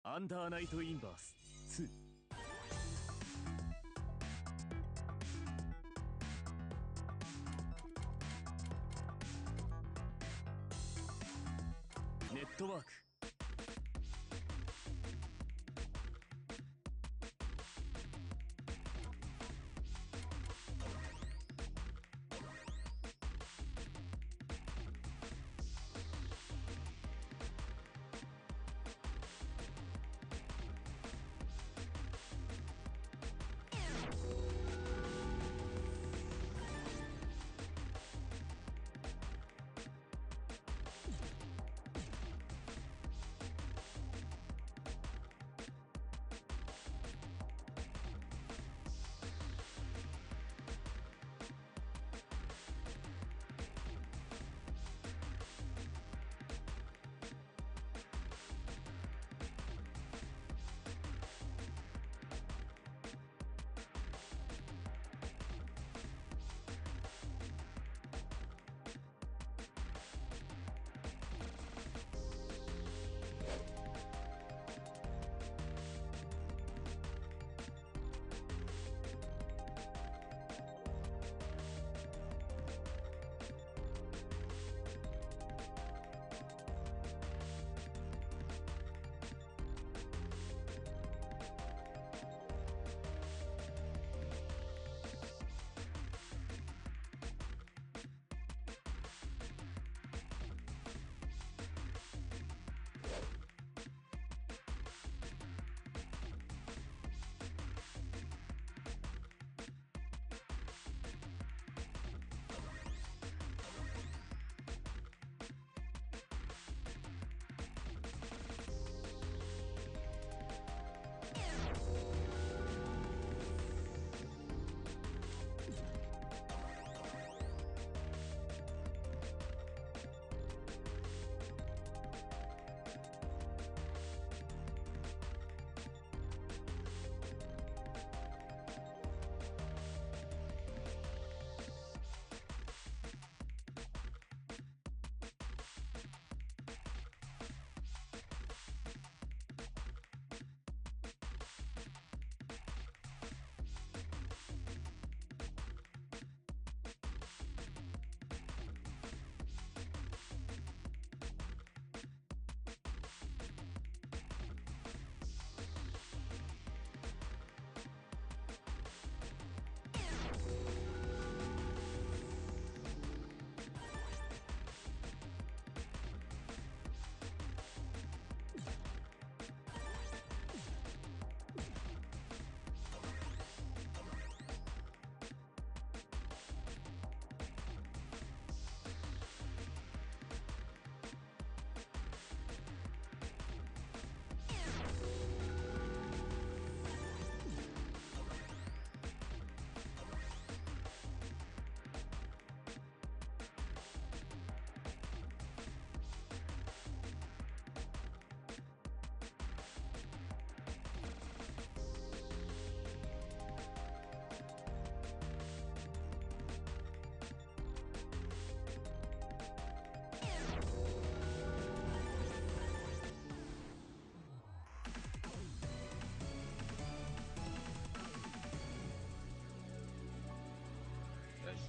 アンダーナイトインバース2。ネットワーク。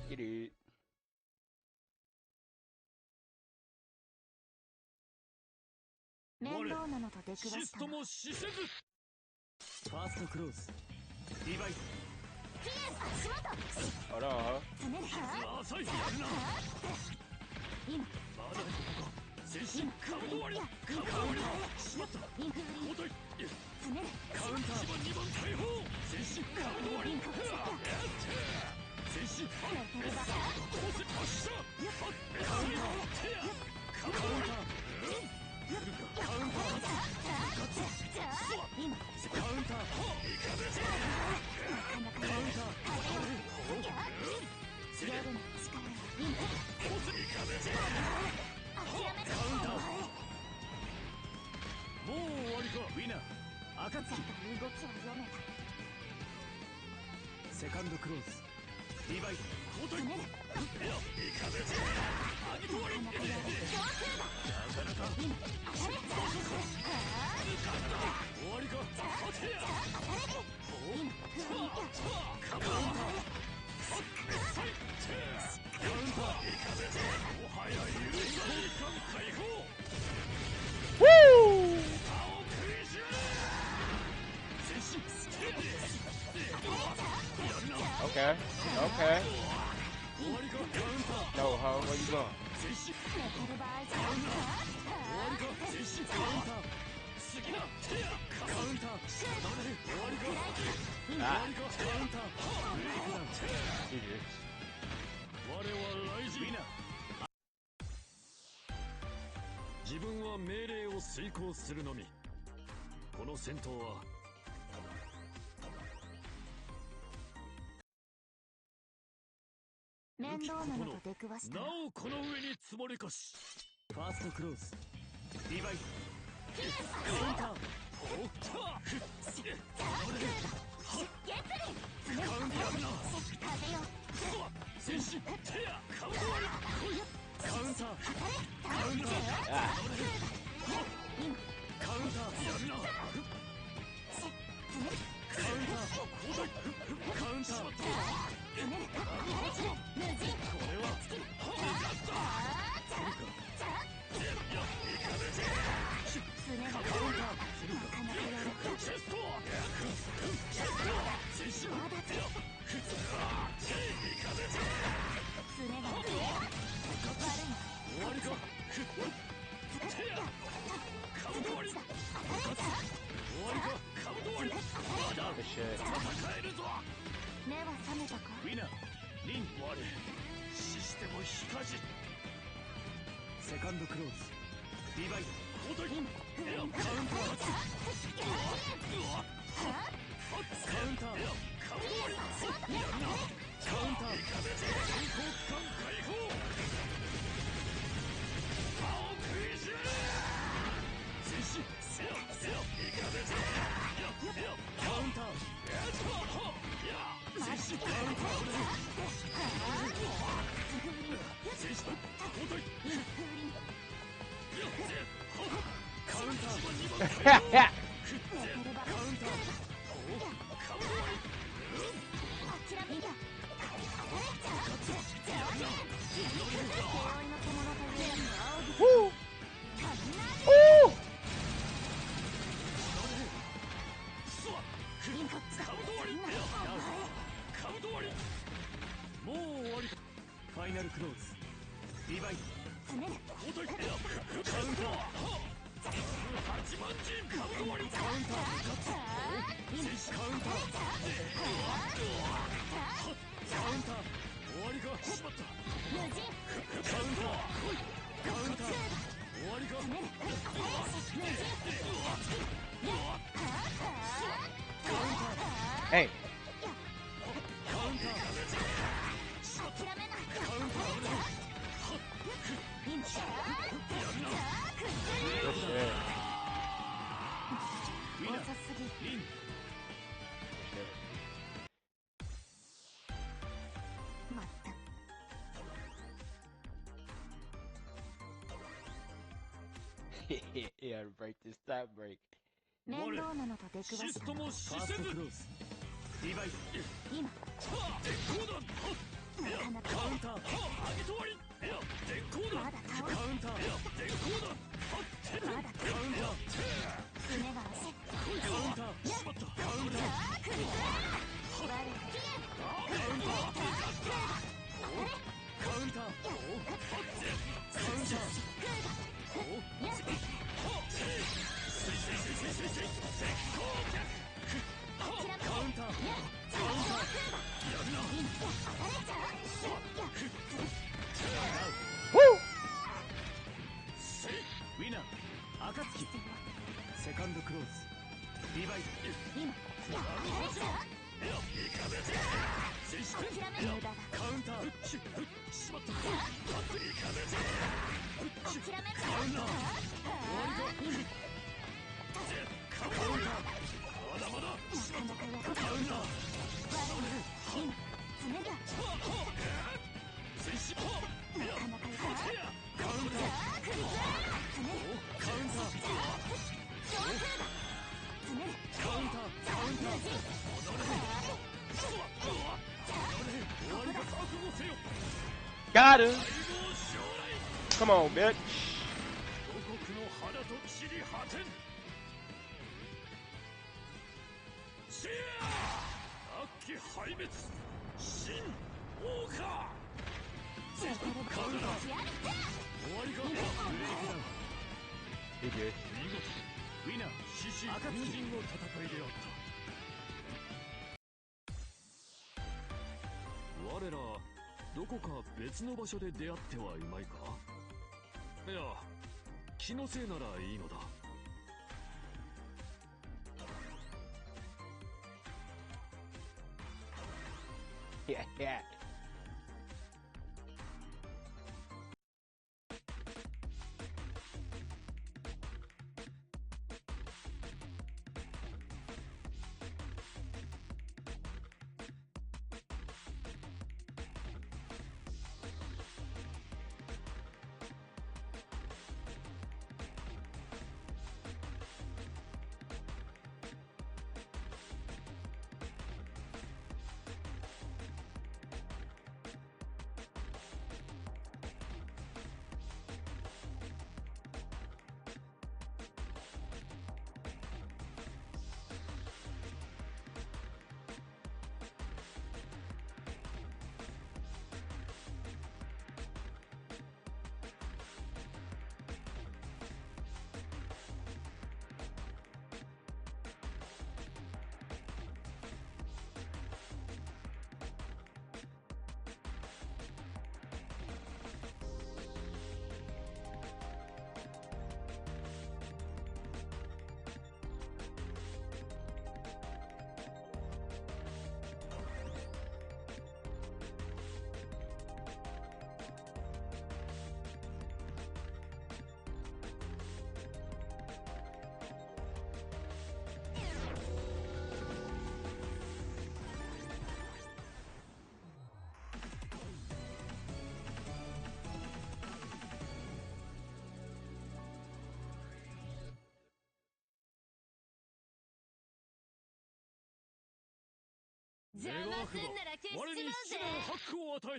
いる。面倒なのと出くわシスしたな。トも死せず。ファーストクローズリバイス。ピエス足元あら。詰めるは浅いやるな。今まだここ全身カウント割り。カウント割りしまった。インク交代。詰めるカウンター。1番2番解放。全身カウント割り。全身ファンエッサコース発射。ファンエッサイテアカウンター。来るか。カウンター。ガツスワ今カウンター。いかぜなかなかカウンター。夜の力よ今コースいかぜ諦めるカウンター。もう終わりか。ウィナー赤月。だが動きは読めたセカンドクローズリバイス。交代。詰めるいかぜアギト割り。なかなかやるどうするだなかなか今当たれそうそうそう。はぁ 있어. 全身寝てる場合じゃ終わりか全身カウンター次だテアカウンター終わりか終わりかカウンターブレイクダウン我はライジン自分は命令を遂行するのみこの戦闘は面倒なのと出くわしたなおこの上に積もり越しファーストクローズリバイカウンターおっとカウンターな全身テアカウンターカウンターカウンターカウンターやるなカウンターカウンターこれはチェスト全身終わりかテアカウント終わり終わりかカウント終わりまだ戦えるぞ目は覚めたかウィナーリン我死しても非かじセカンドクローズリバイ交代カウンターカウンターカウント終わりやるなカウンター全国間解放青食いしめ全身せよいかぜぜカウンター全身カウンター全身交代カウンターカウンターもう終わりファイナルクローズリバイ交代カウンター8万人カウンターカウンター全身カウンターカウンター終わりかしまったカウンターカウンター終わりかHey. カウンターしまったカウンターウィナー遅すぎリンまったく Yeah, break this time break. 面倒なのと出くわシしたのストも死せずリバイ今鉄鋼弾なかなかカウンター上げとわり鉄鋼弾まだ倒カウンター鉄鋼弾まだカウンター胸が焦っカウンターしまったカウンター我カウンターカウンターやるな Woo! ウィナー暁セカンドクローズリバイ今全身諦め無駄だカウンターしまった諦めカウンター終わりかカウンターまだまだなかなかやるカウンター今詰めだ全身なかなかやるカウンター詰めるカウンター上手だ詰めるカウンターカウンター終わりか覚悟せよ Got him. 大号将来 Come on, bitch. 五国の花と地に果てんシェア悪鬼壊滅新王家 He good. ウィナー獅子風神の戦いであった。我らどこか別の場所で出会ってはいまいか。いや気のせいならいいのだ。Yeah, yeah.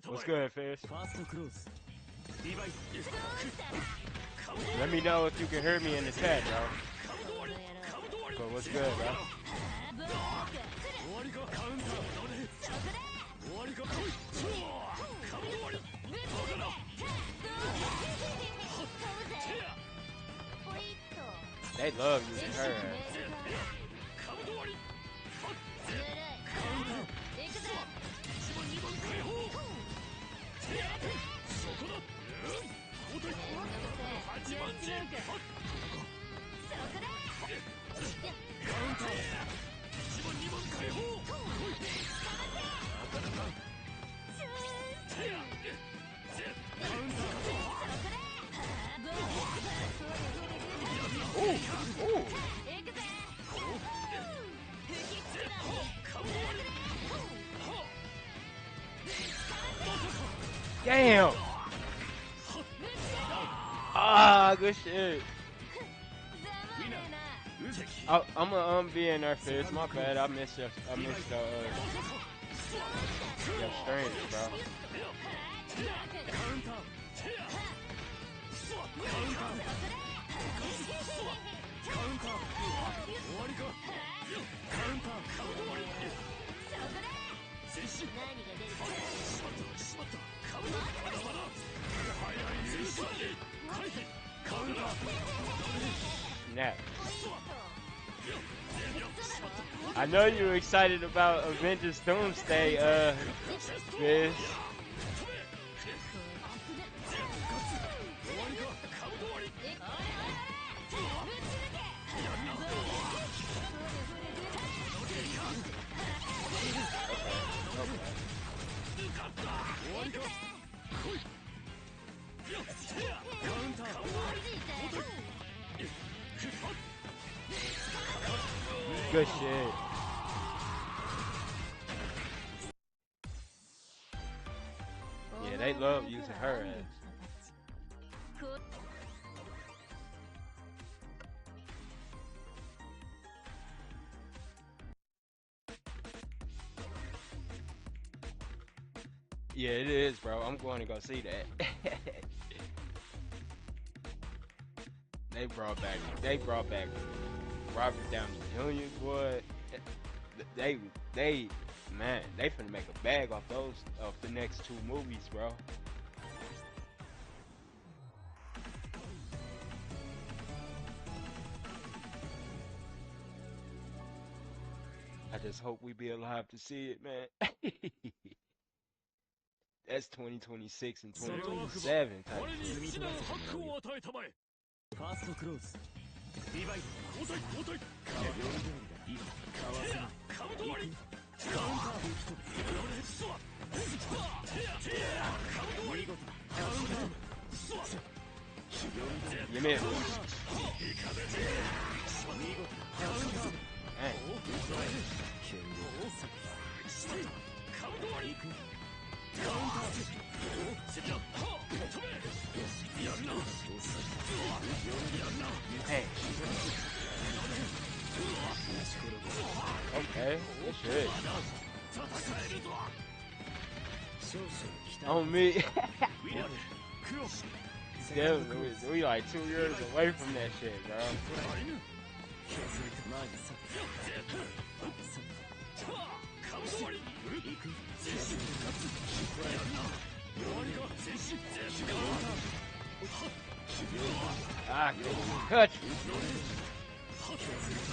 What's good, Fish? Let me know if you can hear me in the chat, bro. But what's good, bro? They love using her. Damn! Ah, good shit. I'm gonna be in there, Fizz. My bad. I missed your strength, bro. Snap. I know you're excited about Avengers Doomsday, Fizz. Good shit. Yeah, they love using her ass. Yeah, it is, bro. I'm going to go see that. They brought back Robert Downey Jr. boy. Man, they finna make a bag off the next two movies, bro. I just hope we be alive to see it, man. That's 2026 and 2027 type 我に shit. 一段ハックを与えたまえ。ファーストクローズリバイト交代交代。かわせないカブト割り。カウンター吹き飛ぶ見事だカウンター You missed. 見事カウンター Dang. 剣豪カブト割り。行くカウンター。せっか。はっ。飛べ。やるな。やるな。 Hey. Okay. Good shit. 戦えるぞ。少々期待 On me. ウィナーで。クロス。 Damn, we like 2 years away from that shit, bro. アリヌ。削ると前に去ってカブト割り。行く全身。やるな。終わりか。全身。全身。 Ah, cut you.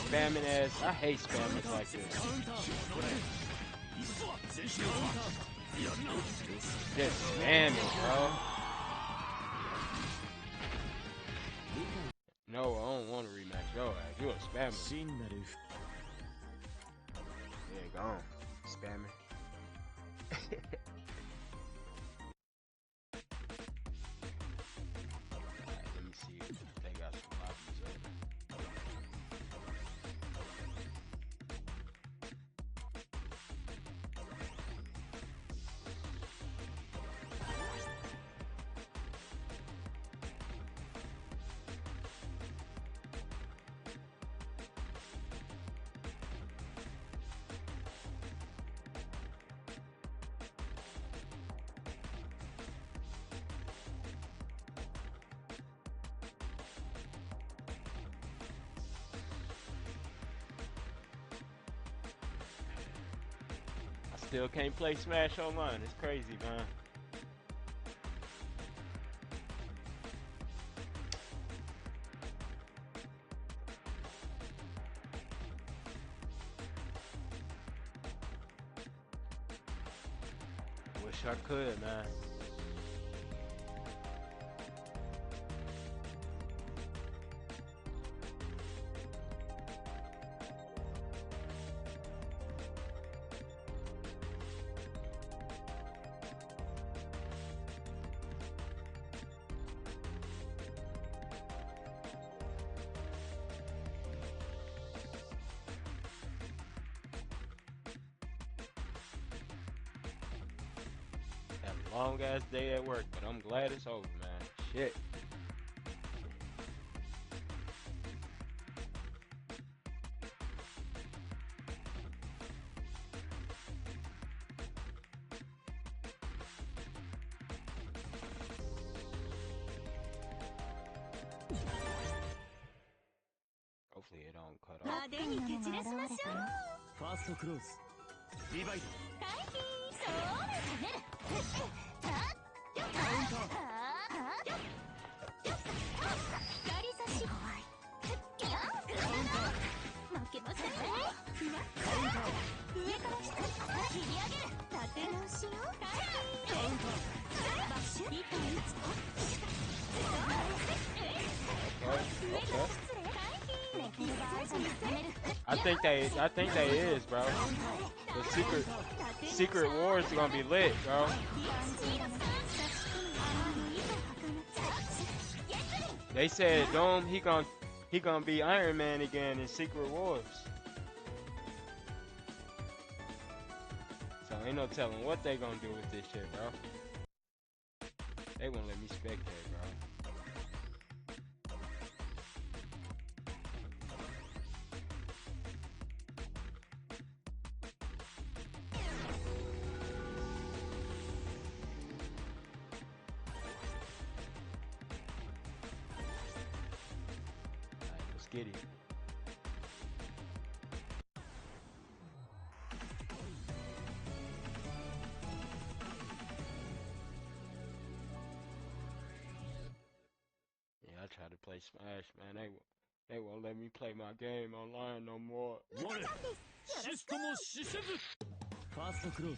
Spamming ass. I hate spammers like this. カウンター Just spamming, bro. No, I don't want to rematch your ass. You a spammer. 真なる Yeah, go on. Spamming. Alright, let me see if they got some options over. I still can't play Smash Online. It's crazy, man. Wish I could, man. Had a long ass day at work, but I'm glad it's over, man. Shit. Hopefully it don't cut off. 派手に蹴散らしましょう。ファーストクローズリバイト回避そうだ攻めるカウンター光差し怖い負けませんねふわっ上から下切り上げる立て直しよ回避バッシュ一本打つと I think they is, bro. The secret wars are gonna be lit, bro. They said Dome he gonna be Iron Man again in Secret Wars. So ain't no telling what they gonna do with this shit, bro. They won't let me spectate, bro. Alright, let's get it. Yeah, I try to play Smash, man. They won't let me play my game online no more. 我シストも死せずファーストクローズ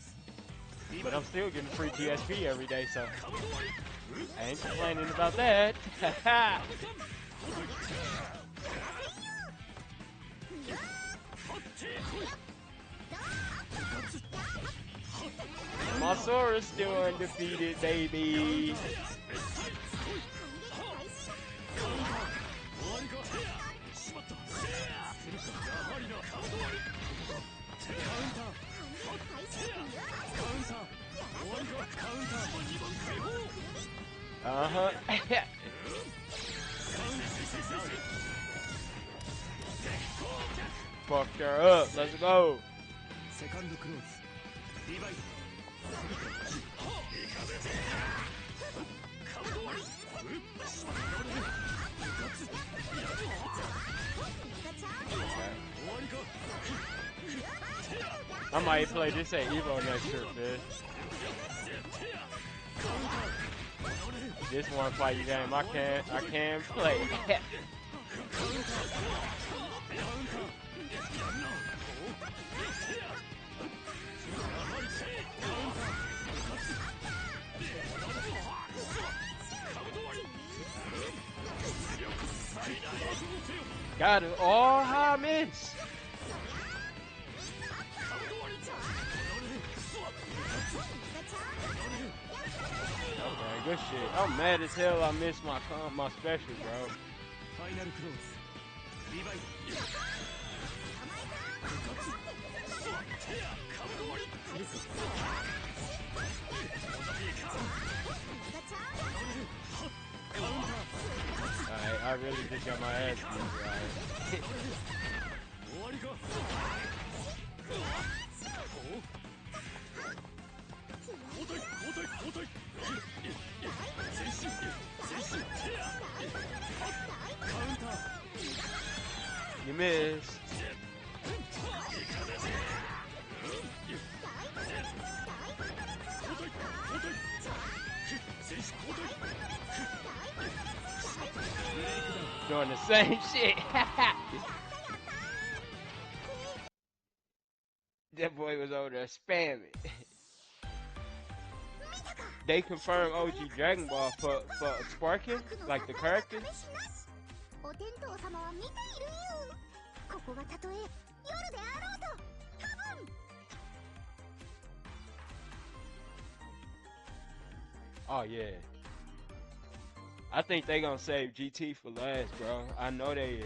But I'm still getting free GSP every day, so I ain't complaining about that. Masaura's still undefeated, baby. 終わりかしまったせややはりなカウント割りカウンター終わりかカウンター2番解放 Uh-huh. Fucked her up. Let's go. セカンドクローズリバイトカウント割りしまった終わりか I might play this at Evo next year, man. This one fighting game I can play. Got it. Oh, how I miss. Okay, good shit. I'm mad as hell I missed my special, bro. ファイナルクローズリバイAlright, I really just got my ass beat, right? 終わりか You missed. Doing the same shit. That boy was over there spamming. They confirmed OG Dragon Ball for Sparking, like the character. お天道様は見ているよ。ここがたとえ夜であろうと、多分。 Oh yeah. I think they gonna save GT for last, bro. I know they is.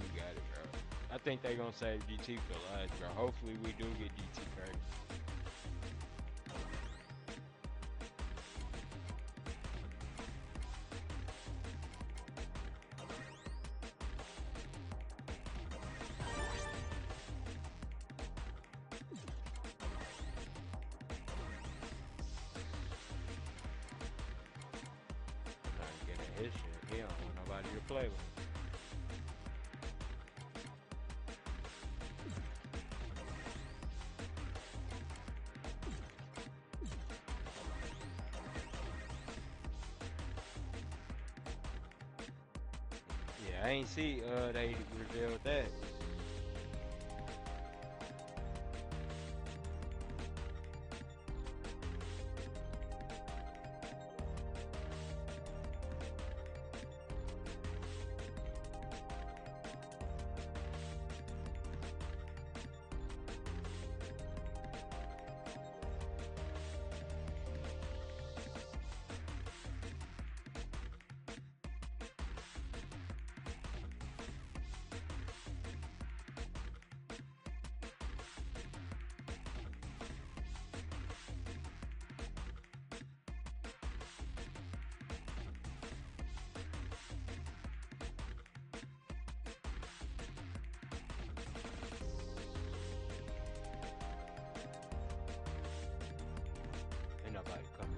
You got it, bro. I think they gonna save GT for last, bro. Hopefully we do get GT first. His shit. He don't want nobody to play with. Yeah, I ain't see they revealed that. Ain't nobody coming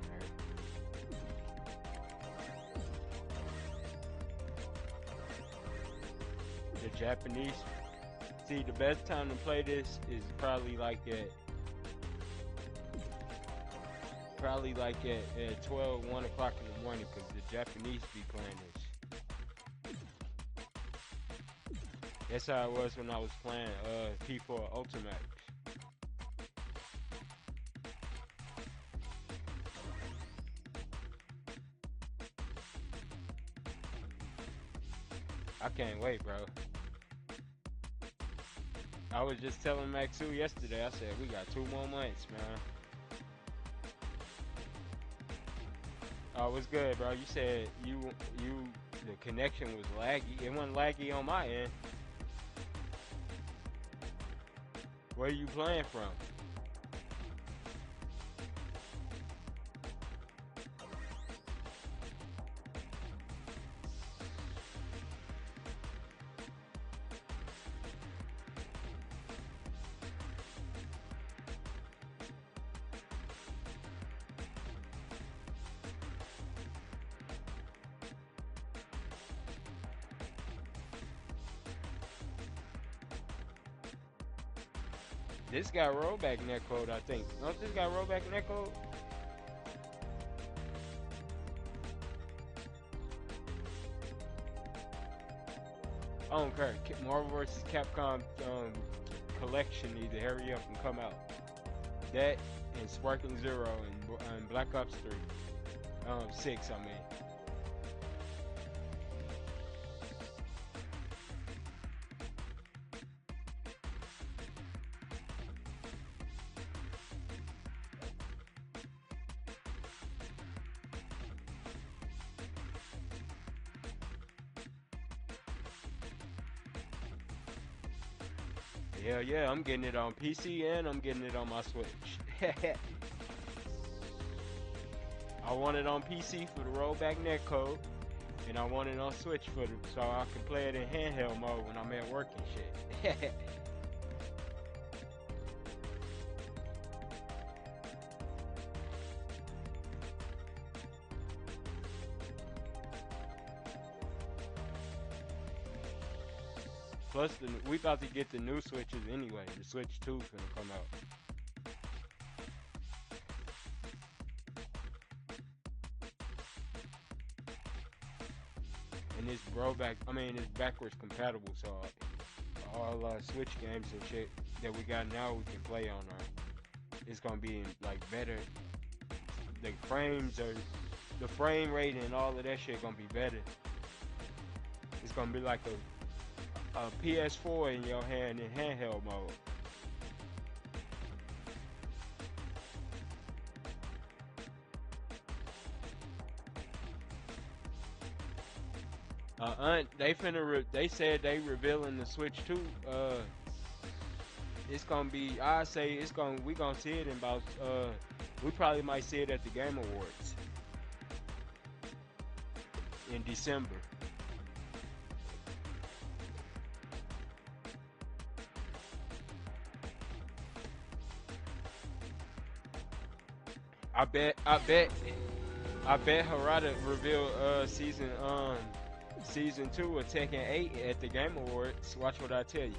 here. The Japanese. See, the best time to play this is probably like at probably like at 12, 1 o'clock in the morning, because the Japanese be playing this. That's how it was when I was playing P4 Ultimate. I can't wait, bro. I was just telling Maxu yesterday, I said, we got 2 more months, man. Oh, what's good, bro? You said the connection was laggy. It wasn't laggy on my end. Where are you playing from? This got rollback netcode, I think. Don't this got rollback netcode? I don't care. Marvel vs. Capcom collection need to hurry up and come out. That and Sparking Zero and Black Ops 3. 6, I mean. Hell yeah, I'm getting it on PC and I'm getting it on my Switch. I want it on PC for the rollback netcode, and I want it on Switch so I can play it in handheld mode when I'm at work and shit. Plus, we about to get the new Switches anyway. The Switch 2 is gonna come out. And it's it's backwards compatible, so all Switch games and shit that we got now we can play on it's gonna be like better. The frame rate and all of that shit gonna be better. It's gonna be like a PS4 in your hand in handheld mode. They said they revealing the Switch 2. It's gonna be. We gonna see it in about. We probably might see it at the Game Awards in December. I bet Harada revealed season 2 of Tekken 8 at the Game Awards. Watch what I tell you.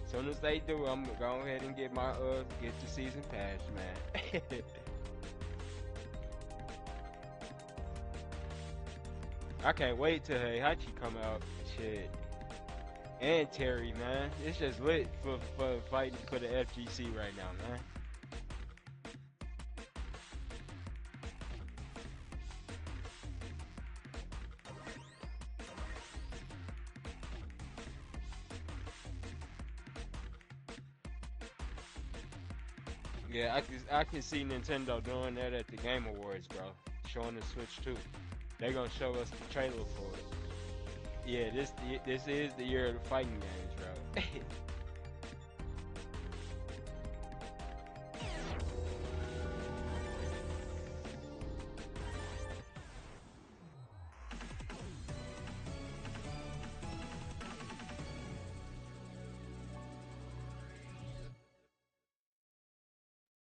As soon as they do, I'm gonna go ahead and get my get the season pass, man. I can't wait till Heihachi come out. Shit. And Terry, man. It's just lit for fighting for the FGC right now, man. Yeah, I can see Nintendo doing that at the Game Awards, bro. Showing the Switch 2. They're gonna show us the trailer for it. Yeah, this is the year of the fighting games, bro.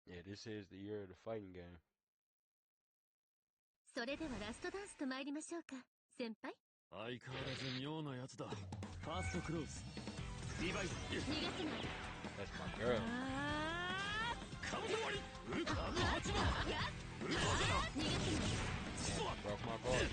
Yeah, this is the year of the fighting game. それではラストダンスと参りましょうか、先輩。相変わらず妙なやつだ。ファーストクローズ。リバイス。逃がせない。 That's my girl. Broke my board.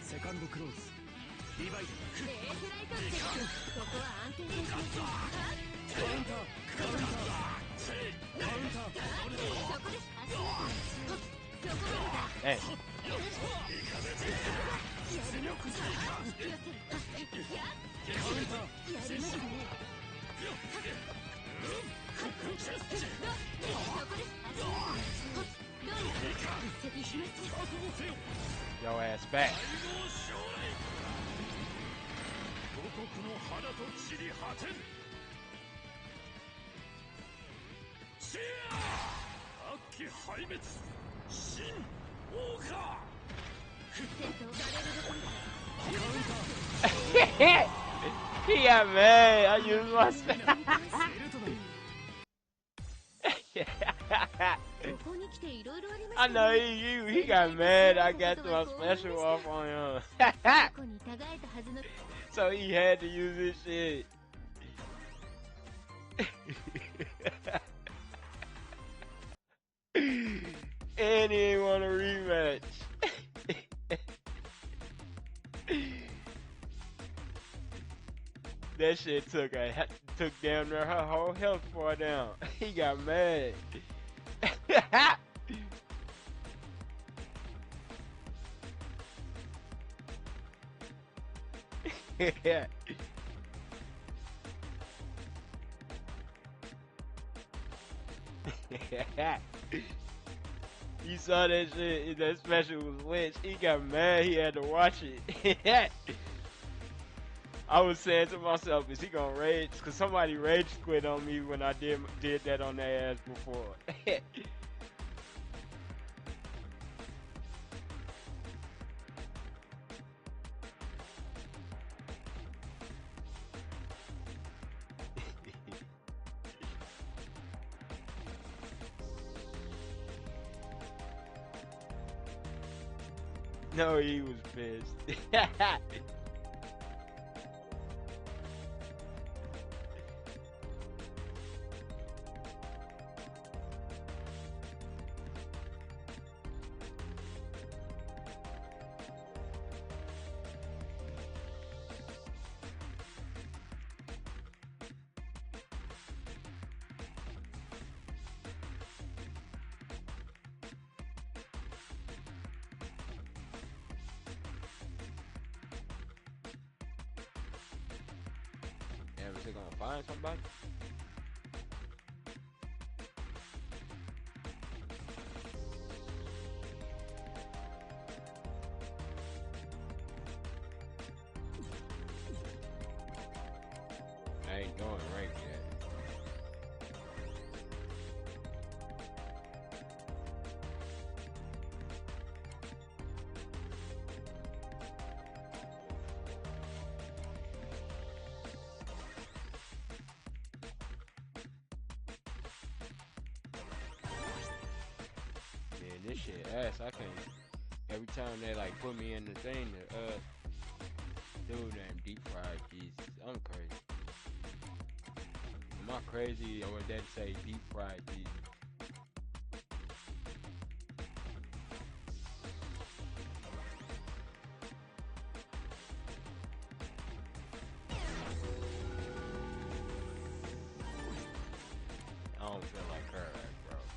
セカンドクローズリバイドここは安定でいきましょうカウンターカウンターカウンターそこです。足をそこまでだ。Hey. やりますね。引き寄せる。カウンターやりますね。そこです。足をどうにか一石します。 Your ass back. 五国の花と散り果てん。シェア悪鬼壊滅新王家。 He got mad. I used my I know he got mad. I got my special off on him. So he had to use this shit. And he didn't want a rematch. That shit took damn near her whole health bar down. He got mad. Yeah. You saw that shit, that special was lit. He got mad, he had to watch it. I was saying to myself, is he gonna rage? Cause somebody rage quit on me when I did that on their ass before. No, he was pissed. Is they gonna find somebody? I ain't going right yet. This shit ass. I can't. Every time they like put me in the thing, dude, damn deep fried Jesus. I'm crazy. Am I crazy or would that say deep fried Jesus? I don't feel like her,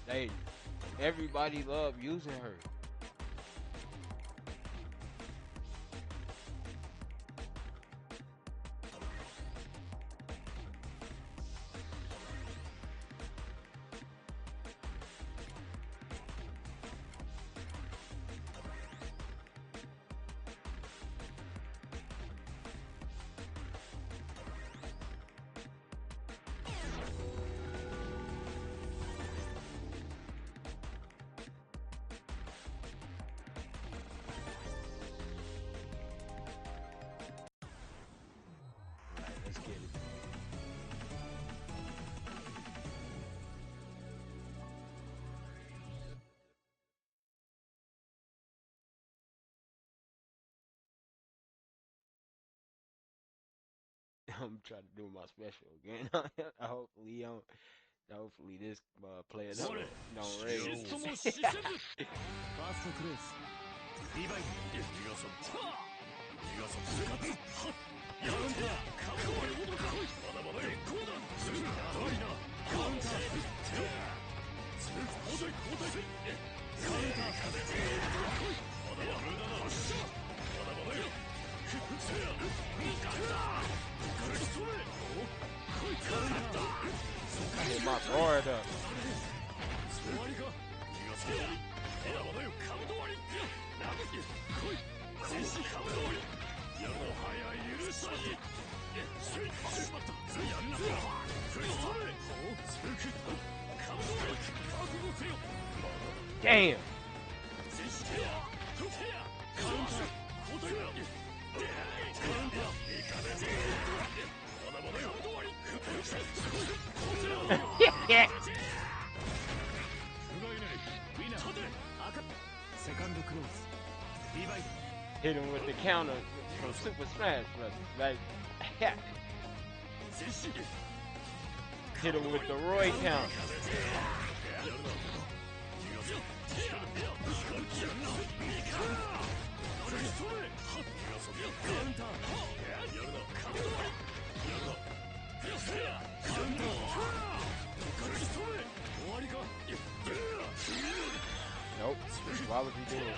bro. Everybody love using her. I'm trying to do my special again. Hopefully this player don't raise. ファーストクローズリバイド逃がそう逃がそうカウンターカウンターまだまだ結構だやばいなカウンター交代交代カウンターまだまだ無駄な発射まだまだよせやそれカウンター Get my guard up. 終わりか逃がそうまだまだよカウント終わりラブ来い全身カウント終わりやるの早い許さずしまったやるなフリストレスークカウント終わり覚悟せよ Damn. 全身ケアトケアカウンター交代だカウンターいかねえまだまだよカウント終わりYeah. セカンドクローズリバイ Hit him with the counter from Super Smash Brothers. Like, hit him with the Roy counter. Nope. Why would he do it?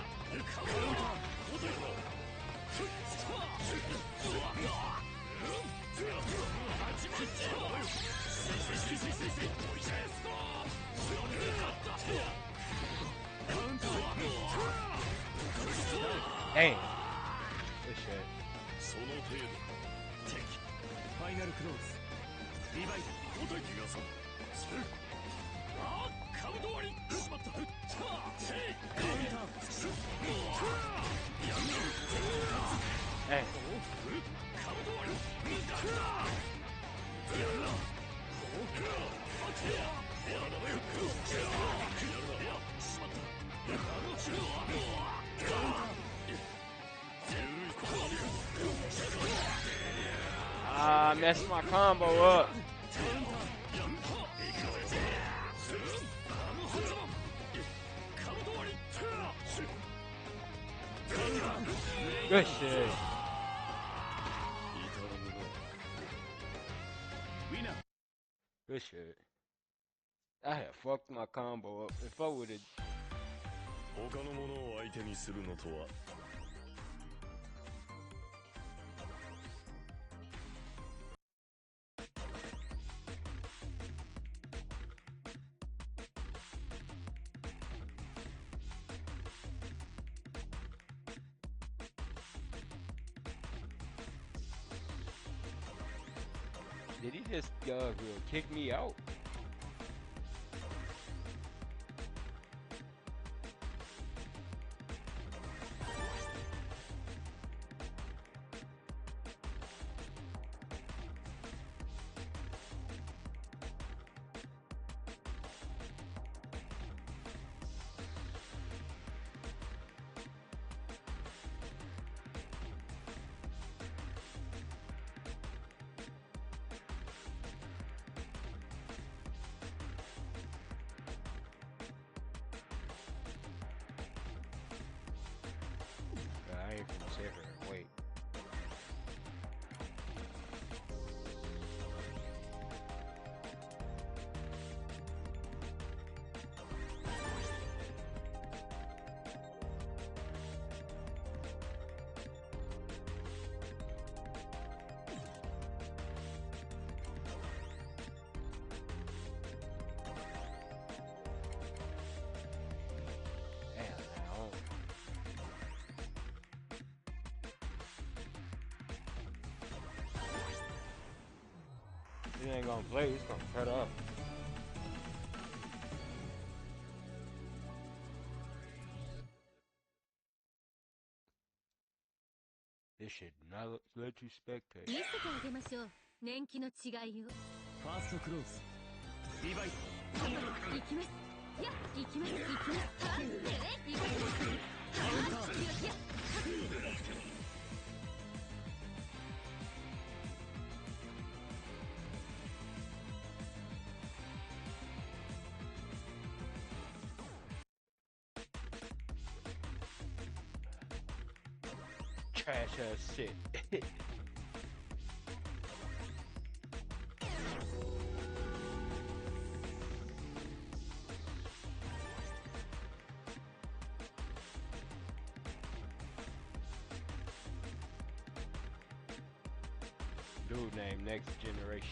Dang. Good shit. その程度敵ファイナルクローズリバイド交代逃がそうそれカウント終わりしまったカウンターHey. カウント終わりI messed my combo up. Good shit. Good shit. I had fucked my combo up. If I would've... 他の者を相手にするのとは Did he just kick me out? I ain't gonna sit here and wait. Damn, now. He ain't gonna play, he's gonna cut up. This should not let you spectate. 見せてあげましょう年季の違いをファーストクローズリバイド行きますいや行きます行きますはい行きますいや trash ass shit. Dude named Next Generation.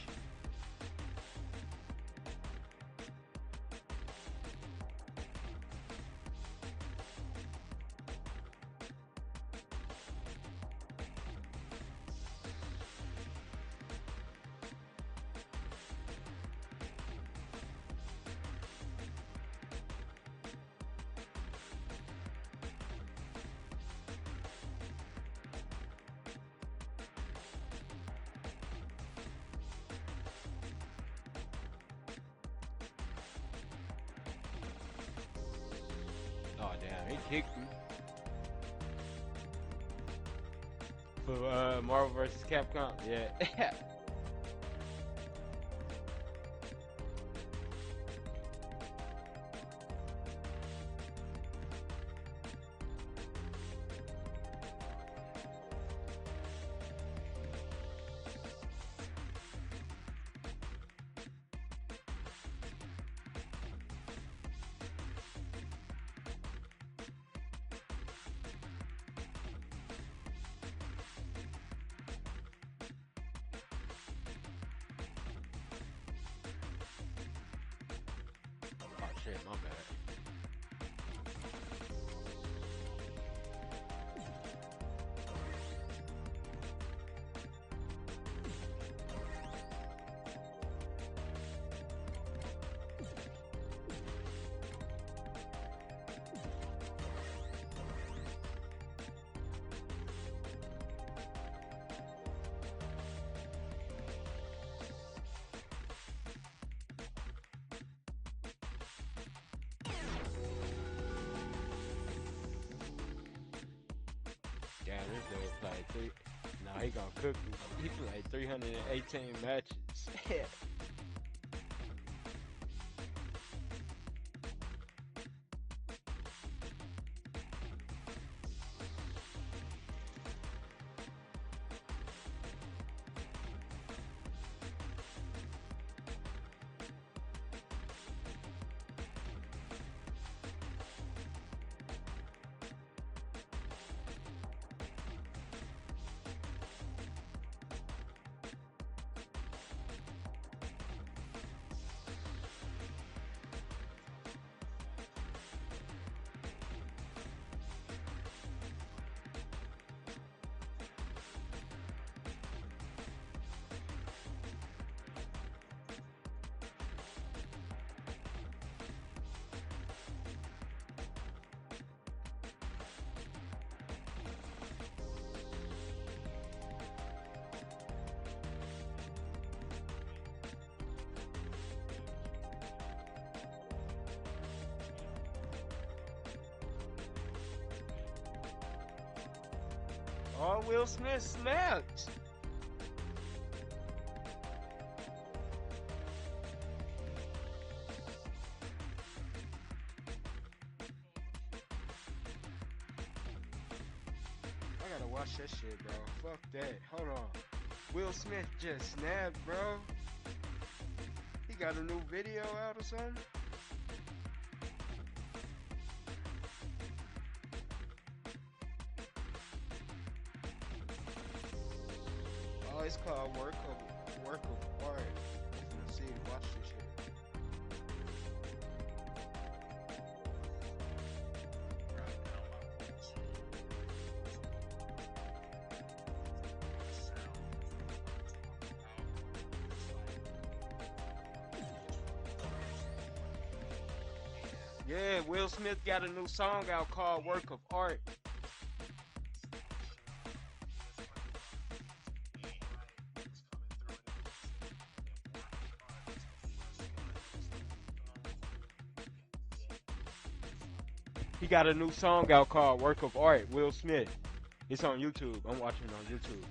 Oh damn, he kicked me. For Marvel vs. Capcom, yeah. Oh shit, my bad. Damn, this dude played three. Nah, he gonna cook me. He played 318 matches. Oh, Will Smith snapped. I gotta watch that shit, bro. Fuck that. Hold on. Will Smith just snapped, bro. He got a new video out or something? Oh, it's called Work of Art. Let's see, watch this shit. Yeah, Will Smith got a new song out called Work of Art. He got a new song out called Work of Art, Will Smith. It's on YouTube. I'm watching it on YouTube.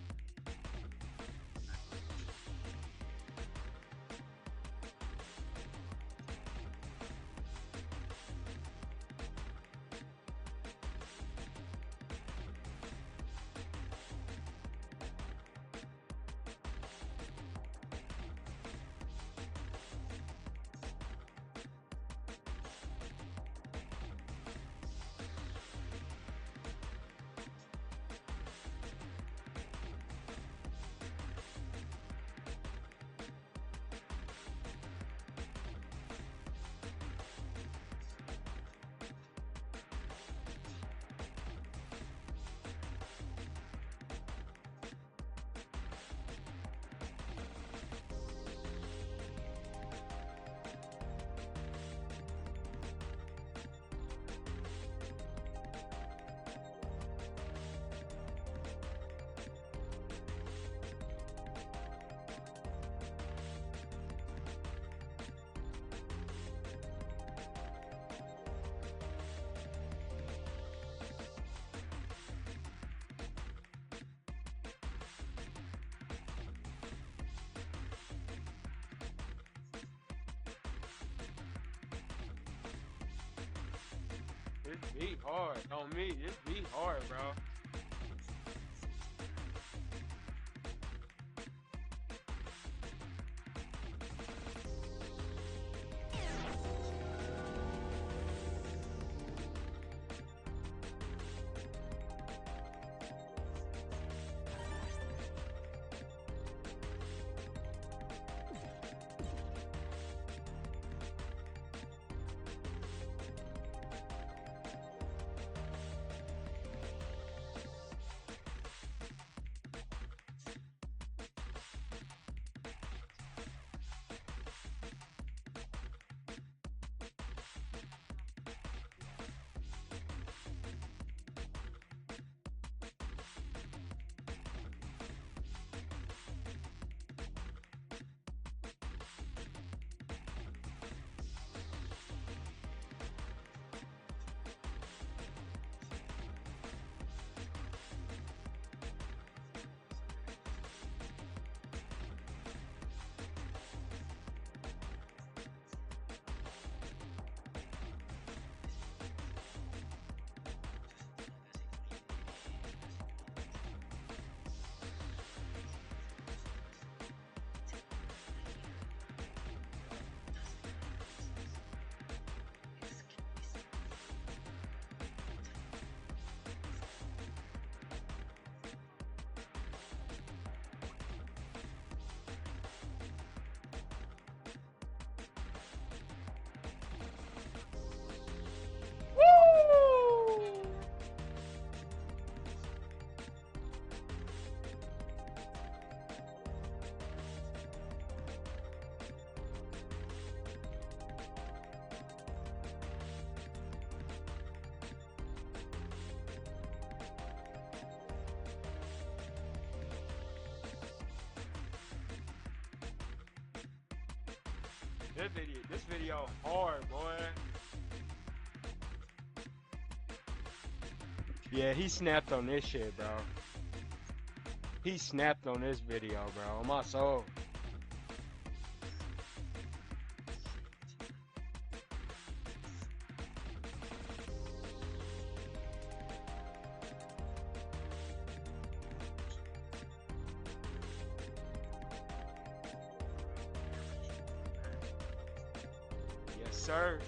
This beat hard on me. This beat hard, bro. This video hard, boy. Yeah, he snapped on this shit, bro. He snapped on this video, bro. On my soul. Yes, sir.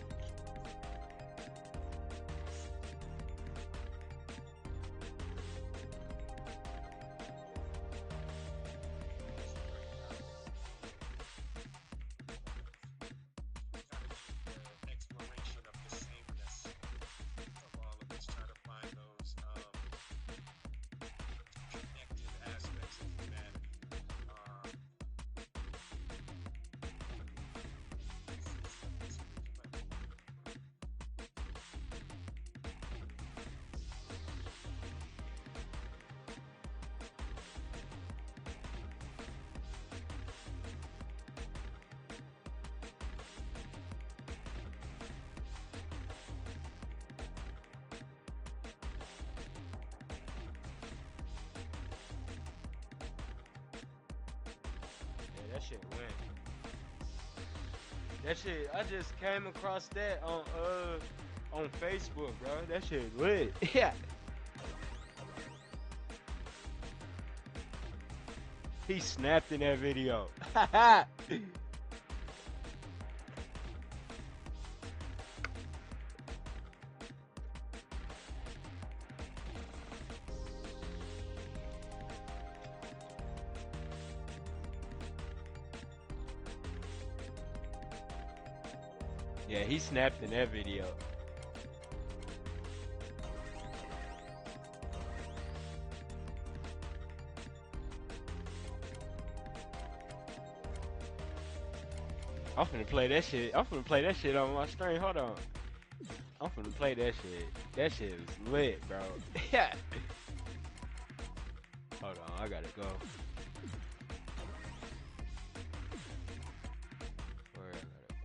Exploration of the sameness of all of us, trying to find those connected aspects of humanity. Yeah, that shit went. That shit, I just came across that on Facebook, bro. That shit lit. Yeah. He snapped in that video. Yeah, he snapped in that video. I'm finna play that shit. I'm finna play that shit on my stream. Hold on. I'm finna play that shit. That shit was lit, bro. Yeah. Hold on, I gotta go. Where I gotta go?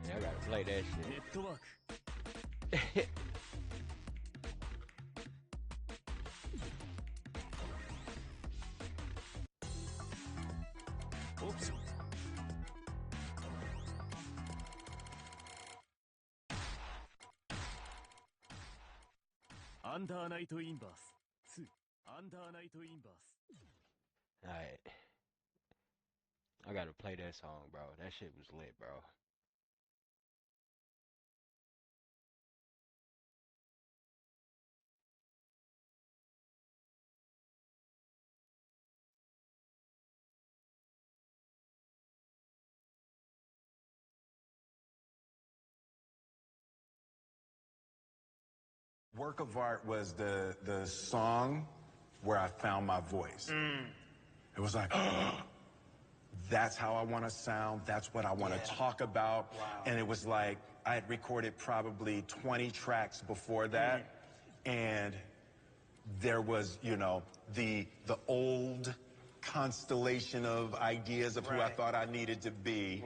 Yeah, I gotta play that ネ shit. ットワーク 「オプションアンダーナイトインバース2アンダーナイトインバース Alright. I gotta play that song, bro. That shit was lit, bro. Work of Art was the song where I found my voice. It was like, that's how I want to sound. That's what I want to talk about. Wow. And it was like, I had recorded probably 20 tracks before that. And there was, you know, the old constellation of ideas of who I thought I needed to be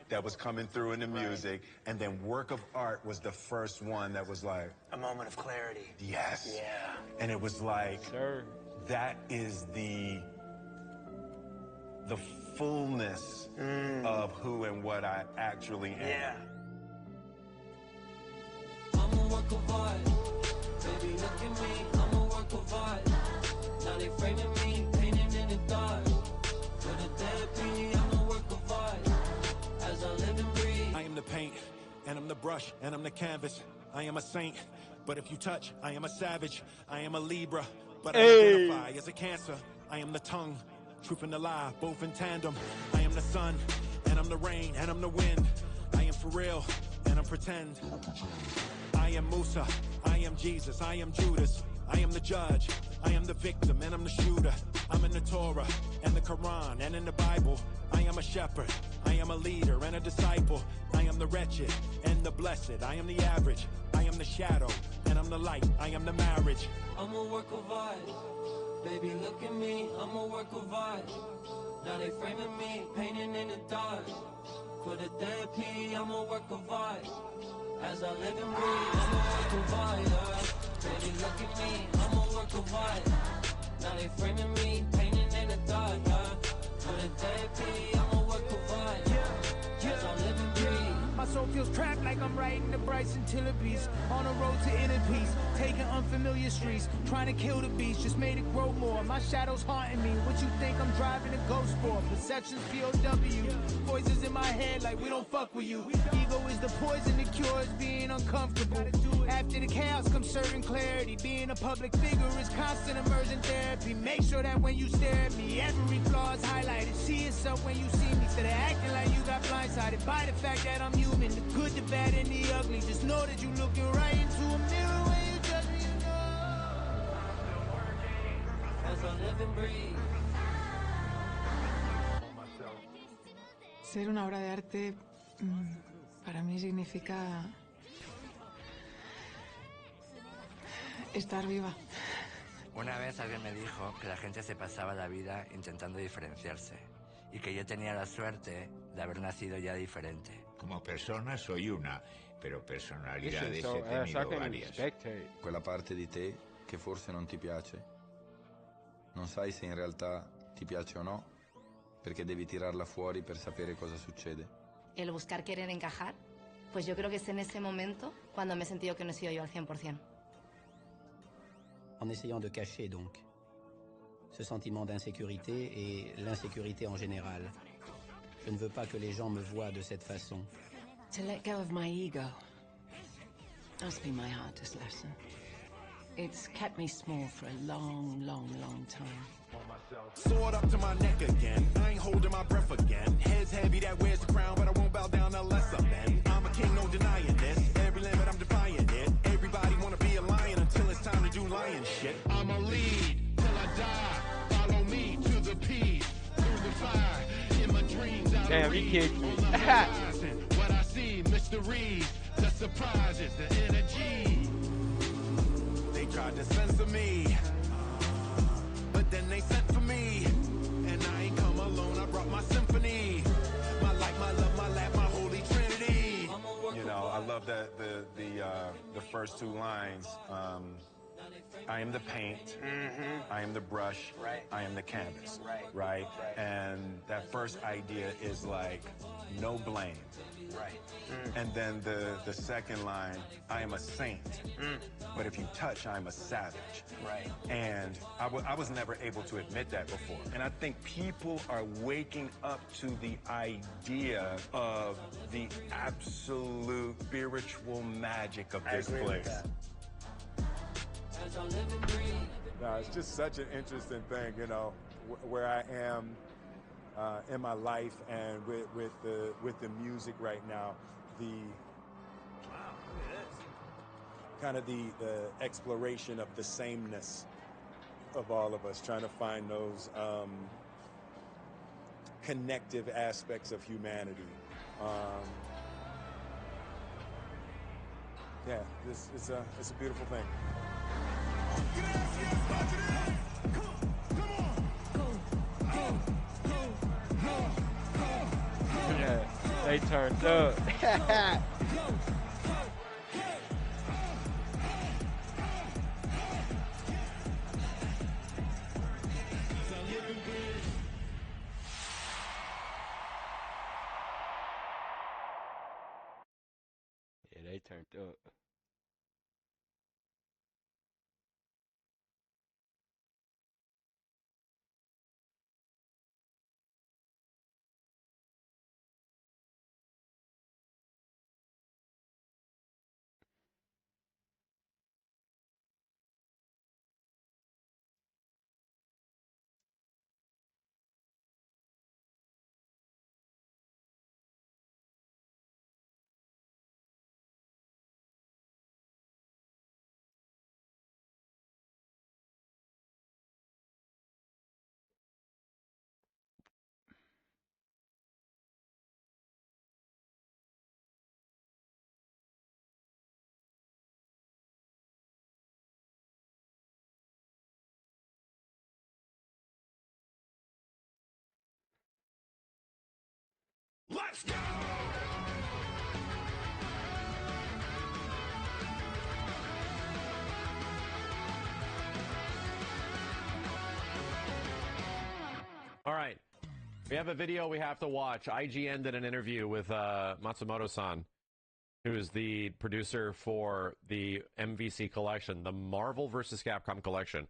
that was coming through in the music. And then Work of Art was the first one that was like a moment of clarity. Yes. Yeah. And it was like, Sir. That is the fullness of who and what I actually am. Yeah. I'm a work of art. Baby, look at me. I'm a work of art. Now they framing me, painting in the dark. For the therapy, I'm a work of art. As I live and breathe. I am the paint, and I'm the brush, and I'm the canvas. I am a saint, but if you touch, I am a savage. I am a Libra, but I identify as a Cancer. I am the tongue, truth and the lie, both in tandem. I am the sun, and I'm the rain, and I'm the wind. I am for real, and I'm pretend. I am Musa, I am Jesus, I am Judas. I am the judge, I am the victim, and I'm the shooter. I'm in the Torah, and the Quran, and in the Bible. I am a shepherd, I am a leader, and a disciple. I am the wretched, and the blessed. I am the average, I am the shadow, and I'm the light. I am the marriage. I'm a work of art. Baby, look at me, I'm a work of art. Now they framing me, painting in the dark. For the therapy, I'm a work of art. As I live and breathe, I'm a work of art. Baby, look at me, I'm a work of art. Now they framing me, painting in the dark. For the therapy, I'm a work of art. As I live and breathe. My soul feels trapped like I'm riding the Bryson Tiller beast. On a road to inner peace, taking unfamiliar streets, trying to kill the beast, just made it grow more. My shadow's haunting me. What you think I'm driving a ghost for? Perception's POW. Voices in my head like we don't fuck with you. Ego is the poison, the cure is being uncomfortable. After the chaos comes certain clarity. Being a public figure is constant immersion therapy. Make sure that when you stare at me, every flaw is highlighted. See yourself when you see me, instead of acting like you got blindsided by the fact that I'm human. The good, the bad, and the ugly. Just know that you looking right into a mirror when you judge me, you know. As I live and breathe. Ser una obra de arte para mí significa estar viva. Una vez alguien me dijo que la gente se pasaba la vida intentando diferenciarse y que yo tenía la suerte de haber nacido ya diferente. Come persona soy una, però personalità ho tenido varias. Quella parte di te che forse non ti piace, non sai se in realtà ti piace o no, perché devi tirarla fuori per sapere cosa succede. El buscar querer encajar, pues yo creo que es en ese momento cuando me he sentido que no he sido yo al 100%. En essayant de cacher donc ce sentiment d'insécurité et l'insécurité en général. Je ne veux pas que les gens me voient de cette façon. To let go of my ego must be my hardest lesson. It's kept me small for a long, long, long time. Sword up to my neck again. I ain't holding my breath again. Head's heavy, that wears the crown, but I won't bow down unless I'm men. I'm a king, no denying this. Every limit, I'm defying it. Everybody wanna be a lion until it's time to do lion shit. I'ma lead till I die. Follow me to the peace, through the fire. In my dreams, Damn, he kicked me. What I see, mysteries, the surprises, the energy. They tried to censor me, but then they sent for me. And I ain't come alone, I brought my symphony. My light, my love, my laugh, my holy trinity. You know, I love the first two lines. I am the paint, I am the brush, I am the canvas, right? And that first first idea is like, no blame. Right. And then the second line, I am a saint. But if you touch, I'm a savage. Right. And I was never able to admit that before. And I think people are waking up to the idea of the absolute spiritual magic of this place. No, it's just such an interesting thing, you know, where I am in my life and with the music right now. Kind of the exploration of the sameness of all of us, trying to find those connective aspects of humanity. Yeah, it's a beautiful thing. Yeah, they turned up. Yeah, they turned up. Let's go! All right. We have a video we have to watch. IGN did an interview with Matsumoto-san, who is the producer for the MVC collection, the Marvel vs. Capcom collection.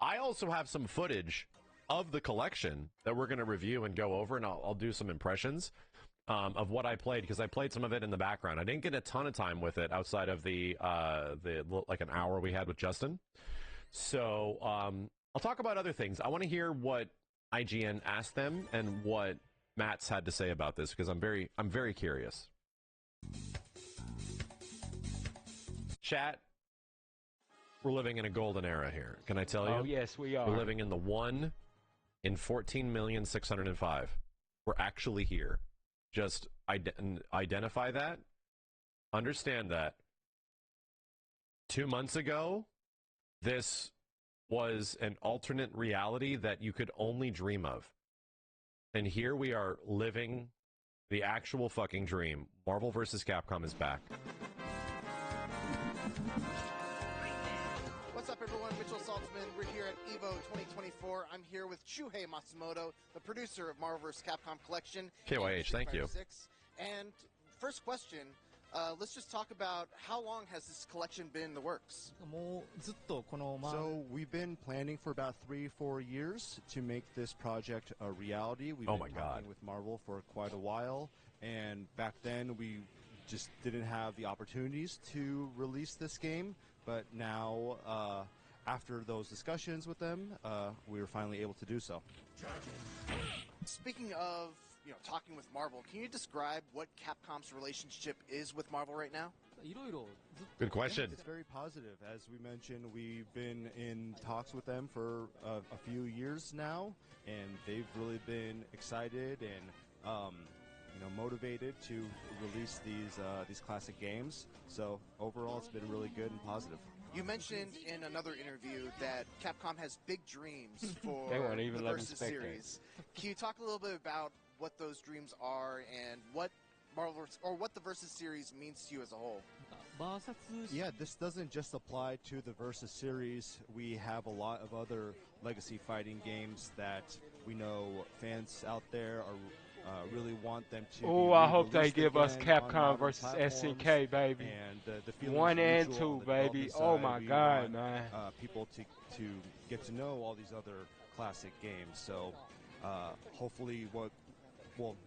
I also have some footage of the collection that we're going to review and go over, and I'll do some impressions of what I played, because I played some of it in the background. I didn't get a ton of time with it outside of the like an hour we had with Justin. So I'll talk about other things. I want to hear what IGN asked them and what Matt's had to say about this, because I'm very curious. Chat, we're living in a golden era here. Can I tell you? Oh, yes, we are. We're living in the 1 in 14,605,000. We're actually here. Just identify that. Understand that. 2 months ago, this was an alternate reality that you could only dream of. And here we are living the actual fucking dream. Marvel vs. Capcom is back. What's up, everyone? Mitchell Saltzman. We're here at EVO 2024. I'm here with Shuhei Matsumoto, the producer of Marvel vs. Capcom Collection. KYH, thank you. 6. And first question, let's just talk about how long has this collection been in the works? So we've been planning for about 3-4 years to make this project a reality. We've been talking with Marvel for quite a while, and back then we just didn't have the opportunities to release this game, but now after those discussions with them, we were finally able to do so. Speaking of talking with Marvel, can you describe what Capcom's relationship is with Marvel right now? Good question. It's very positive. As we mentioned, we've been in talks with them for a few years now, and they've really been excited and motivated to release these classic games. So overall, it's been really good and positive. You mentioned in another interview that Capcom has big dreams for They won't even the let Versus them spectate. series. Can you talk a little bit about what those dreams are and what Marvel or what the Versus series means to you as a whole? Yeah, this doesn't just apply to the Versus series. We have a lot of other legacy fighting games that We know fans out there are really want them to. Oh, I hope they give us Capcom versus SNK, baby. And the 1 and 2, baby. Oh my God, man. People to get to know all these other classic games. So hopefully, what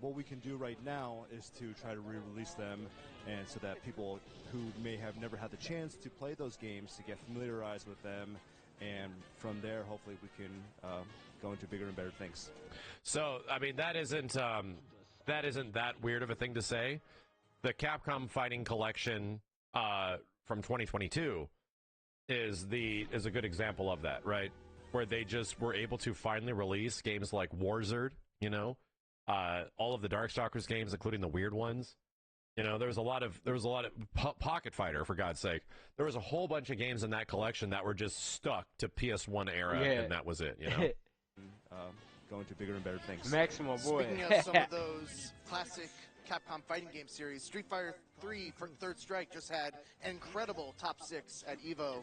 we can do right now is to try to re-release them, and so that people who may have never had the chance to play those games to get familiarized with them, and from there, hopefully, we can go into bigger and better things. So, I mean, that isn't that weird of a thing to say. The Capcom Fighting Collection from 2022 is a good example of that, right? Where they just were able to finally release games like Warzerd, you know, all of the Darkstalkers games, including the weird ones. You know, there was a lot of Pocket Fighter, for God's sake. There was a whole bunch of games in that collection that were just stuck to PS1 era, and that was it. You know, going to bigger and better things. Maximum boy. Speaking of some of those classic Capcom fighting game series, Street Fighter 3 from Third Strike just had an incredible top 6 at EVO.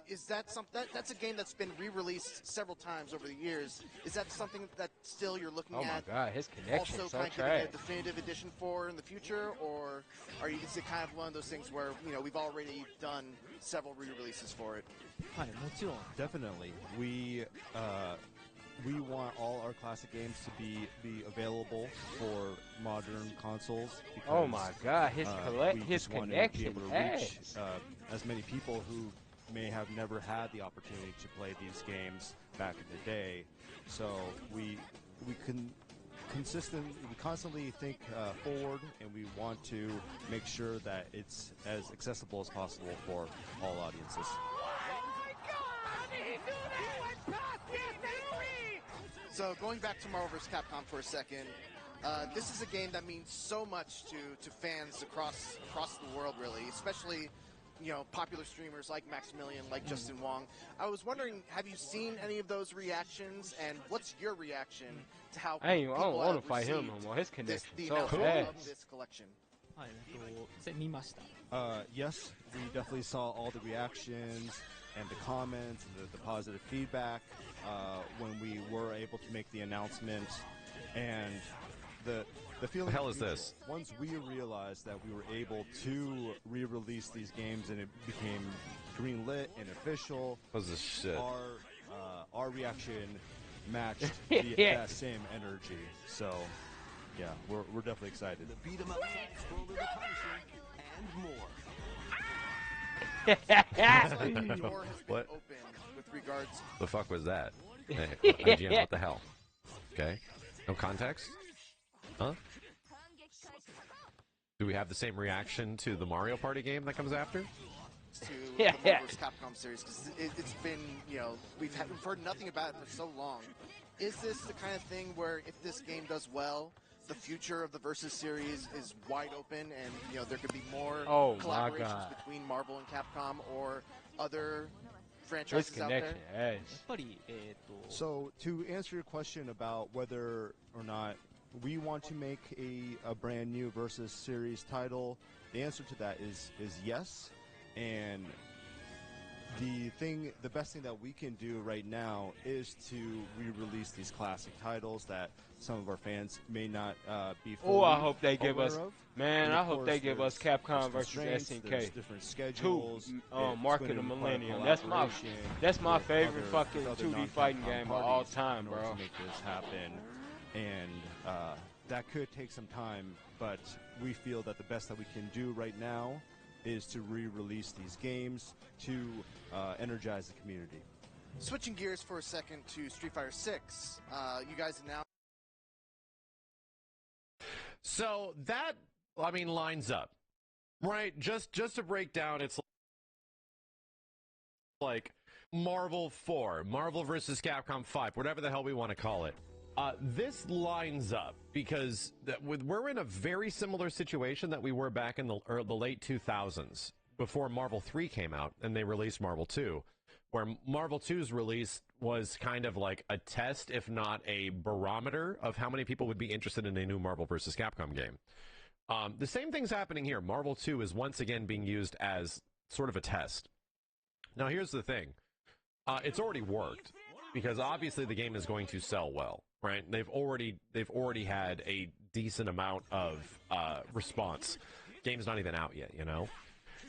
Is that something that's a game that's been re-released several times over the years? Is that something that still you're looking at? Oh my God, his connection also so kind of trash. getting a definitive edition for in the future, or is it kind of one of those things where we've already done several re-releases for it? Definitely, we want all our classic games to be available for modern consoles. Oh my God, his connection. To reach as many people who may have never had the opportunity to play these games back in the day. So we constantly think forward, and we want to make sure that it's as accessible as possible for all audiences. So going back to Marvel vs. Capcom for a second, this is a game that means so much to fans across the world, really, especially popular streamers like Maximilian, like Justin Wong. I was wondering, have you seen any of those reactions, and what's your reaction to how I don't want to fight him no more. His connection so announcement of this collection? Yes, we definitely saw all the reactions and the comments and the positive feedback when we were able to make the announcement, and the feeling. The hell is this? Once we realized that we were able to re-release these games and it became greenlit and official, what is this shit? Our reaction matched that same energy. So, yeah, we're definitely excited. The beat 'em up, Roller the Punisher, and more. What? With regards. The fuck was that? Hey, IGN, what the hell? Okay, no context? Huh? Do we have the same reaction to the Mario Party game that comes after? To the Marvel vs. Capcom series, because it's been, we've heard nothing about it for so long. Is this the kind of thing where if this game does well, the future of the Versus series is wide open, and there could be more collaborations between Marvel and Capcom or other franchises out there? So to answer your question about whether or not we want to make a brand new Versus series title, the answer to that is yes. And the best thing that we can do right now is to re-release these classic titles that some of our fans may not be fully I hope they give us, of. Man, I hope they give us Capcom versus SNK. Different schedules. Mark of the Millennium. That's my favorite fucking 2D fighting game of all time, bro. To make this happen, and that could take some time, but we feel that the best that we can do right now is to re-release these games to energize the community. Switching gears for a second to Street Fighter 6, you guys announced. So that, lines up, right? Just to break down, it's like Marvel 4, Marvel vs. Capcom 5, whatever the hell we want to call it. This lines up because we're in a very similar situation that we were back in the late 2000s before Marvel 3 came out and they released Marvel 2, where Marvel 2's release was kind of like a test, if not a barometer, of how many people would be interested in a new Marvel vs. Capcom game. The same thing's happening here. Marvel 2 is once again being used as sort of a test. Now, here's the thing. It's already worked. because obviously the game is going to sell well, right? They've already had a decent amount of response. Game's not even out yet, you know?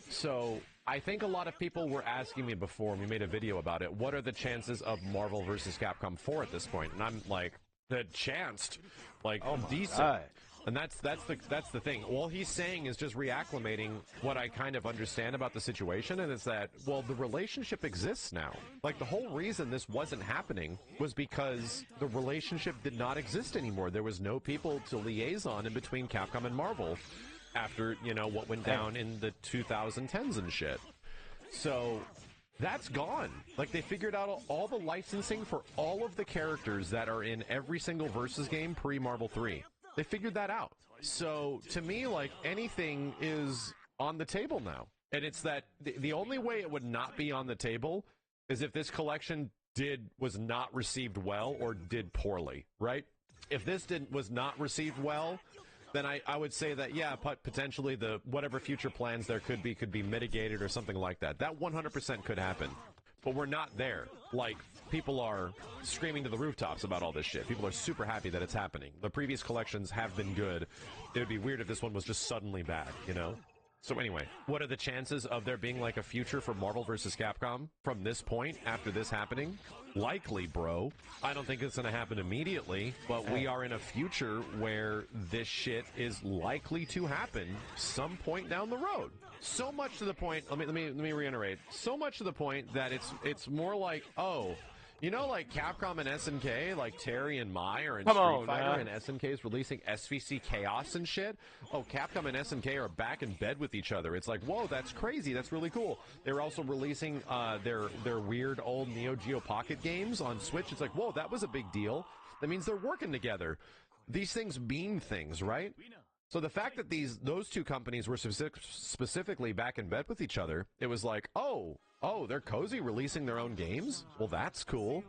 So I think a lot of people were asking me before, and we made a video about it, what are the chances of Marvel vs. Capcom 4 at this point? And I'm like, the chanced, like, decent. God. And that's the thing. All he's saying is just reacclimating what I kind of understand about the situation, and it's that, well, the relationship exists now. Like, the whole reason this wasn't happening was because the relationship did not exist anymore. There was no people to liaison in between Capcom and Marvel after, you know, what went down in the 2010s and shit. So that's gone. Like, they figured out all the licensing for all of the characters that are in every single Versus game pre-Marvel 3. They figured that out. So, to me, like, anything is on the table now. And it's that the only way it would not be on the table is if this collection was not received well or did poorly, right? If this was not received well, then I would say that, yeah, potentially whatever future plans there could be mitigated or something like that. That 100% could happen. But we're not there. Like, people are screaming to the rooftops about all this shit. People are super happy that it's happening. The previous collections have been good. It would be weird if this one was just suddenly bad, you know? So anyway, what are the chances of there being, like, a future for Marvel vs. Capcom from this point, after this happening? Likely, bro. I don't think it's going to happen immediately, but we are in a future where this shit is likely to happen some point down the road. So much to the point, let me reiterate, so much to the point that it's more like, oh, you know, like Capcom and SNK, like Terry and Mai are in Street Fighter, and SNK is releasing SVC Chaos and shit. Oh, Capcom and SNK are back in bed with each other. It's like, whoa, that's crazy. That's really cool. They're also releasing their weird old Neo Geo Pocket games on Switch. It's like, whoa, that was a big deal. That means they're working together. These things mean things, right? So the fact that those two companies were specifically back in bed with each other, it was like, oh, they're cozy releasing their own games? Well, that's cool.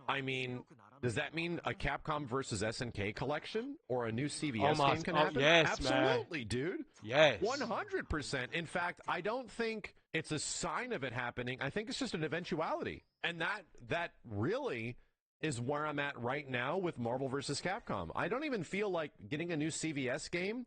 I mean, does that mean a Capcom versus SNK collection or a new CVS game can happen? Yes, absolutely, man. Dude. Yes. 100%. In fact, I don't think it's a sign of it happening. I think it's just an eventuality. And that really is where I'm at right now with Marvel vs. Capcom. I don't even feel like getting a new CVS game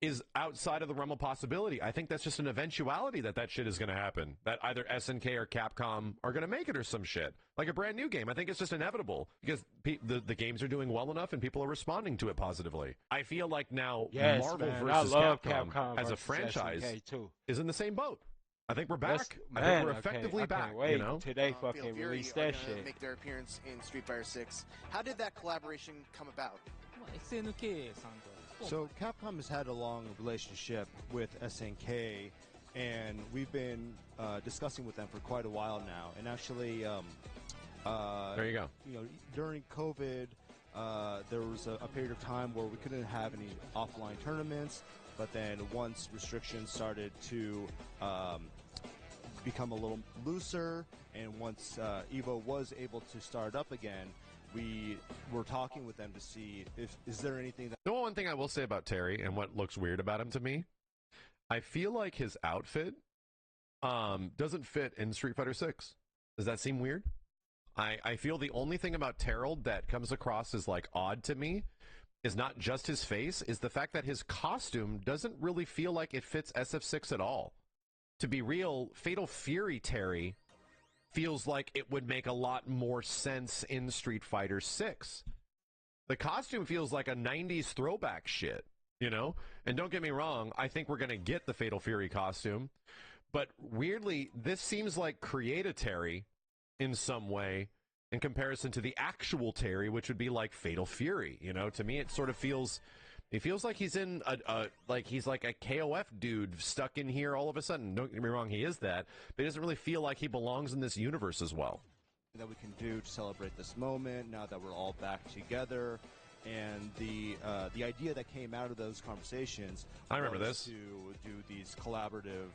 is outside of the realm of possibility. I think that's just an eventuality that shit is going to happen. That either SNK or Capcom are going to make it or some shit. Like a brand new game. I think it's just inevitable because the games are doing well enough and people are responding to it positively. I feel like now Marvel versus Capcom as a franchise is in the same boat. I think we're back. I think we're effectively back. You know, today fucking release that shit. Make their appearance in Street Fighter 6. How did that collaboration come about? So Capcom has had a long relationship with SNK, and we've been discussing with them for quite a while now. And actually, there you go. You know, during COVID, there was a period of time where we couldn't have any offline tournaments. But then once restrictions started to become a little looser, and once EVO was able to start up again, we were talking with them to see is there anything that... The one thing I will say about Terry and what looks weird about him to me, I feel like his outfit doesn't fit in Street Fighter 6. Does that seem weird? I feel the only thing about Terrell that comes across as like odd to me is not just his face, is the fact that his costume doesn't really feel like it fits SF6 at all. To be real, Fatal Fury Terry feels like it would make a lot more sense in Street Fighter 6. The costume feels like a 90s throwback shit, you know? And don't get me wrong, I think we're going to get the Fatal Fury costume. But weirdly, this seems like Create Terry in some way, in comparison to the actual Terry, which would be like Fatal Fury. You know, to me, it sort of feels, it feels like he's in he's like a KOF dude stuck in here all of a sudden. Don't get me wrong, he is that, but he doesn't really feel like he belongs in this universe as well. That we can do to celebrate this moment now that we're all back together, and the idea that came out of those conversations, I remember this, to do these collaborative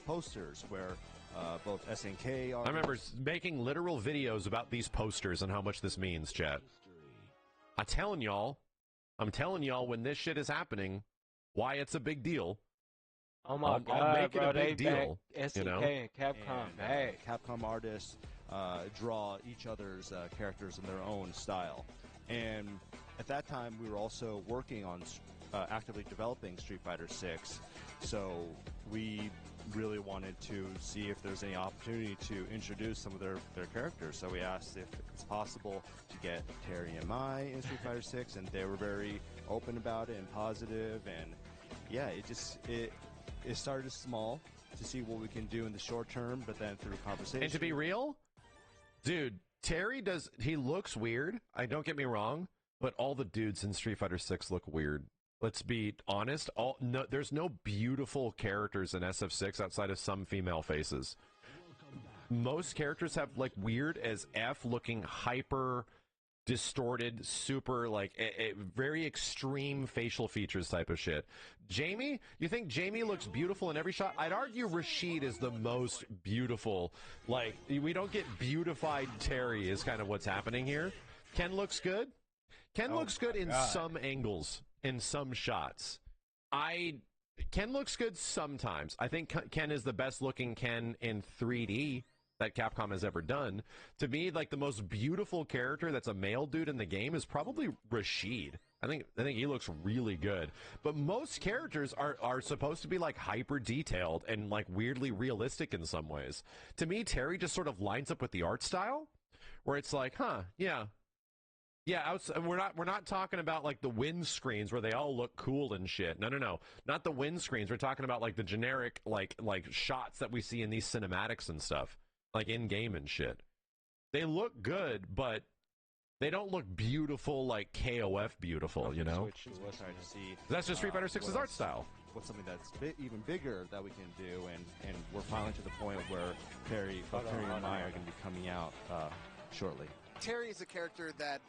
posters where both SNK are... I remember making literal videos about these posters and how much this means, chat. I'm telling y'all when this shit is happening, why it's a big deal. Oh my God, I'll make bro, it a big deal. SNK you know? and Capcom back. Capcom artists draw each other's characters in their own style. And at that time, we were also working on actively developing Street Fighter 6, so we really wanted to see if there's any opportunity to introduce some of their characters. So we asked if it's possible to get Terry and Mai in Street Fighter 6, and they were very open about it and positive. And yeah, it started small to see what we can do in the short term, but then through conversation. And to be real, dude, Terry he looks weird. Don't get me wrong, but all the dudes in Street Fighter 6 look weird. Let's be honest. There's no beautiful characters in SF6 outside of some female faces. Most characters have like weird as F looking hyper distorted, super like very extreme facial features type of shit. Jamie, you think Jamie looks beautiful in every shot? I'd argue Rashid is the most beautiful. Like, we don't get beautified Terry is kind of what's happening here. Ken looks good. Ken looks good in some angles, in some shots. Ken looks good sometimes. I think Ken is the best looking Ken in 3D that Capcom has ever done. To me, like, the most beautiful character that's a male dude in the game is probably Rashid. I think he looks really good. But most characters are supposed to be like hyper detailed and like weirdly realistic in some ways. To me, Terry just sort of lines up with the art style, where it's like, yeah, we're not talking about like the windscreens where they all look cool and shit. No, not the windscreens. We're talking about like the generic like shots that we see in these cinematics and stuff, like in game and shit. They look good, but they don't look beautiful like KOF beautiful, you know. That's just Street Fighter 6's art style. What's something that's even bigger that we can do, and we're finally to the point where Terry and Mai are going to be coming out shortly. Terry is a character that,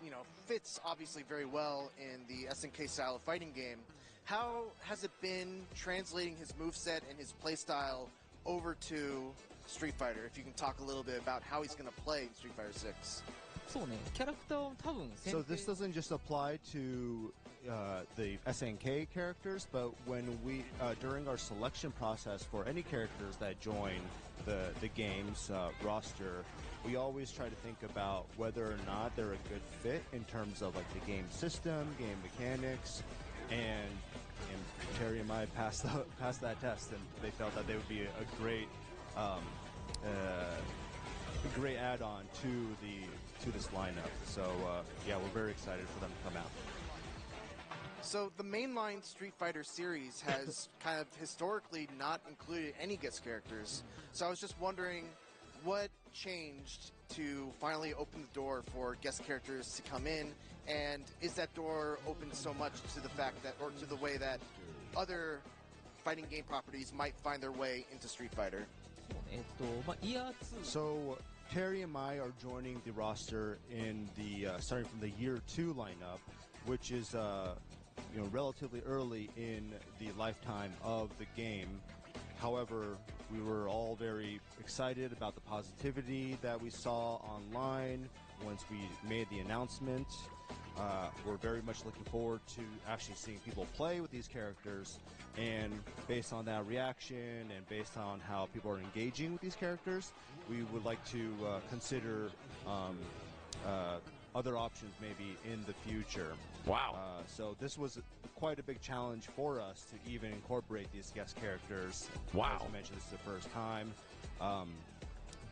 fits obviously very well in the SNK style of fighting game. How has it been translating his moveset and his playstyle over to Street Fighter? If you can talk a little bit about how he's going to play in Street Fighter 6. So this doesn't just apply to the SNK characters, but when we during our selection process for any characters that join the game's roster, we always try to think about whether or not they're a good fit in terms of like the game system, game mechanics, and Terry and Mai passed that test, and they felt that they would be a great great add-on to this lineup. So yeah, we're very excited for them to come out. So the mainline Street Fighter series has kind of historically not included any guest characters. So I was just wondering what changed to finally open the door for guest characters to come in, and is that door open so much to the fact that, or to the way that other fighting game properties might find their way into Street Fighter? So Terry and Mai are joining the roster in the starting from the Year 2 lineup, which is relatively early in the lifetime of the game. However, we were all very excited about the positivity that we saw online once we made the announcement. We're very much looking forward to actually seeing people play with these characters, and based on that reaction and based on how people are engaging with these characters, we would like to consider other options maybe in the future. Wow. So this was quite a big challenge for us to even incorporate these guest characters. Wow. As I mentioned, this is the first time.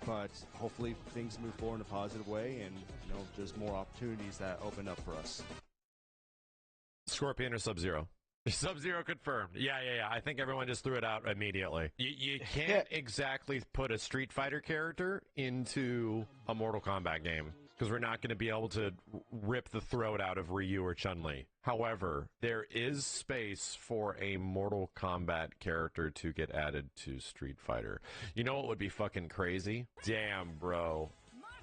But hopefully things move forward in a positive way, and there's more opportunities that open up for us. Scorpion or Sub-Zero? Sub-Zero confirmed. Yeah. I think everyone just threw it out immediately. You can't exactly put a Street Fighter character into a Mortal Kombat game, because we're not going to be able to rip the throat out of Ryu or Chun-Li. However, there is space for a Mortal Kombat character to get added to Street Fighter. You know what would be fucking crazy? Damn, bro.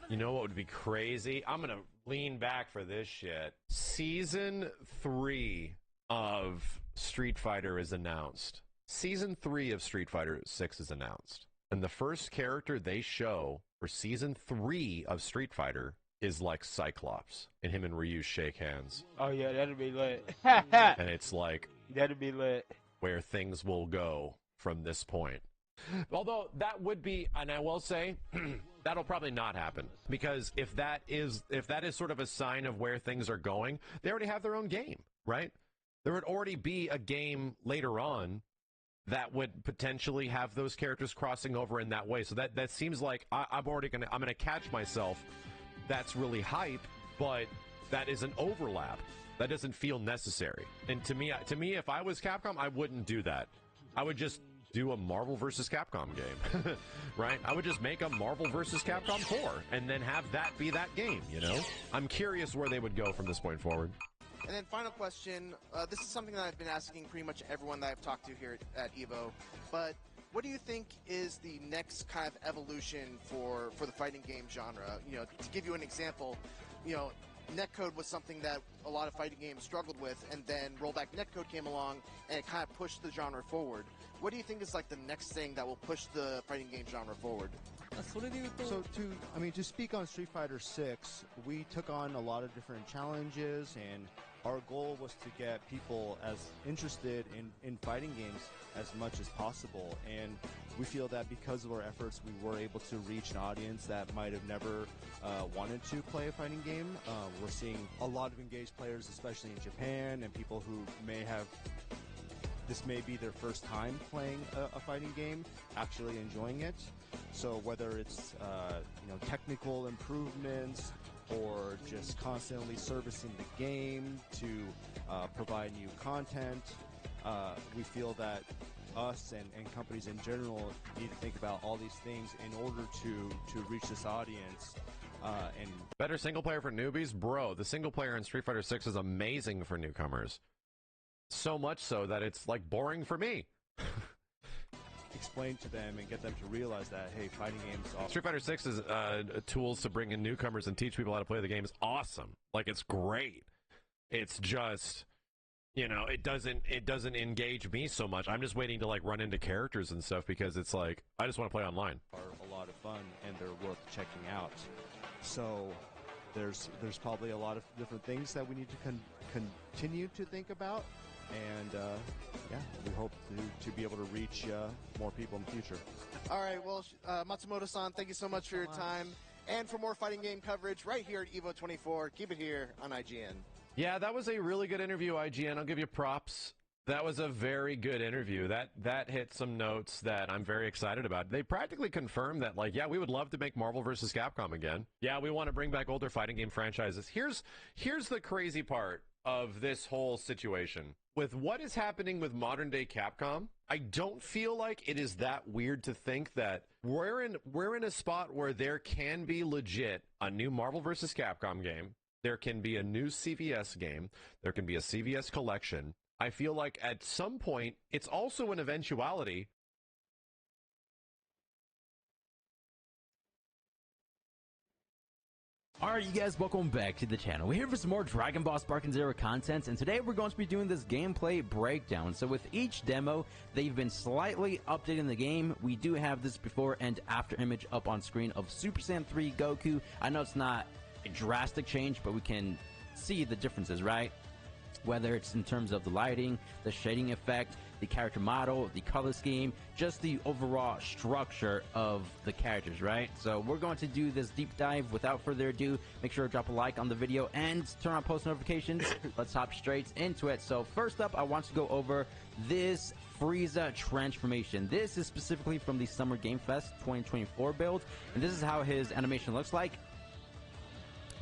You know what would be crazy? I'm going to lean back for this shit. Season 3 of Street Fighter is announced. Season 3 of Street Fighter 6 is announced. And the first character they show for Season 3 of Street Fighter is like Cyclops, and him and Ryu shake hands. Oh yeah, that'd be lit. And it's like, that'd be lit. Where things will go from this point. Although that would be, and I will say, That'll probably not happen, because if that is sort of a sign of where things are going, they already have their own game, right? There would already be a game later on that would potentially have those characters crossing over in that way. So that seems like I'm gonna catch myself. That's really hype, but that is an overlap. That doesn't feel necessary. And to me, if I was Capcom, I wouldn't do that. I would just do a Marvel vs. Capcom game, right? I would just make a Marvel vs. Capcom 4 and then have that be that game, you know? I'm curious where they would go from this point forward. And then final question, this is something that I've been asking pretty much everyone that I've talked to here at EVO, but what do you think is the next kind of evolution for the fighting game genre? You know, to give you an example, you know, netcode was something that a lot of fighting games struggled with, and then Rollback Netcode came along and it kind of pushed the genre forward. What do you think is like the next thing that will push the fighting game genre forward? So to speak on Street Fighter 6, we took on a lot of different challenges, and our goal was to get people as interested in fighting games as much as possible. And we feel that because of our efforts, we were able to reach an audience that might have never wanted to play a fighting game. We're seeing a lot of engaged players, especially in Japan, and people who this may be their first time playing a fighting game, actually enjoying it. So whether it's technical improvements or just constantly servicing the game to provide new content, we feel that us and companies in general need to think about all these things in order to reach this audience. And better single player for newbies? Bro, the single player in Street Fighter 6 is amazing for newcomers. So much so that it's like boring for me. Explain to them and get them to realize that, hey, fighting games are... Street Fighter 6 is tools to bring in newcomers and teach people how to play the game is awesome. Like, it's great. It's just, you know, it doesn't engage me so much. I'm just waiting to like run into characters and stuff, because it's like I just want to play online. Are a lot of fun and they're worth checking out. So there's probably a lot of different things that we need to continue to think about. And we hope to be able to reach more people in the future. All right, well, Matsumoto-san, thank you so much for your time. And for more fighting game coverage right here at EVO 24, keep it here on IGN. Yeah, that was a really good interview, IGN. I'll give you props. That was a very good interview. That hit some notes that I'm very excited about. They practically confirmed that, like, yeah, we would love to make Marvel vs. Capcom again. Yeah, we want to bring back older fighting game franchises. Here's the crazy part of this whole situation. With what is happening with modern day Capcom, I don't feel like it is that weird to think that we're in a spot where there can be legit a new Marvel vs. Capcom game. There can be a new CVS game. There can be a CVS collection. I feel like at some point, it's also an eventuality. Alright, you guys, welcome back to the channel. We're here for some more Dragon Ball Sparking Zero content, and today we're going to be doing this gameplay breakdown. So with each demo, they've been slightly updating the game. We do have this before and after image up on screen of Super Saiyan 3 Goku. I know it's not a drastic change, but we can see the differences, right? Whether it's in terms of the lighting, the shading effect, the character model, the color scheme, just the overall structure of the characters, right? So we're going to do this deep dive. Without further ado, make sure to drop a like on the video and turn on post notifications. Let's hop straight into it. So first up, I want to go over this Frieza transformation. This is specifically from the Summer Game Fest 2024 build, and this is how his animation looks like.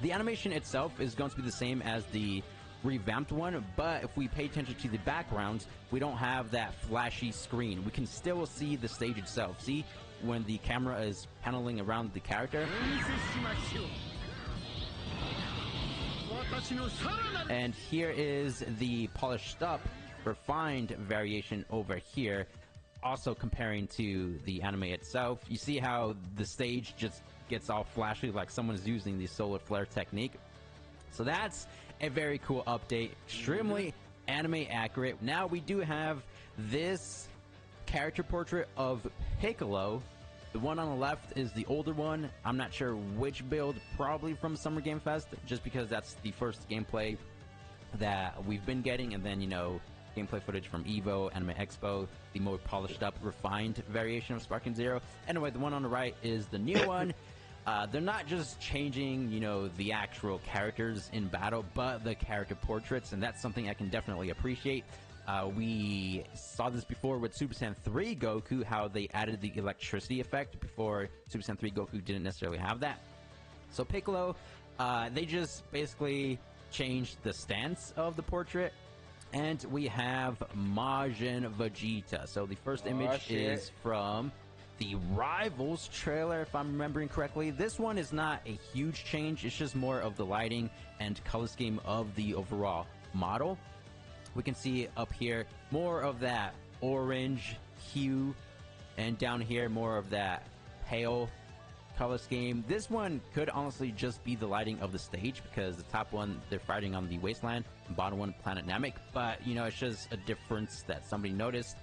The animation itself is going to be the same as the revamped one, but if we pay attention to the backgrounds, we don't have that flashy screen. We can still see the stage itself. See when the camera is paneling around the character? And here is the polished up, refined variation over here, also comparing to the anime itself. You see how the stage just gets all flashy like someone's using the solar flare technique. So that's a very cool update, extremely anime accurate. Now we do have this character portrait of Piccolo. The one on the left is the older one. I'm not sure which build, probably from Summer Game Fest, just because that's the first gameplay that we've been getting, and then, you know, gameplay footage from EVO, Anime Expo, the more polished up, refined variation of Sparking Zero. Anyway, the one on the right is the new one. They're not just changing, you know, the actual characters in battle, but the character portraits, and that's something I can definitely appreciate. We saw this before with Super Saiyan 3 Goku, how they added the electricity effect. Before Super Saiyan 3 Goku didn't necessarily have that. So Piccolo, they just basically changed the stance of the portrait. And we have Majin Vegeta. So the first image is from the Rivals trailer, if I'm remembering correctly. This one is not a huge change. It's just more of the lighting and color scheme of the overall model. We can see up here more of that orange hue, and down here more of that pale color scheme. This one could honestly just be the lighting of the stage, because the top one, they're fighting on the wasteland, and bottom one, Planet Namek. But, you know, it's just a difference that somebody noticed.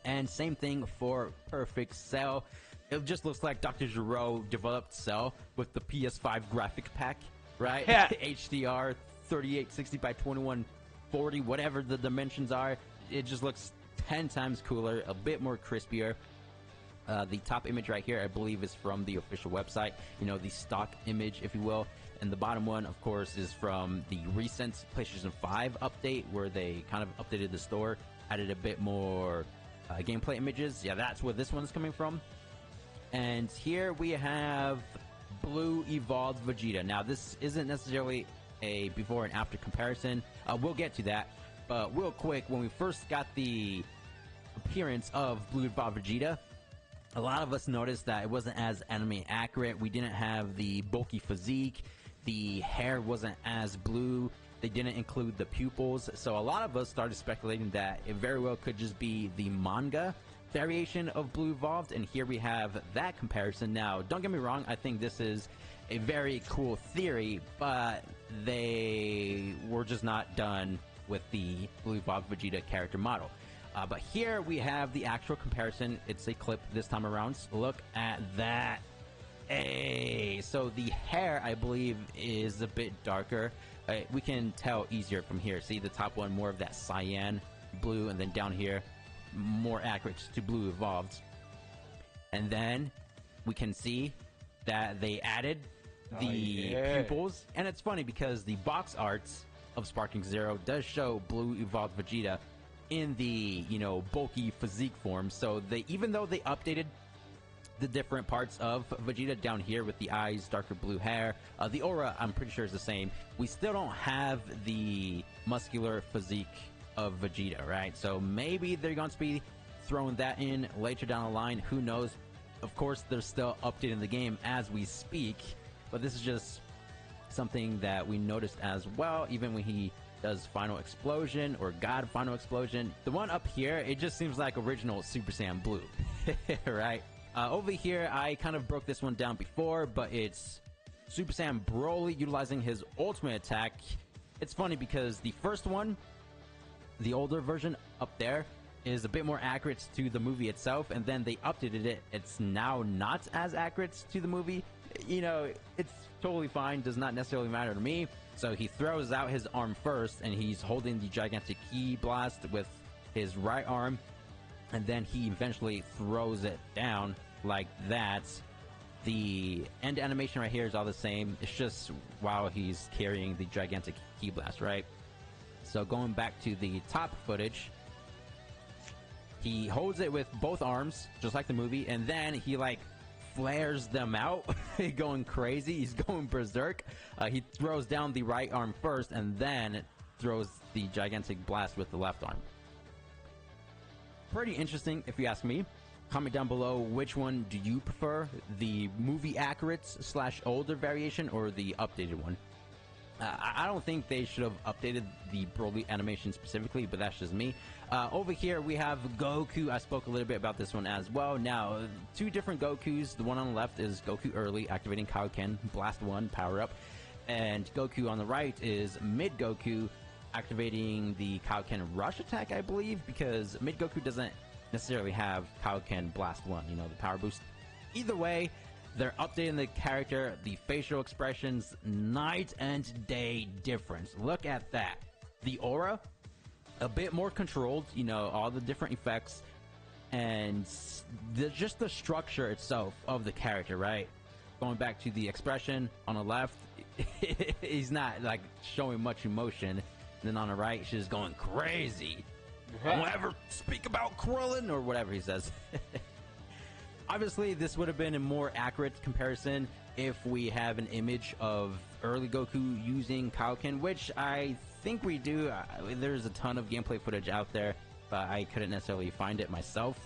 And same thing for Perfect Cell. It just looks like Dr. Gero developed Cell with the PS5 graphic pack, right? Yeah. HDR 3860 by 2140, whatever the dimensions are. It just looks 10 times cooler, a bit more crispier. The top image right here, I believe, is from the official website, you know, the stock image, if you will. And the bottom one, of course, is from the recent PlayStation 5 update, where they kind of updated the store, added a bit more gameplay images. Yeah, that's where this one's coming from. And here we have Blue Evolved Vegeta. Now, this isn't necessarily a before and after comparison. We'll get to that. But real quick, when we first got the appearance of Blue Evolved Vegeta, a lot of us noticed that it wasn't as anime accurate. We didn't have the bulky physique. The hair wasn't as blue. They didn't include the pupils. So a lot of us started speculating that it very well could just be the manga variation of Blue Evolved. And here we have that comparison. Now, don't get me wrong. I think this is a very cool theory, but they were just not done with the Blue Evolved Vegeta character model. But here we have the actual comparison. It's a clip this time around. So look at that. Hey, so the hair, I believe, is a bit darker. We can tell easier from here. See the top one, more of that cyan blue, and then down here, more accurate to Blue Evolved. And then we can see that they added the pupils. And it's funny because the box arts of Sparking Zero does show Blue Evolved Vegeta in the, you know, bulky physique form. So they, even though they updated the different parts of Vegeta down here with the eyes, darker blue hair, the aura, I'm pretty sure, is the same. We still don't have the muscular physique of Vegeta, right? So maybe they're going to be throwing that in later down the line. Who knows? Of course, they're still updating the game as we speak, but this is just something that we noticed as well, even when he does Final Explosion or God Final Explosion. The one up here, it just seems like original Super Saiyan Blue, right? Over here, I kind of broke this one down before, but it's Super Saiyan Broly utilizing his ultimate attack. It's funny because the first one, the older version up there, is a bit more accurate to the movie itself, and then they updated it. It's now not as accurate to the movie. You know, it's totally fine, does not necessarily matter to me. So he throws out his arm first, and he's holding the gigantic Ki blast with his right arm, and then he eventually throws it down like that. The end animation right here is all the same. It's just while he's carrying the gigantic Ki blast, right? So going back to the top footage, he holds it with both arms, just like the movie, and then he, like, flares them out, going crazy. He's going berserk. He throws down the right arm first, and then throws the gigantic blast with the left arm. Pretty interesting, if you ask me. Comment down below, which one do you prefer? The movie accurate / older variation, or the updated one? I don't think they should have updated the Broly animation specifically, but that's just me. Over here, we have Goku. I spoke a little bit about this one as well. Now, two different Gokus. The one on the left is Goku early, activating Kaioken, Blast 1, power up. And Goku on the right is Mid Goku, activating the Kaioken Rush attack, I believe, because Mid Goku doesn't necessarily have Kaioken Blast 1, you know, the power boost. Either way, they're updating the character, the facial expressions, night and day difference. Look at that. The aura, a bit more controlled, you know, all the different effects, and just the structure itself of the character, right? going back to the expression on the left, he's not like showing much emotion. And then on the right, she's going crazy. Won't ever speak about Krillin or whatever he says. Obviously, this would have been a more accurate comparison if we have an image of early Goku using Kaioken, which I think we do. There's a ton of gameplay footage out there, but I couldn't necessarily find it myself.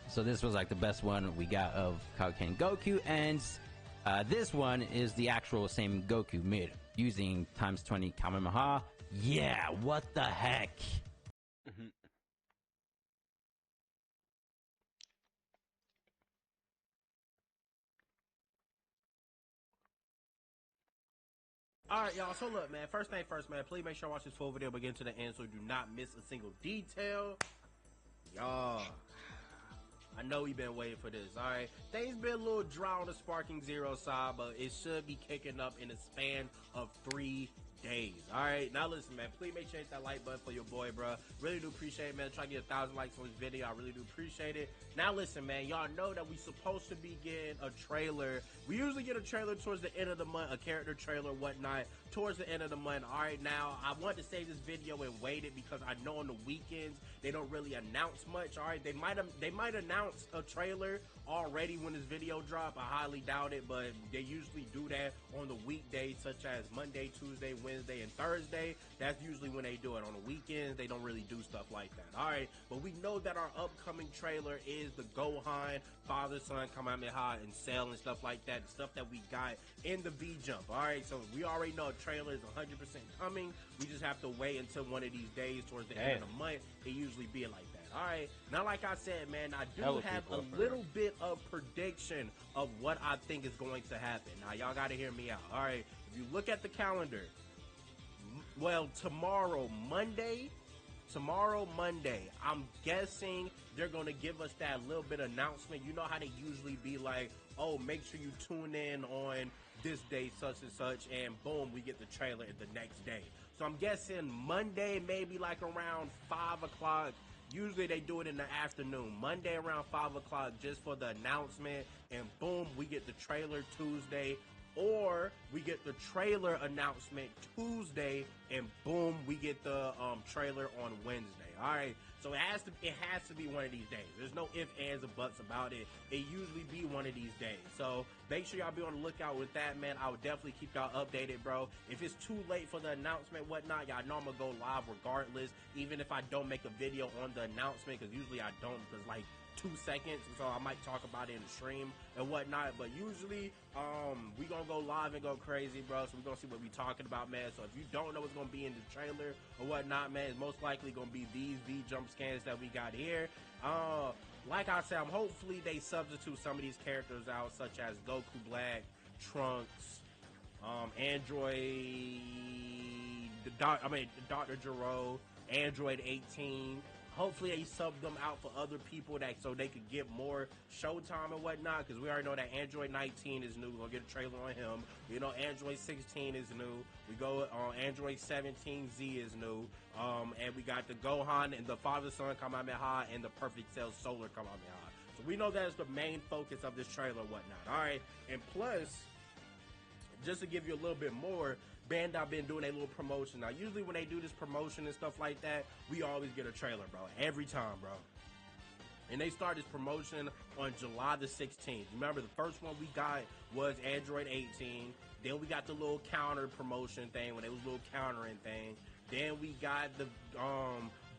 So this was like the best one we got of Kaioken Goku, and this one is the actual same Goku mid using ×20 Kamehameha. Yeah, what the heck? Alright, y'all, so look, man, first thing first, man, please make sure to watch this full video begin to the end so you do not miss a single detail. Y'all, I know we've been waiting for this, alright? Things been a little dry on the Sparking Zero side, but it should be kicking up in a span of 3 days. Alright, now listen, man, please make sure you hit that like button for your boy, bro. Really do appreciate it, man. Try to get 1,000 likes on this video. I really do appreciate it. Now listen, man, y'all know that we supposed to be getting a trailer. We usually get a trailer towards the end of the month, a character trailer, whatnot, towards the end of the month. Alright, now I wanted to save this video and wait it because I know on the weekends they don't really announce much. Alright, they might announce a trailer already when this video drop. I highly doubt it, but they usually do that on the weekdays such as Monday, Tuesday, Wednesday, and Thursday. That's usually when they do it. On the weekends they don't really do stuff like that. Alright, but we know that our upcoming trailer is the Gohan father son Kamehameha and Cell and stuff like that, the stuff that we got in the V Jump. Alright, so we already know a trailer is 100% coming. We just have to wait until one of these days towards the end of the month. It usually be like that. Alright, now like I said, man, I do have a little bit of prediction of what I think is going to happen. Now y'all gotta hear me out. Alright, if you look at the calendar, well, tomorrow Monday, I'm guessing they're going to give us that little bit of announcement. You know how they usually be like, oh, make sure you tune in on this day, such and such, and boom, we get the trailer the next day. So I'm guessing Monday, maybe like around 5 o'clock. Usually they do it in the afternoon. Monday around 5 o'clock just for the announcement, and boom, we get the trailer Tuesday. Or we get the trailer announcement Tuesday, and boom, we get the trailer on Wednesday. All right, so it has to be one of these days. There's no ifs, ands, or buts about it. It usually be one of these days. So make sure y'all be on the lookout with that, man. I would definitely keep y'all updated, bro. If it's too late for the announcement, whatnot, y'all know I'm gonna go live regardless, even if I don't make a video on the announcement, because usually I don't, because like 2 seconds, so I might talk about it in the stream and whatnot, but usually we gonna go live and go crazy, bro. So we gonna see what we talking about, man. So if you don't know what's gonna be in the trailer or whatnot, man, it's most likely gonna be these V jump scans that we got here. Like I said, hopefully they substitute some of these characters out, such as Goku Black, Trunks, Dr. Gero, Android 18. Hopefully they sub them out for other people so they could get more showtime and whatnot, because we already know that Android 19 is new. We're going to get a trailer on him. You know, Android 16 is new. We go on Android 17Z is new. And we got the Gohan and the father-son Kamehameha and the Perfect Cell Solar Kamehameha. So we know that's the main focus of this trailer and whatnot. All right, and plus, just to give you a little bit more, Bandai been doing a little promotion. Now, usually when they do this promotion and stuff like that, we always get a trailer, bro. Every time, bro. And they started this promotion on July the 16th. Remember, the first one we got was Android 18. Then we got the little counter promotion thing, when it was a little countering thing. Then we got the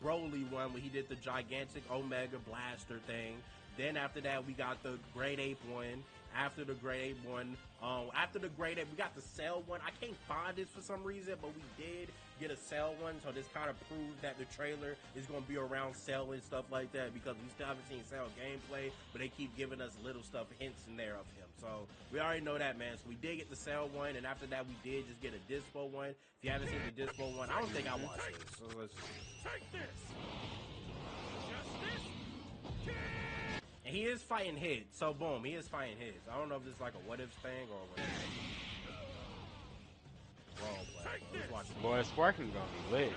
Broly one, when he did the gigantic Omega Blaster thing. Then after that, we got the Great Ape one. After the Great Ape one, we got the Cell one. I can't find this for some reason, but we did get a Cell one, so this kind of proves that the trailer is going to be around Cell and stuff like that, because we still haven't seen Cell gameplay, but they keep giving us little stuff, hints in there of him. So we already know that, man. So we did get the Cell one, and after that, we did just get a Dispo one. If you haven't seen the Dispo one, I don't think I watched this. So let's take this. And he is fighting his, so boom, he is fighting his. I don't know if this is like a what if thing or what. Let's watch this. Boy, Sparking gonna be lit.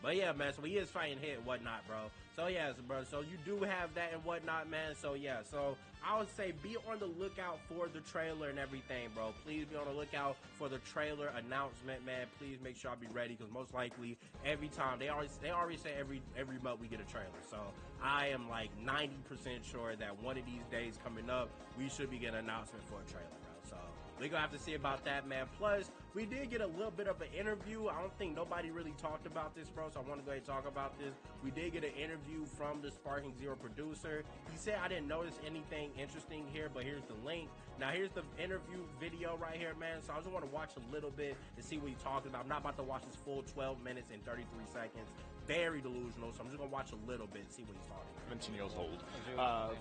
But yeah, man, so he is fighting Hit and whatnot, bro. So yeah, bro, so you do have that and whatnot, man. So yeah, so I would say be on the lookout for the trailer and everything, bro. Please be on the lookout for the trailer announcement, man. Please make sure I be ready, because most likely every time they already say every month we get a trailer. So I am like 90% sure that one of these days coming up, we should be getting an announcement for a trailer, bro. So we're gonna have to see about that, man. Plus, we did get a little bit of an interview. I don't think nobody really talked about this, bro, so I want to go ahead and talk about this. We did get an interview from the Sparking Zero producer. He said, I didn't notice anything interesting here, but here's the link. Now, here's the interview video right here, man. So I just want to watch a little bit and see what he's talking about. I'm not about to watch this full 12 minutes and 33 seconds. Very delusional, so I'm just going to watch a little bit and see what he's talking about. 17 years old.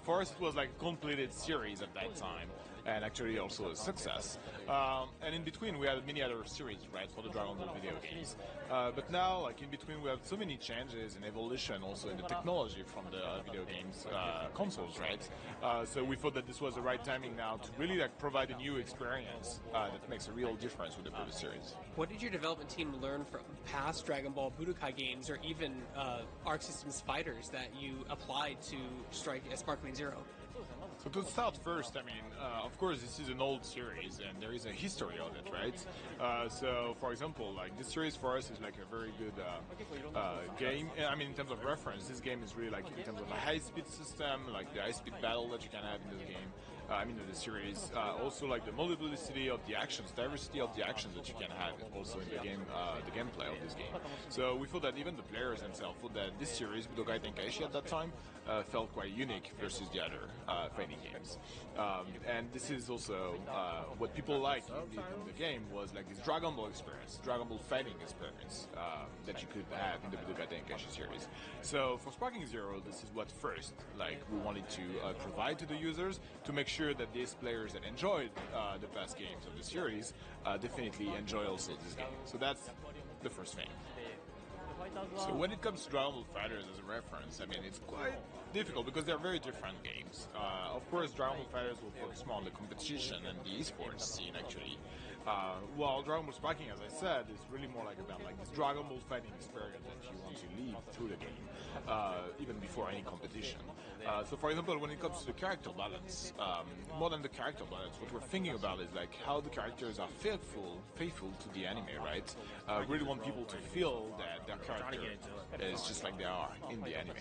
For us, it was like a completed series at that time, and actually also a success. And in between, we had many other series, right, for the Dragon Ball video games. But now, like in between, we have so many changes and evolution also in the technology from the video games consoles, right? So we thought that this was the right timing now to really like provide a new experience that makes a real difference with the previous series. What did your development team learn from past Dragon Ball Budokai games, or even Arc Systems fighters that you applied to Sparkling Zero? So to start first, I mean, of course, this is an old series, and there is a history of it, right? So, for example, like this series for us is like a very good game. I mean, in terms of reference, this game is really like in terms of a high-speed system, like the high-speed battle that you can have in this game. I mean, the series. Also, like the multiplicity of the actions, diversity of the actions that you can have also in the game, the gameplay of this game. So we thought that even the players themselves thought that this series, Budokai Tenkaichi at that time, felt quite unique versus the other fighting games. And this is also what people liked in the game was like this Dragon Ball experience, Dragon Ball fighting experience that you could have in the Budokai Tenkaichi series. So for Sparking Zero, this is what first like we wanted to provide to the users to make sure that these players that enjoyed the past games of the series definitely enjoy also this game. So that's the first thing. So when it comes to Dragon Ball FighterZ as a reference, I mean, it's quite difficult because they're very different games. Of course, Dragon Ball FighterZ will focus more on the competition and the esports scene, actually. While Dragon Ball Sparking, as I said, is really more like about like this Dragon Ball fighting experience that you want to lead through the game, even before any competition. So for example, when it comes to the character balance, more than the character balance, what we're thinking about is like how the characters are faithful to the anime, right? Really want people to feel that their character is just like they are in the anime.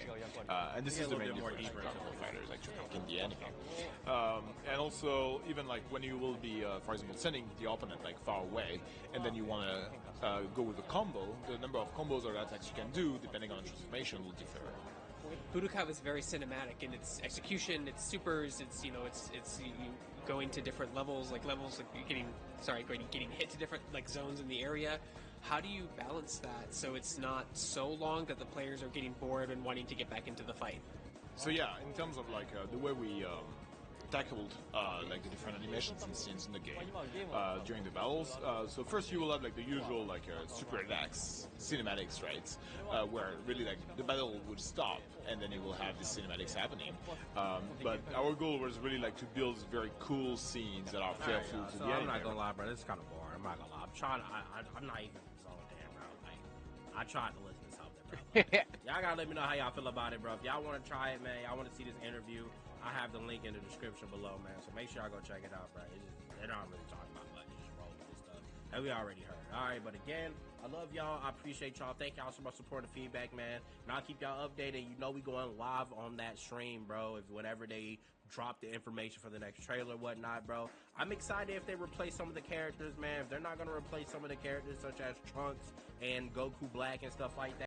And this is the main difference with Dragon Ball FighterZ actually in the anime. And also, even like when you will be, for example, sending the opponent like far away, and then you want to go with a combo, the number of combos or attacks you can do, depending on the transformation, will differ. Budokai was very cinematic in its execution, its supers, it's you going to different levels like getting hit to different like zones in the area. How do you balance that so it's not so long that the players are getting bored and wanting to get back into the fight? So yeah, in terms of like the way we tackled like the different animations and scenes in the game during the battles. So first you will have like the usual like super attacks, cinematics, right? Where really like the battle would stop and then you will have the cinematics happening. But our goal was really like to build very cool scenes that are faithful to the anime. I'm not gonna lie, bro. This is kind of boring. I'm not gonna lie. I'm not even zoned in, bro. Like, I tried to listen to something, bro. Y'all gotta let me know how y'all feel about it, bro. If y'all want to try it, man, y'all want to see this interview, I have the link in the description below, man. So make sure y'all go check it out, bro. They're not really talking about much. Just roll with this stuff. And we already heard. All right, but again, I love y'all. I appreciate y'all. Thank y'all so much for support and feedback, man. And I'll keep y'all updated. You know we going live on that stream, bro. If whenever they drop the information for the next trailer, whatnot, bro. I'm excited if they replace some of the characters, man. If they're not gonna replace some of the characters such as Trunks and Goku Black and stuff like that.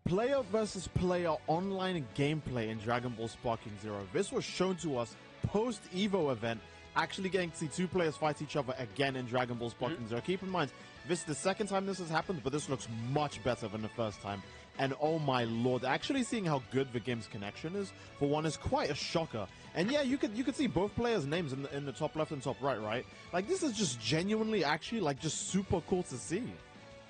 Player versus player online gameplay in Dragon Ball Sparking Zero. This was shown to us post Evo event, actually getting to see two players fight each other again in Dragon Ball Sparking Zero. Keep in mind, this is the second time this has happened, but this looks much better than the first time. And oh my lord, actually seeing how good the game's connection is, for one, is quite a shocker. And yeah, you could see both players' names in the top left and top right, right? Like, this is just genuinely actually, like, just super cool to see.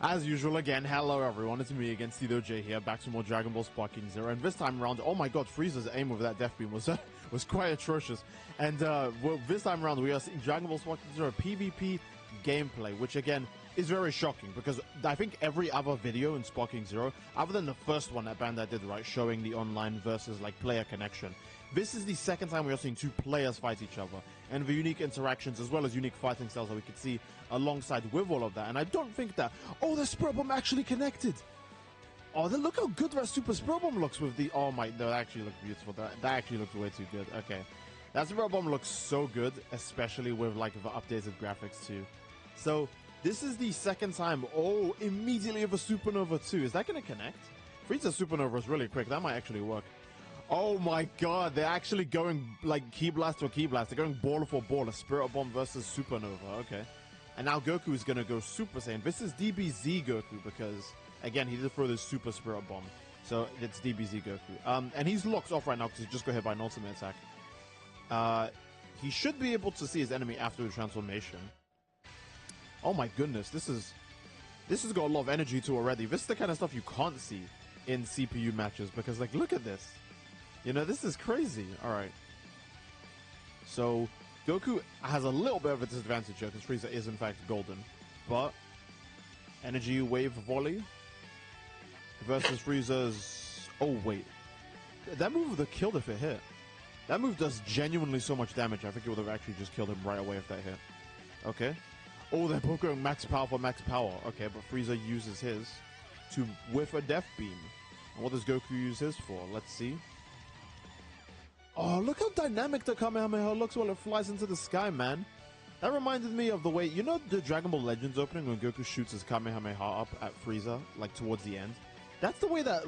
As usual, again, hello everyone, it's me again, CedoJ here, back to more Dragon Ball Sparking Zero. And this time around, oh my god, Frieza's aim with that Death Beam was was quite atrocious. And well, this time around, we are seeing Dragon Ball Sparking Zero PvP gameplay, which again is very shocking because I think every other video in Sparking Zero, other than the first one that Bandai did, right, showing the online versus like player connection, this is the second time we are seeing two players fight each other, and the unique interactions as well as unique fighting styles that we could see alongside with all of that. And I don't think that, oh, the Spirit Bomb actually connected. Oh, look how good that Super Spirit Bomb looks with the, oh my, that actually looks beautiful. That actually looks way too good. Okay, that Spirit Bomb looks so good, especially with like the updated graphics too. So this is the second time. Oh, immediately with a Supernova too. Is that going to connect? Frieza Supernova is really quick. That might actually work. Oh my god, they're actually going like Ki Blast or Ki Blast. They're going ball for ball. A Spirit Bomb versus Supernova. Okay. And now Goku is going to go Super Saiyan. This is DBZ Goku because, again, he did throw this Super Spirit Bomb. So it's DBZ Goku. And he's locked off right now because he just got hit by an ultimate attack. He should be able to see his enemy after the transformation. Oh my goodness, this has got a lot of energy to already. This is the kind of stuff you can't see in CPU matches because, like, look at this. You know, this is crazy. All right. So Goku has a little bit of a disadvantage here because Frieza is in fact golden. But energy wave volley versus Frieza's... Oh, wait. That move would have killed if it hit. That move does genuinely so much damage. I think it would have actually just killed him right away if that hit. Okay. Oh, they're both going max power for max power. Okay, but Frieza uses his to whiff a Death Beam. And what does Goku use his for? Let's see. Oh, look how dynamic the Kamehameha looks while it flies into the sky, man. That reminded me of the way, you know the Dragon Ball Legends opening when Goku shoots his Kamehameha up at Frieza, like towards the end? That's the way that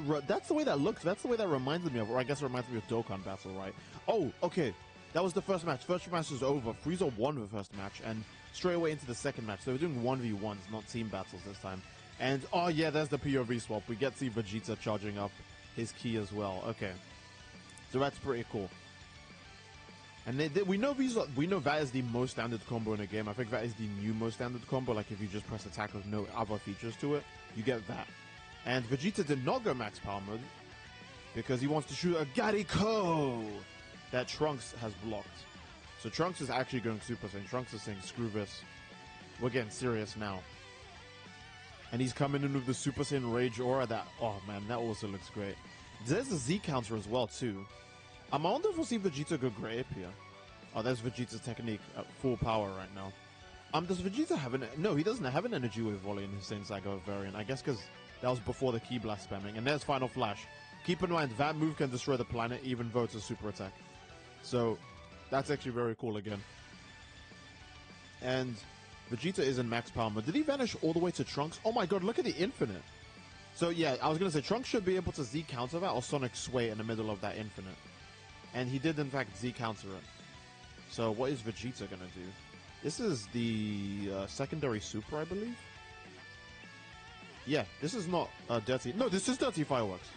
looks. That's the way that reminded me of, or I guess it reminds me of Dokkan Battle, right? Oh, okay. That was the first match. First match is over. Frieza won the first match, and straight away into the second match. So we're doing 1v1s, not team battles this time. And, oh yeah, there's the POV swap. We get to see Vegeta charging up his ki as well. Okay. So that's pretty cool. And we know that is the most standard combo in a game. I think that is the new most standard combo. Like if you just press attack with no other features to it, you get that. And Vegeta did not go max power mode because he wants to shoot a Gariko that Trunks has blocked. So Trunks is actually going Super Saiyan. Trunks is saying, screw this. We're getting serious now. And he's coming in with the Super Saiyan Rage Aura that, oh man, that also looks great. There's a Z counter as well too. I wonder if we'll see Vegeta go Great Ape here. Oh, there's Vegeta's technique at full power right now. Does Vegeta have an... No, he doesn't have an Energy Wave Volley in his Saiyan Saga variant. I guess because that was before the Ki Blast spamming. And there's Final Flash. Keep in mind, that move can destroy the planet even though it's a super attack. So, that's actually very cool again. And Vegeta is in max power mode. Did he vanish all the way to Trunks? Oh my god, look at the infinite. So yeah, I was going to say, Trunks should be able to Z counter that or Sonic Sway in the middle of that infinite. And he did, in fact, Z counter it. So what is Vegeta going to do? This is the secondary super, I believe? Yeah, this is not Dirty... No, this is Dirty Fireworks.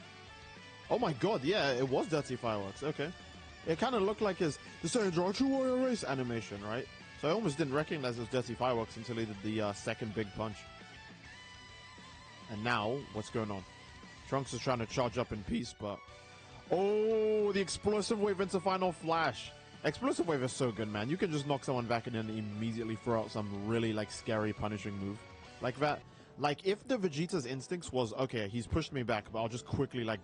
Oh my god, yeah, it was Dirty Fireworks. Okay. It kind of looked like the Saiyan True Warrior Race animation, right? So I almost didn't recognize it as Dirty Fireworks until he did the second big punch. And now, what's going on? Trunks is trying to charge up in peace, but... Oh, the Explosive Wave into Final Flash. Explosive Wave is so good, man. You can just knock someone back and then immediately throw out some really, like, scary punishing move. Like that. Like, if the Vegeta's instincts was, okay, he's pushed me back, but I'll just quickly, like,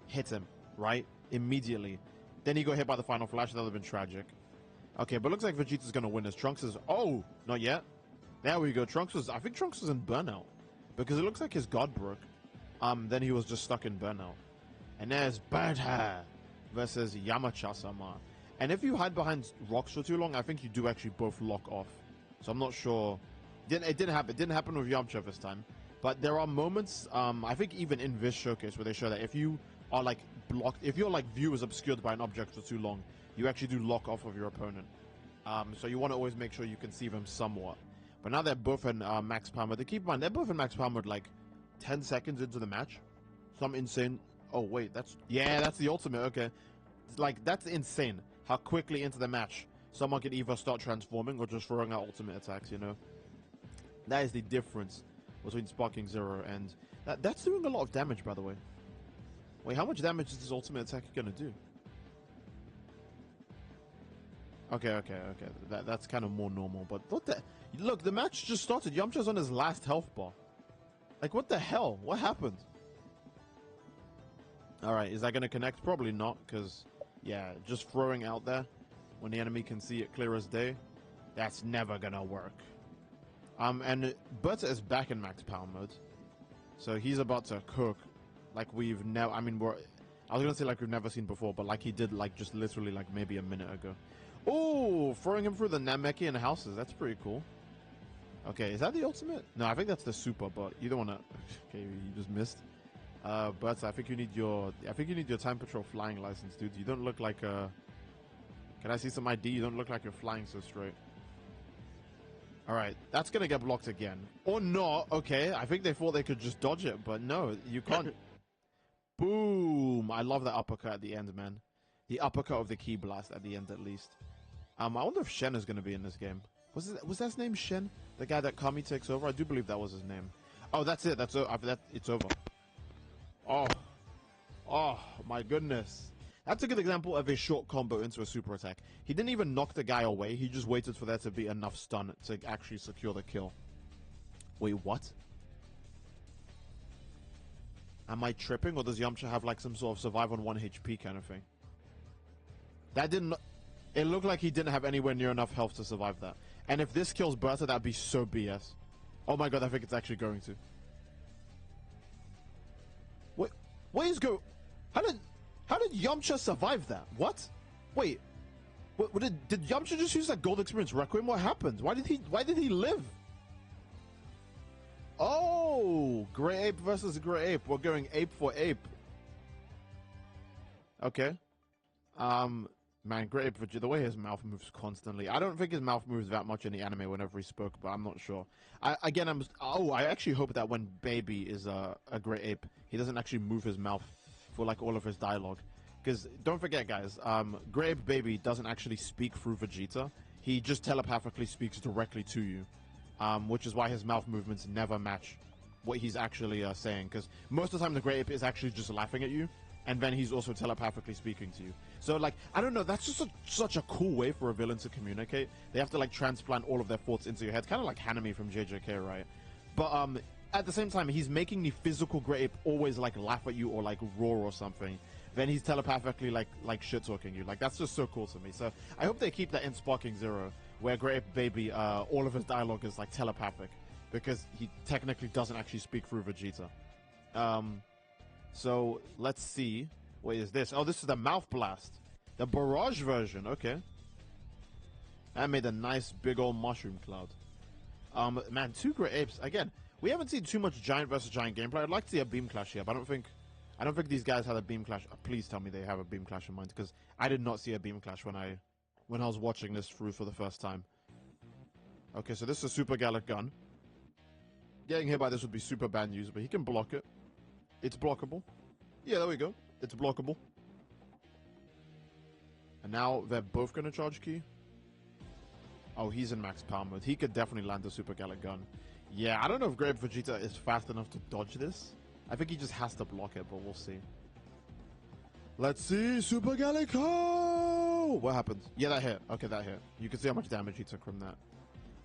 hit him, right? Immediately. Then he got hit by the Final Flash, that would have been tragic. Okay, but looks like Vegeta's gonna win as Trunks is... Oh, not yet. There we go. I think Trunks was in Burnout. Because it looks like his god broke. Then he was just stuck in Burnout. And there's Burta versus Yamcha-sama. And if you hide behind rocks for too long, I think you do actually both lock off. So I'm not sure. It didn't happen. It didn't happen with Yamcha this time. But there are moments, I think even in this showcase, where they show that if you are like blocked, if your like view is obscured by an object for too long, you actually do lock off of your opponent. So you want to always make sure you can see them somewhat. But now they're both in max power mode. Keep in mind, they're both in max power mode like 10 seconds into the match. Some insane... Oh, wait, that's the ultimate, okay. It's like, that's insane. How quickly into the match someone can either start transforming or just throwing out ultimate attacks, you know? That is the difference between Sparking Zero and... That's doing a lot of damage, by the way. Wait, how much damage is this ultimate attack gonna do? Okay. That's kind of more normal, but what the... Look, the match just started. Yamcha's on his last health bar. Like, what the hell? What happened? Alright, is that going to connect? Probably not, because, yeah, just throwing out there when the enemy can see it clear as day, that's never going to work. And Berta is back in max power mode, so he's about to cook like we've never... I mean, I was going to say like we've never seen before, but like he did like just literally like maybe a minute ago. Oh, throwing him through the Namekian houses. That's pretty cool. Okay, is that the ultimate? No, I think that's the super, but you don't want to... Okay, you just missed. But I think you need your... Time Patrol flying license, dude. You don't look like a... Can I see some ID? You don't look like you're flying so straight. Alright, that's gonna get blocked again. Or not, okay. I think they thought they could just dodge it, but no, you can't. Boom! I love that uppercut at the end, man. The uppercut of the Ki Blast at the end, at least. I wonder if Shen is gonna be in this game. Was that his name, Shen? The guy that Kami takes over? I do believe that was his name. Oh, that's it. It's over. Oh, my goodness. That's a good example of a short combo into a super attack. He didn't even knock the guy away. He just waited for there to be enough stun to actually secure the kill. Wait, what? Am I tripping, or does Yamcha have like some sort of survive on 1 HP kind of thing? That didn't... It looked like he didn't have anywhere near enough health to survive that. And if this kills Berta, that'd be so BS. Oh my god, I think it's actually going to. What is go... How did Yamcha survive that? What? Wait. Did Yamcha just use that Gold Experience Requiem? What happened? Why did he live? Oh, Grey Ape versus Grey Ape. We're going ape for ape. Okay. Man, Grey Ape, the way his mouth moves constantly. I don't think his mouth moves that much in the anime whenever he spoke, but I'm not sure. I actually hope that when Baby is a Grey Ape, he doesn't actually move his mouth for like all of his dialogue. Because don't forget, guys, Grey Ape Baby doesn't actually speak through Vegeta. He just telepathically speaks directly to you, which is why his mouth movements never match what he's actually saying. Because most of the time the Grey Ape is actually just laughing at you, and then he's also telepathically speaking to you. So, like, I don't know, that's just such a cool way for a villain to communicate. They have to, like, transplant all of their thoughts into your head. Kind of like Hanami from JJK, right? But, at the same time, he's making the physical Grey Ape always, like, laugh at you or, like, roar or something. Then he's telepathically, like shit-talking you. Like, that's just so cool to me. So, I hope they keep that in Sparking Zero, where Grey Ape Baby, all of his dialogue is, like, telepathic. Because he technically doesn't actually speak through Vegeta. So, let's see. What is this? Oh, this is the Mouth Blast. The Barrage version. Okay. That made a nice big old mushroom cloud. Man, 2 Grey Apes. Again, we haven't seen too much Giant versus Giant gameplay. I'd like to see a Beam Clash here, but I don't think these guys had a Beam Clash. Please tell me they have a Beam Clash in mind, because I did not see a Beam Clash when I was watching this through for the first time. Okay, so this is a Super Gallic Gun. Getting hit by this would be super bad news, but he can block it. It's blockable. Yeah, there we go. It's blockable. And now they're both going to charge Ki. Oh, he's in max power mode. He could definitely land a Super Gallic Gun. Yeah, I don't know if Grey Ape Vegeta is fast enough to dodge this. I think he just has to block it, but we'll see. Let's see. Super Gallico! What happened? Yeah, that hit. Okay, that hit. You can see how much damage he took from that.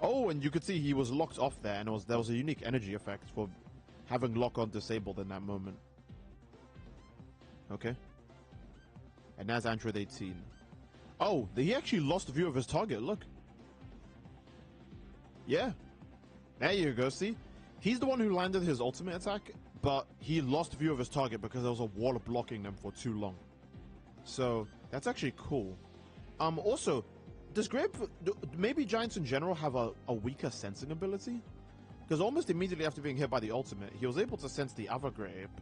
Oh, and you could see he was locked off there, and there was a unique energy effect for having lock-on disabled in that moment. Okay. And that's Android 18. Oh, he actually lost view of his target. Look. Yeah. There you go. See? He's the one who landed his ultimate attack, but he lost view of his target because there was a wall blocking them for too long. So, that's actually cool. Also, does maybe Giants in general have a weaker sensing ability? Because almost immediately after being hit by the ultimate, he was able to sense the other Great Ape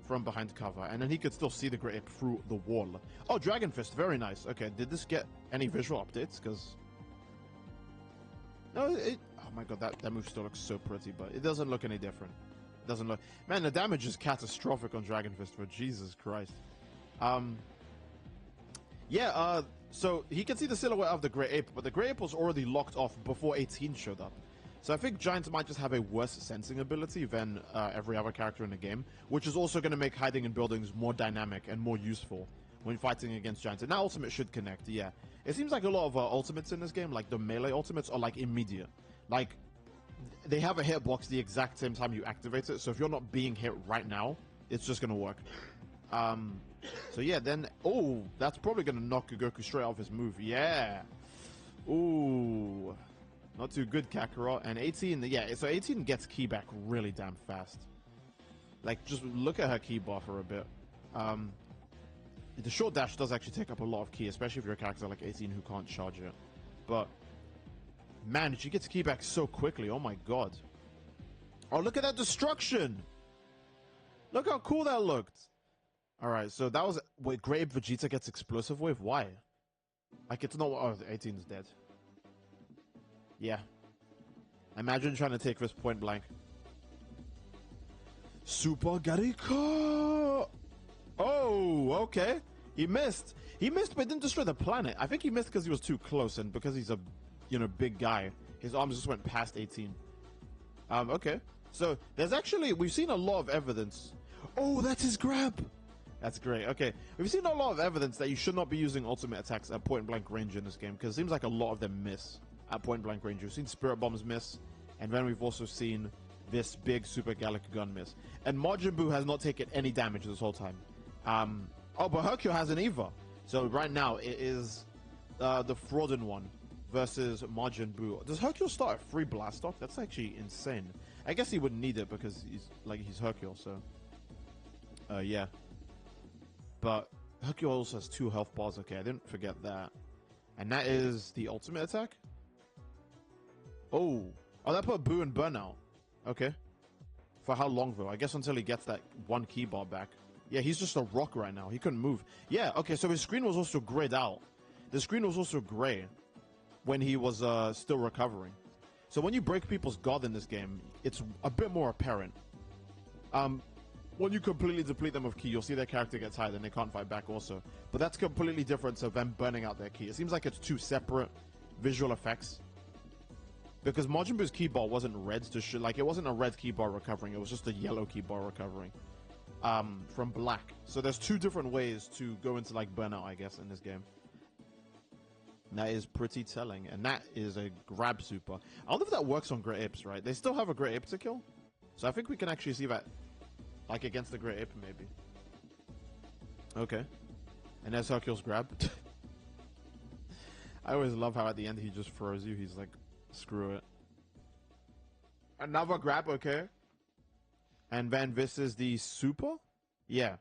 from behind cover, and then he could still see the Great Ape through the wall. Oh, Dragon Fist, very nice. Okay, did this get any visual updates? Because... No, oh my god, that move still looks so pretty, but it doesn't look any different. It doesn't look... Man, the damage is catastrophic on Dragon Fist, for Jesus Christ. So he can see the silhouette of the Great Ape, but the Great Ape was already locked off before 18 showed up. So I think Giants might just have a worse sensing ability than every other character in the game, which is also going to make hiding in buildings more dynamic and more useful when fighting against Giants. And that ultimate should connect, yeah. It seems like a lot of ultimates in this game, like the melee ultimates, are like immediate. Like, they have a hitbox the exact same time you activate it, so if you're not being hit right now, it's just going to work. So yeah, then... Oh, that's probably going to knock Goku straight off his move. Yeah. Ooh. Not too good, Kakarot. And 18, yeah, so 18 gets ki back really damn fast. Like, just look at her ki bar for a bit. The short dash does actually take up a lot of ki, especially if you're a character like 18 who can't charge it. But, man, she gets ki back so quickly. Oh my god. Oh, look at that destruction! Look how cool that looked! Alright, so that was... Wait, Great Ape Vegeta gets Explosive Wave? Why? Like, it's not... Oh, 18 is dead. Yeah. Imagine trying to take this point blank. Super Garika! Oh, okay. He missed. He missed, but didn't destroy the planet. I think he missed because he was too close, and because he's a, big guy. His arms just went past 18. Okay. So, there's actually... We've seen a lot of evidence. Oh, that's his grab! That's great. Okay, we've seen a lot of evidence that you should not be using ultimate attacks at point-blank range in this game, because it seems like a lot of them miss at point-blank range. We've seen Spirit Bombs miss, and then we've also seen this big Super Gallic Gun miss. And Majin Buu has not taken any damage this whole time. Oh, but Hercule has an Eva. So right now, it is the Frodon one versus Majin Buu. Does Hercule start at free Blastoff? That's actually insane. I guess he wouldn't need it because he's Hercule, so... yeah. But Hercule also has 2 health bars. Okay, I didn't forget that. And that is the ultimate attack? Oh, that put Buu in burnout. Okay. For how long, though? I guess until he gets that 1 key bar back. Yeah, he's just a rock right now. He couldn't move. Yeah, okay, so his screen was also grayed out. The screen was also gray when he was still recovering. So when you break people's guard in this game, it's a bit more apparent. When you completely deplete them of ki, you'll see their character gets tired and they can't fight back also. But that's completely different to them burning out their ki. It seems like it's 2 separate visual effects. Because Majin Buu's ki bar wasn't red to like, it wasn't a red ki bar recovering, it was just a yellow ki bar recovering. From black. So there's 2 different ways to go into like burnout, I guess, in this game. And that is pretty telling. And that is a grab super. I wonder if that works on Great Apes, right? They still have a Great Ape to kill. So I think we can actually see that. Like against the Great Ape, maybe. Okay. And there's Hercule's grab. I always love how at the end he just throws you. He's like, screw it. Another grab, okay. And then this is the super? Yeah.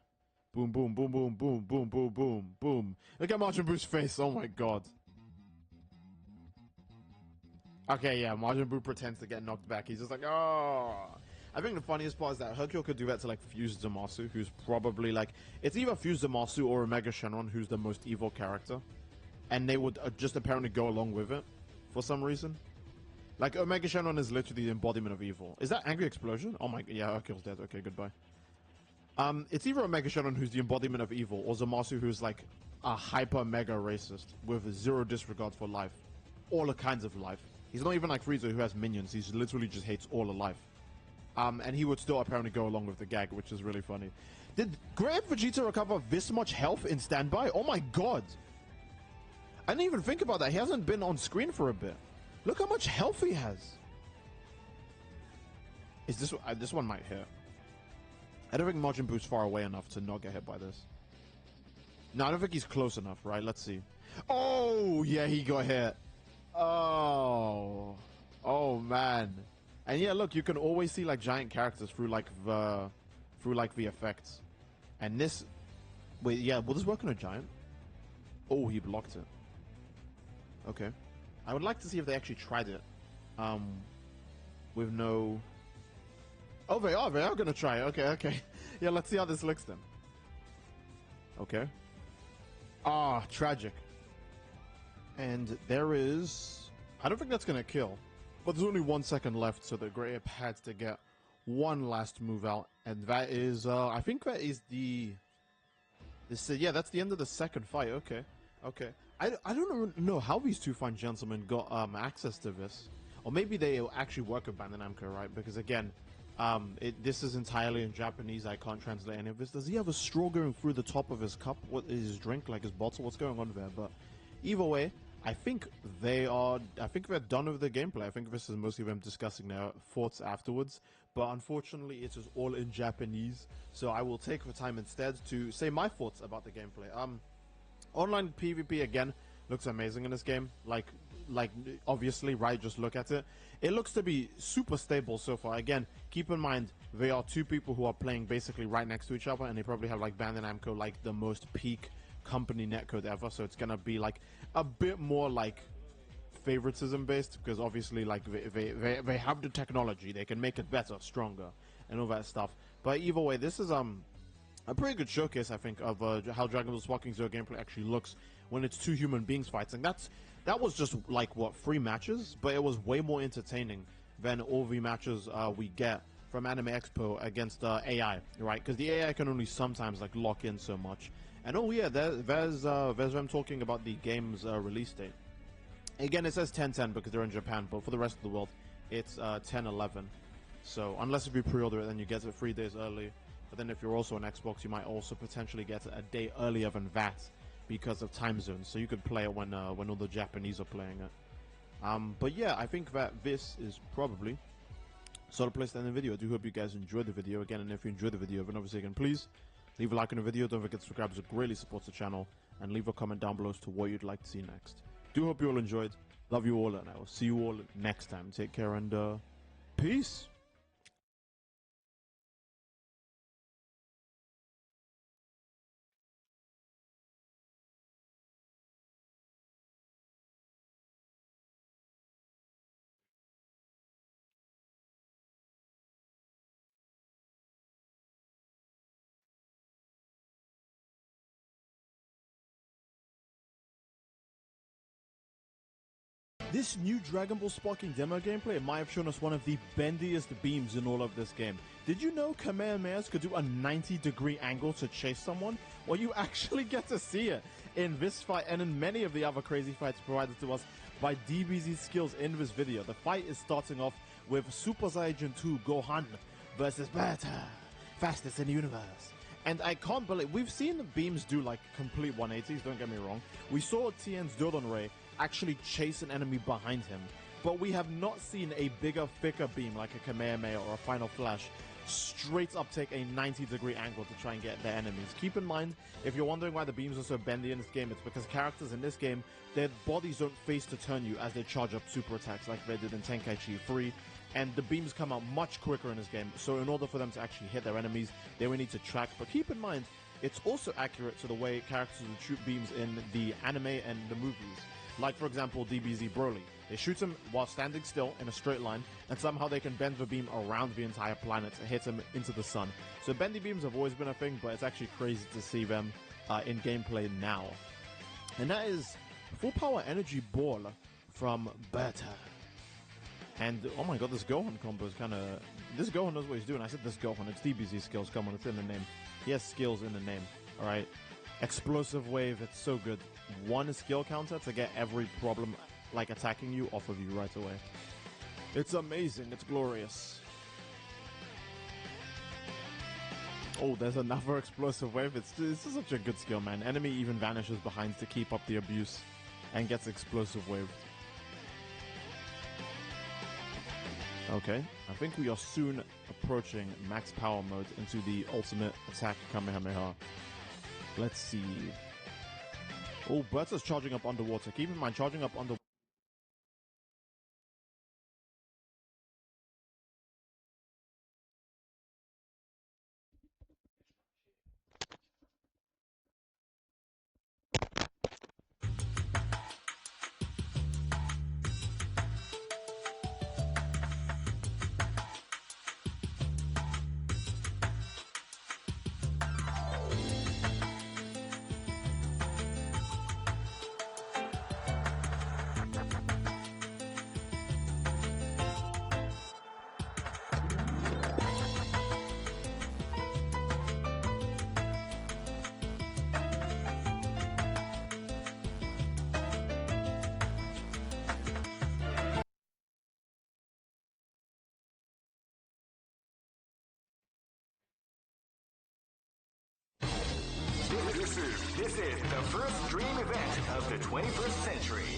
Boom, boom, boom, boom, boom, boom, boom, boom, boom. Look at Majin Buu's face. Oh my god. Okay, yeah. Majin Buu pretends to get knocked back. He's just like, oh... I think the funniest part is that Hercule could do that to like Fuse Zamasu, who's probably like... It's either Fuse Zamasu or Omega Shenron, who's the most evil character. And they would just apparently go along with it for some reason. Like, Omega Shenron is literally the embodiment of evil. Is that Angry Explosion? Oh my... Yeah, Hercule's dead. Okay, goodbye. It's either Omega Shenron, who's the embodiment of evil, or Zamasu, who's like a hyper-mega racist with 0 disregard for life. All kinds of life. He's not even like Frieza, who has minions. He literally just hates all of life. And he would still apparently go along with the gag, which is really funny. Did Great Ape Vegeta recover this much health in standby? Oh my god. I didn't even think about that. He hasn't been on screen for a bit. Look how much health he has. Is this one might hit. I don't think Majin Buu's far away enough to not get hit by this. No, I don't think he's close enough, right? Let's see. Oh, yeah, he got hit. Oh. Oh, man. And yeah, look, you can always see like giant characters through like the effects. And this, wait, yeah, will this work on a giant? Oh, he blocked it. Okay. I would like to see if they actually tried it. With no... Oh, they are gonna try it. Okay. Yeah, let's see how this looks then. Okay. Ah, tragic. And there is... I don't think that's gonna kill. But there's only 1 second left, so the Grey Ape had to get one last move out. And that is, I think that is the... yeah, that's the end of the second fight. Okay. I don't know how these two fine gentlemen got access to this. Or maybe they actually work with Bandai Namco, right? Because again, this is entirely in Japanese. I can't translate any of this. Does he have a straw going through the top of his cup? What is his drink? Like his bottle? What's going on there? But either way, I think they're done with the gameplay. I think this is mostly them discussing their thoughts afterwards. But unfortunately, it is all in Japanese. So I will take the time instead to say my thoughts about the gameplay. Online PvP again looks amazing in this game. Like obviously, right? Just look at it. It looks to be super stable so far. Again, keep in mind they are two people who are playing basically right next to each other, and they probably have like Bandai Namco, like the most peak company netcode ever. So it's gonna be like a bit more like favoritism based, because obviously like they have the technology, they can make it better, stronger, and all that stuff. But either way, this is a pretty good showcase, I think, of how Dragon Ball Sparking Zero gameplay actually looks when it's two human beings fighting. That was just like what, 3 matches, but it was way more entertaining than all the matches we get from Anime Expo against AI, right? Because the AI can only sometimes like lock in so much. And oh yeah, there's them talking about the game's release date. Again, it says 10/10 because they're in Japan, but for the rest of the world, it's 10/11. So unless if you pre-order it, then you get it 3 days early. But then if you're also on Xbox, you might also potentially get it a day earlier than that because of time zones. So you could play it when all the Japanese are playing it. But yeah, I think that this is probably sort of place to end the video. I do hope you guys enjoyed the video again, and if you enjoyed the video, then obviously again, please leave a like on the video. Don't forget to subscribe, as it greatly supports the channel, and leave a comment down below as to what you'd like to see next. Do hope you all enjoyed. Love you all, and I will see you all next time. Take care and peace. This new Dragon Ball Sparking demo gameplay might have shown us one of the bendiest beams in all of this game. Did you know Kamehamehas could do a 90-degree angle to chase someone? Well, you actually get to see it in this fight and in many of the other crazy fights provided to us by DBZ Skills in this video. The fight is starting off with Super Saiyan 2 Gohan versus Berta, fastest in the universe. And I can't believe, we've seen the beams do like complete 180s, don't get me wrong. We saw Tien's Dodonray actually chase an enemy behind him, but we have not seen a bigger, thicker beam like a Kamehameha or a Final Flash straight up take a 90-degree angle to try and get their enemies. Keep in mind, if you're wondering why the beams are so bendy in this game, it's because characters in this game, their bodies don't face to turn you as they charge up super attacks like they did in Tenkaichi 3, and the beams come out much quicker in this game, so in order for them to actually hit their enemies, they will need to track. But keep in mind, it's also accurate to the way characters would shoot beams in the anime and the movies. Like, for example, DBZ Broly. They shoot him while standing still in a straight line, and somehow they can bend the beam around the entire planet to hit him into the sun. So bendy beams have always been a thing, but it's actually crazy to see them in gameplay now. And that is Full Power Energy Ball from Berta. And, oh my god, this Gohan combo is kind of... This Gohan knows what he's doing. I said this Gohan. It's DBZ skills. Come on, it's in the name. He has skills in the name. Alright. Explosive Wave. It's so good. 1 skill counter to get every problem, like, attacking you off of you right away. It's amazing. It's glorious. Oh, there's another Explosive Wave. It's such a good skill, man. Enemy even vanishes behind to keep up the abuse and gets Explosive Wave. Okay, I think we are soon approaching max power mode into the ultimate attack Kamehameha. Let's see. Oh, Berta's charging up underwater. Keep in mind, charging up underwater. This is the first dream event of the 21st century.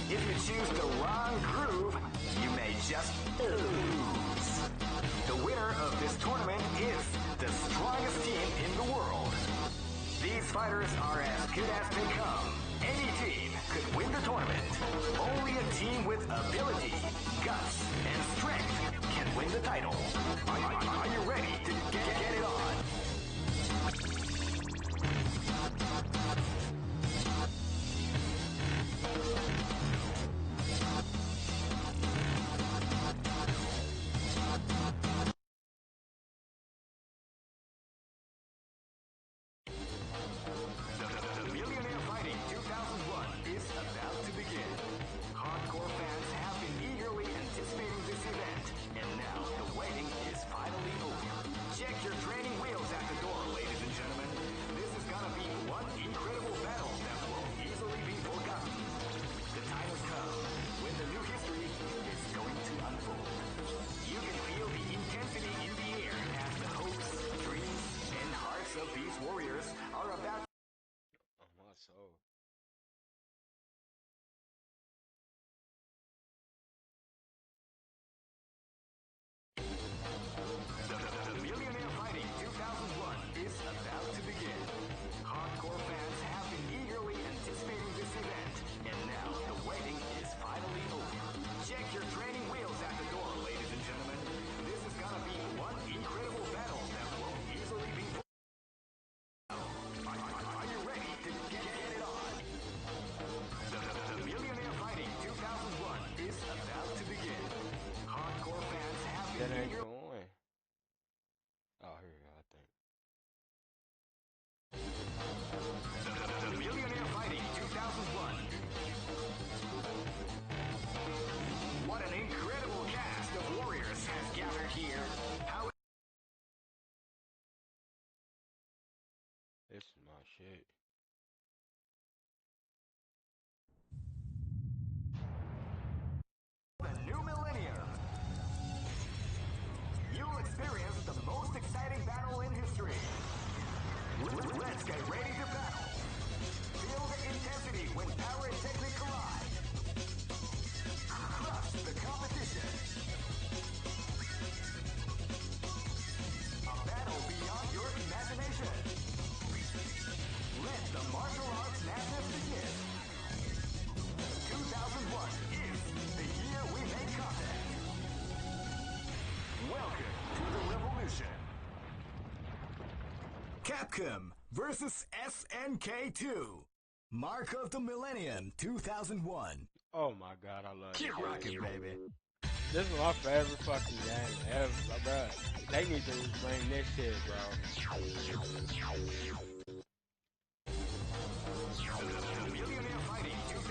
If you choose the wrong groove, you may just lose. The winner of this tournament is the strongest team in the world. These fighters are as good as they come. Any team could win the tournament. Only a team with ability, guts, and strength can win the title. Are you ready to get it on? That ain't going. Oh, here we go, I think. The Millionaire Fighting 2001. What an incredible cast of warriors has gathered here. How this is my shit. The new millennium. You'll experience the most exciting battle in history. Let's get ready to battle. Feel the intensity when power and technique collide. Crush the competition. A battle beyond your imagination. Let the martial arts madness begin. 2001 is the year we make contact. Welcome to the revolution. Capcom versus SNK2. Mark of the Millennium 2001. Oh my god, I love it. Keep rocking, baby. This is my favorite fucking game ever, bro. They need to bring this shit, bro. Millionaire Fighting 2001.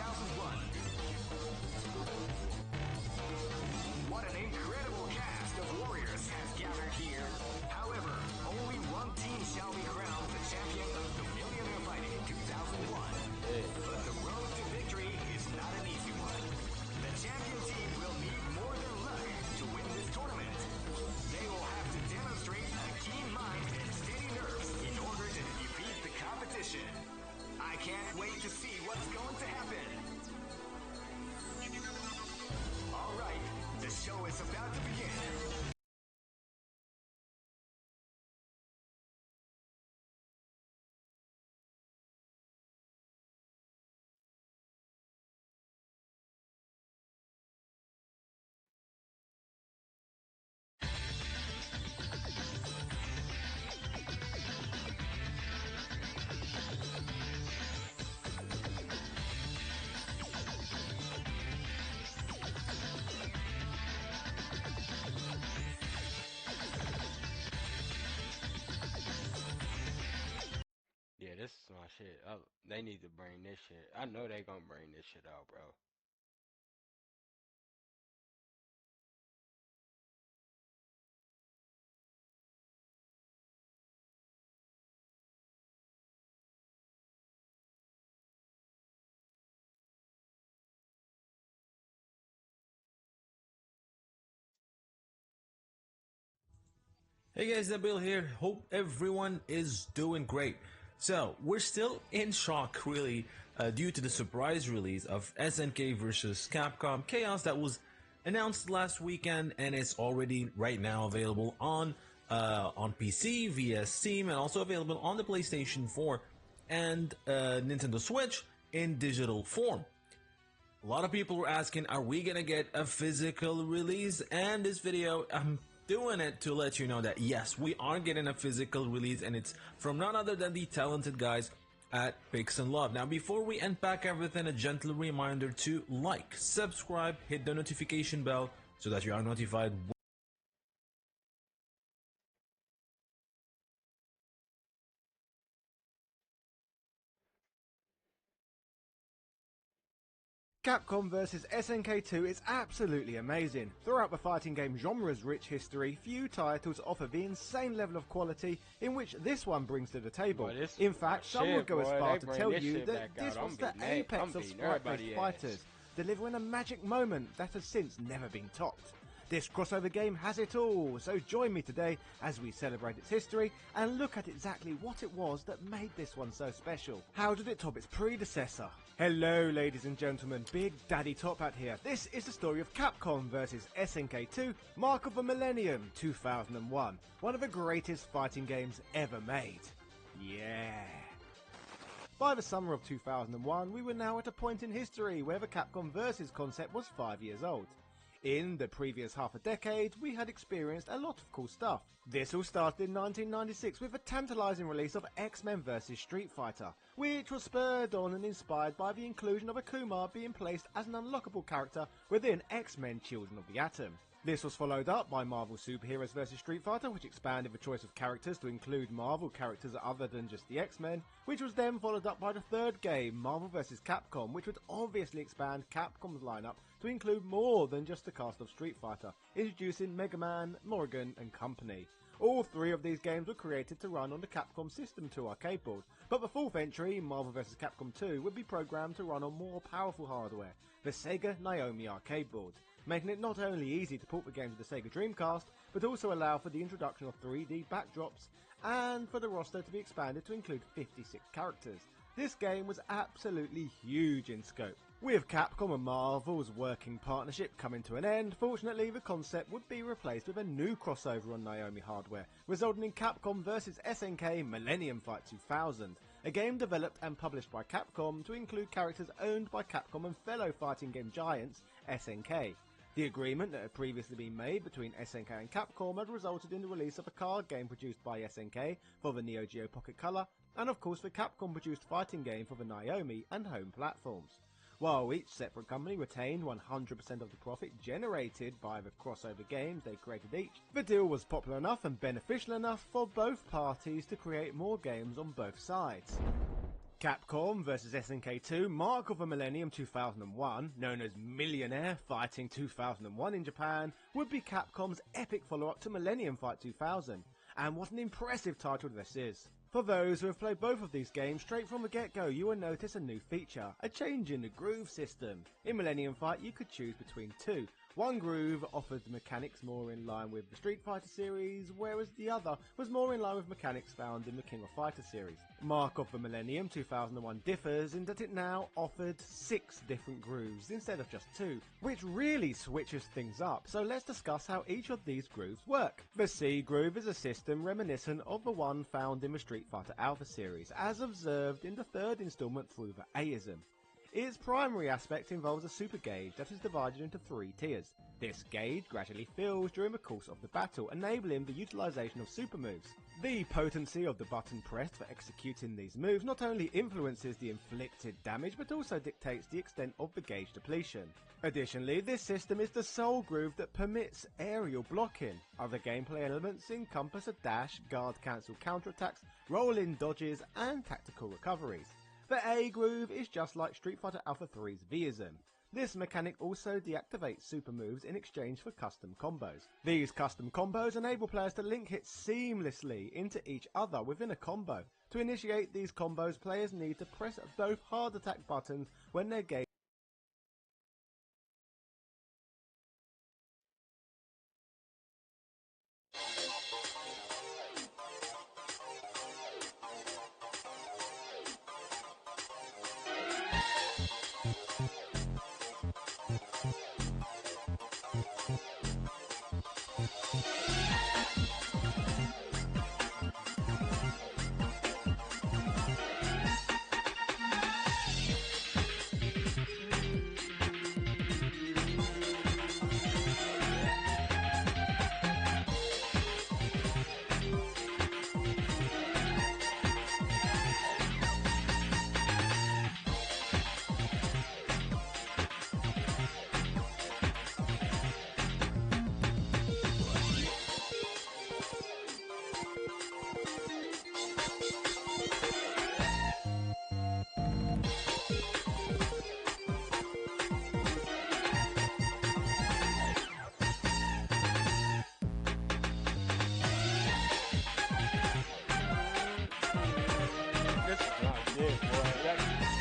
What an incredible cast of warriors has gathered here. However, only one team shall be crowned the champion of the Millionaire Fighting 2001. But the road to victory is not an easy one. The champion team will need more than luck to win this tournament. They will have to demonstrate a keen mind and steady nerves in order to defeat this is my shit. They need to bring this shit. I know they gonna bring this shit out, bro. Hey guys, Nabil here. Hope everyone is doing great. So, we're still in shock really due to the surprise release of SNK vs Capcom Chaos that was announced last weekend, and it's already right now available on PC via Steam, and also available on the PlayStation 4 and Nintendo Switch in digital form. A lot of people were asking, are we gonna get a physical release? And this video, I'm doing it to let you know that yes, we are getting a physical release, and it's from none other than the talented guys at Pix and Love. Now, before we unpack everything, a gentle reminder to like, subscribe, hit the notification bell so that you are notified. Capcom vs SNK 2 is absolutely amazing. Throughout the fighting game genre's rich history, few titles offer the insane level of quality in which this one brings to the table. In fact, some would go as far to tell you that this was the apex of sprite-based fighters, delivering a magic moment that has since never been topped. This crossover game has it all, so join me today as we celebrate its history and look at exactly what it was that made this one so special. How did it top its predecessor? Hello ladies and gentlemen, Big Daddy Top Hat here. This is the story of Capcom vs SNK 2 Mark of the Millennium 2001, one of the greatest fighting games ever made. Yeah. By the summer of 2001, we were now at a point in history where the Capcom vs concept was 5 years old. In the previous half a decade, we had experienced a lot of cool stuff. This all started in 1996 with the tantalizing release of X-Men vs Street Fighter, which was spurred on and inspired by the inclusion of Akuma being placed as an unlockable character within X-Men Children of the Atom. This was followed up by Marvel Superheroes vs Street Fighter, which expanded the choice of characters to include Marvel characters other than just the X-Men, which was then followed up by the third game, Marvel vs Capcom, which would obviously expand Capcom's lineup to include more than just the cast of Street Fighter, introducing Mega Man, Morrigan and company. All three of these games were created to run on the Capcom System 2 arcade board, but the fourth entry, Marvel vs Capcom 2, would be programmed to run on more powerful hardware, the Sega Naomi arcade board, making it not only easy to port the game to the Sega Dreamcast, but also allow for the introduction of 3D backdrops, and for the roster to be expanded to include 56 characters. This game was absolutely huge in scope. With Capcom and Marvel's working partnership coming to an end, fortunately the concept would be replaced with a new crossover on Naomi hardware, resulting in Capcom vs SNK Millennium Fight 2000, a game developed and published by Capcom to include characters owned by Capcom and fellow fighting game giants SNK. The agreement that had previously been made between SNK and Capcom had resulted in the release of a card game produced by SNK for the Neo Geo Pocket Color, and of course the Capcom produced fighting game for the Naomi and home platforms. While each separate company retained 100% of the profit generated by the crossover games they created each, the deal was popular enough and beneficial enough for both parties to create more games on both sides. Capcom vs SNK 2 Mark of the Millennium 2001, known as Millionaire Fighting 2001 in Japan, would be Capcom's epic follow-up to Millennium Fight 2000, and what an impressive title this is. For those who have played both of these games straight from the get-go, you will notice a new feature, a change in the groove system. In Millennium Fight you could choose between two. One groove offered mechanics more in line with the Street Fighter series, whereas the other was more in line with mechanics found in the King of Fighters series. Mark of the Millennium 2001 differs in that it now offered 6 different grooves instead of just 2, which really switches things up, so let's discuss how each of these grooves work. The C groove is a system reminiscent of the one found in the Street Fighter Alpha series, as observed in the third installment through the Aism. Its primary aspect involves a super gauge that is divided into 3 tiers. This gauge gradually fills during the course of the battle, enabling the utilization of super moves. The potency of the button pressed for executing these moves not only influences the inflicted damage but also dictates the extent of the gauge depletion. Additionally, this system is the sole groove that permits aerial blocking. Other gameplay elements encompass a dash, guard cancel counterattacks, roll-in dodges and tactical recoveries. The A groove is just like Street Fighter Alpha 3's Vism. This mechanic also deactivates super moves in exchange for custom combos. These custom combos enable players to link hits seamlessly into each other within a combo. To initiate these combos, players need to press both hard attack buttons when their gauge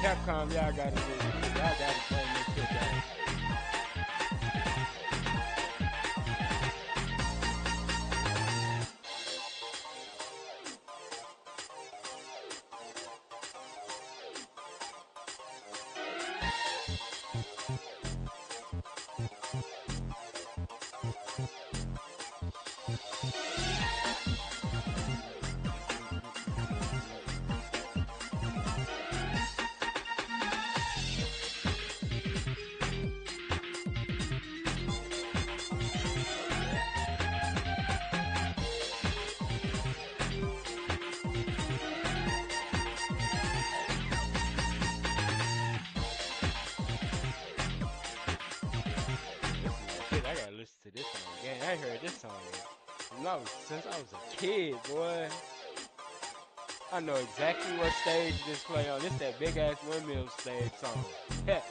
Capcom, y'all gotta do it. Y'all gotta play this shit, guys. I gotta listen to this song again. I heard this song since I was a kid, boy. I know exactly what stage this play on. This that big ass windmill stage song. Heck.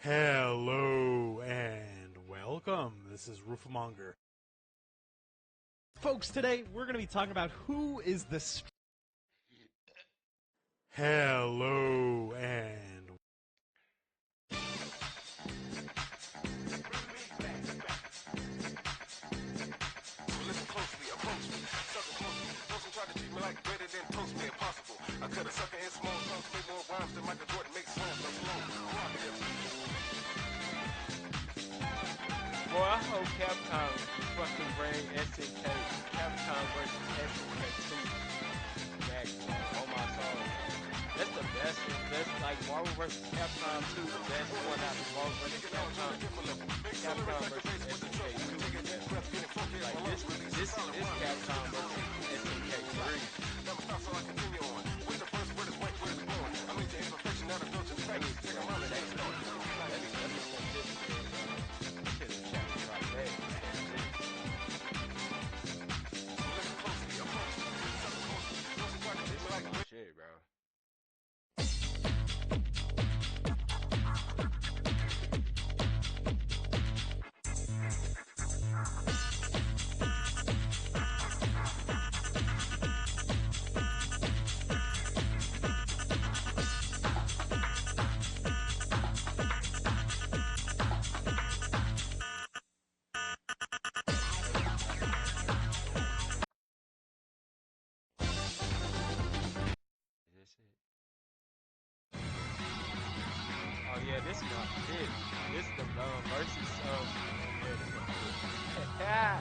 Hello and welcome. This is Roofamonger. Folks, today we're going to be talking about who is the Hello and Listen closely, approach me, sucker close me. Those who try to treat me like better than toast me impossible. I cut a sucker in small chunks, make more rhymes than Michael Jordan makes slams. I'm slow. Boy, I hope Capcom fucking bring SNK, Capcom versus SNK 2 back on my soul. That's the best one. That's like Marvel versus Capcom 2, the best one out of Marvel versus Capcom. Capcom versus SNK 2. Like this is Capcom versus SNK 3. Never stop, so I continue on. With the first word is white, word is born. I mean to imperfection, not a filter fact. Take a moment, next door. Shit, bro. Oh yeah, this is my shit. This is the versus yeah, this is my shit. Yeah,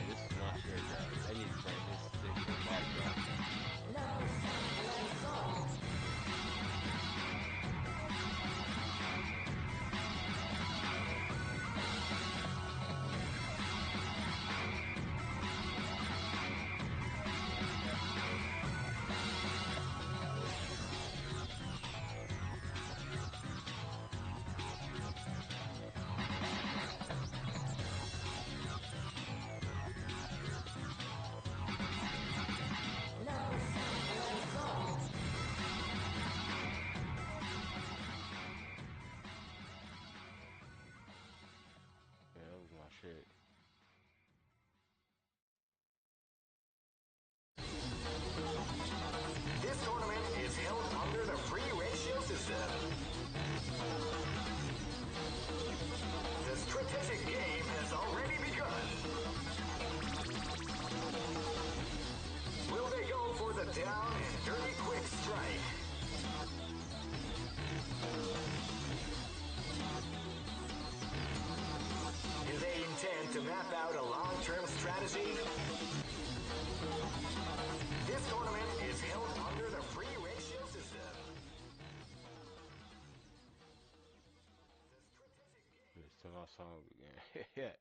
this is my shit, bro. They need to bring this shit back, bro. Yeah, that was my shit. This tournament is held under the free ratio system. The strategic game has already begun. Will they go for the down and dirty quick strike? Do they intend to map out a long-term strategy? This tournament is held under the free ratio system. Let's turn our song again. Yeah.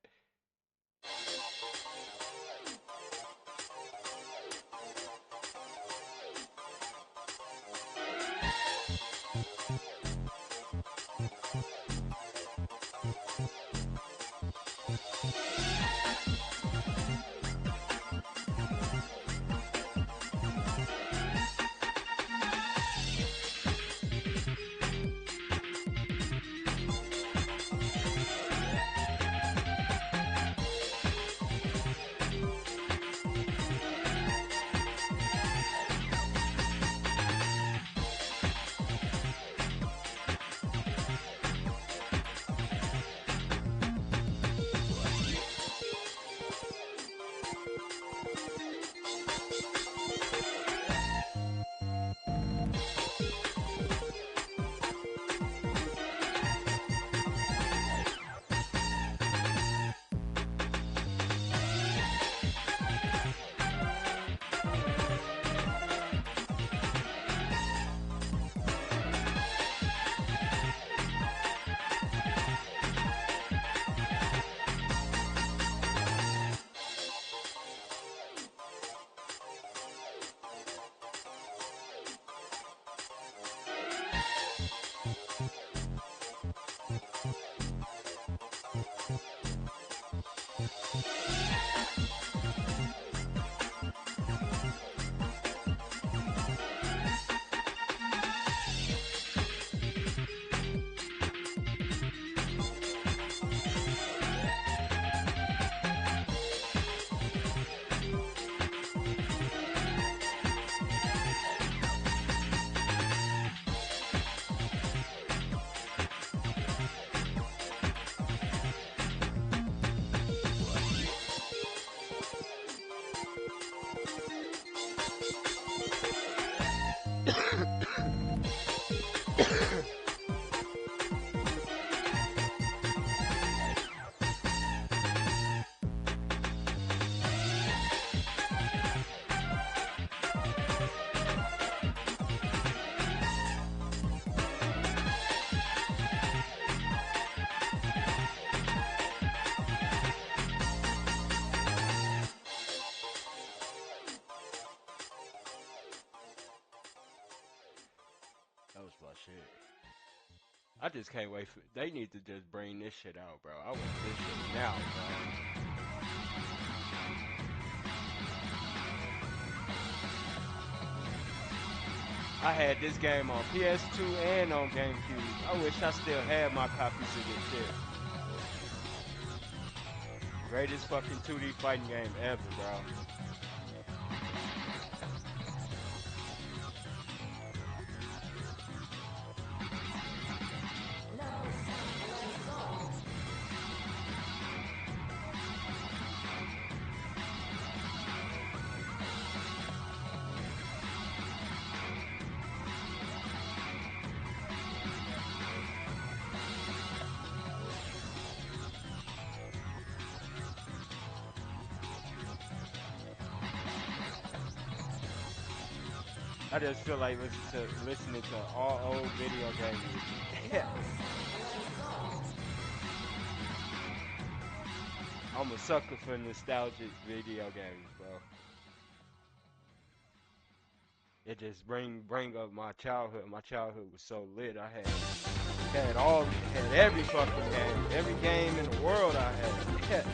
That was my shit. I just can't wait for. They need to just bring this shit out, bro. I want this shit now, bro. I had this game on PS2 and on GameCube. I wish I still had my copies of this shit. Greatest fucking 2D fighting game ever, bro. I just feel like listening to all old video game music. I'm a sucker for nostalgic video games, bro. It just bring up my childhood. My childhood was so lit. I had every fucking game, every game in the world I had.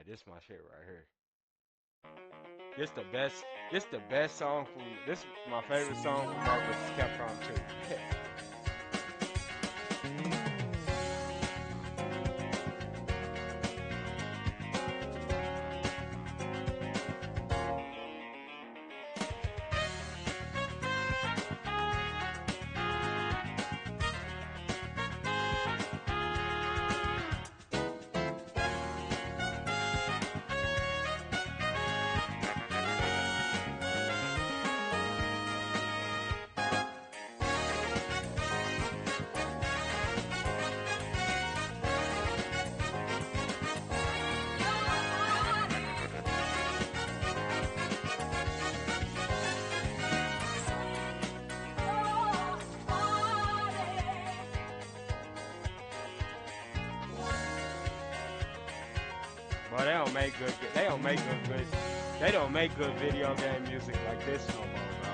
This my shit right here. This the best song from this is my favorite song from Marvel vs. Capcom 2. But they don't make good video game music like this no more, bro.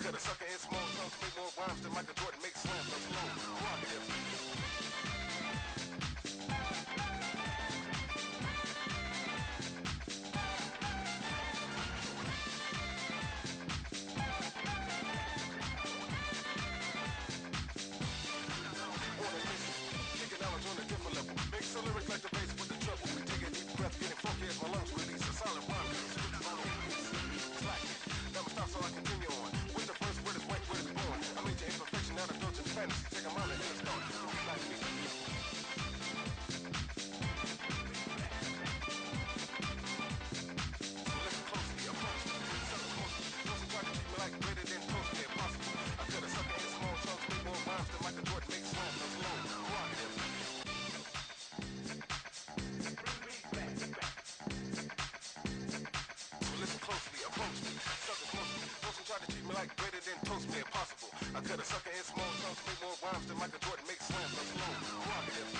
cut a sucker in small chunks, make more rhymes than Michael Jordan makes slams. I'm slow, prerogative. Mix a lyric like the bass with the treble. Take a deep breath, getting funky as my lungs release a solid rhyme. Never stop, so I continue on. With the first word is right where it's born. I made your imperfection out of indulgent fantasy. Take a mind and then start. Like me. So listen closely, approach me. Suckers mostly. Those who try to treat me like greater than toast me impossible. I cut a sucker in small chunks, make more rhymes than Michael Jordan makes slams. I'm slow, prerogative. Listen closely, approach me. Suckers mostly. Those who try to treat me like greater than toast me impossible. I cut a sucker in small chunks, make more rhymes than Michael Jordan makes slams. I'm slow, prerogative.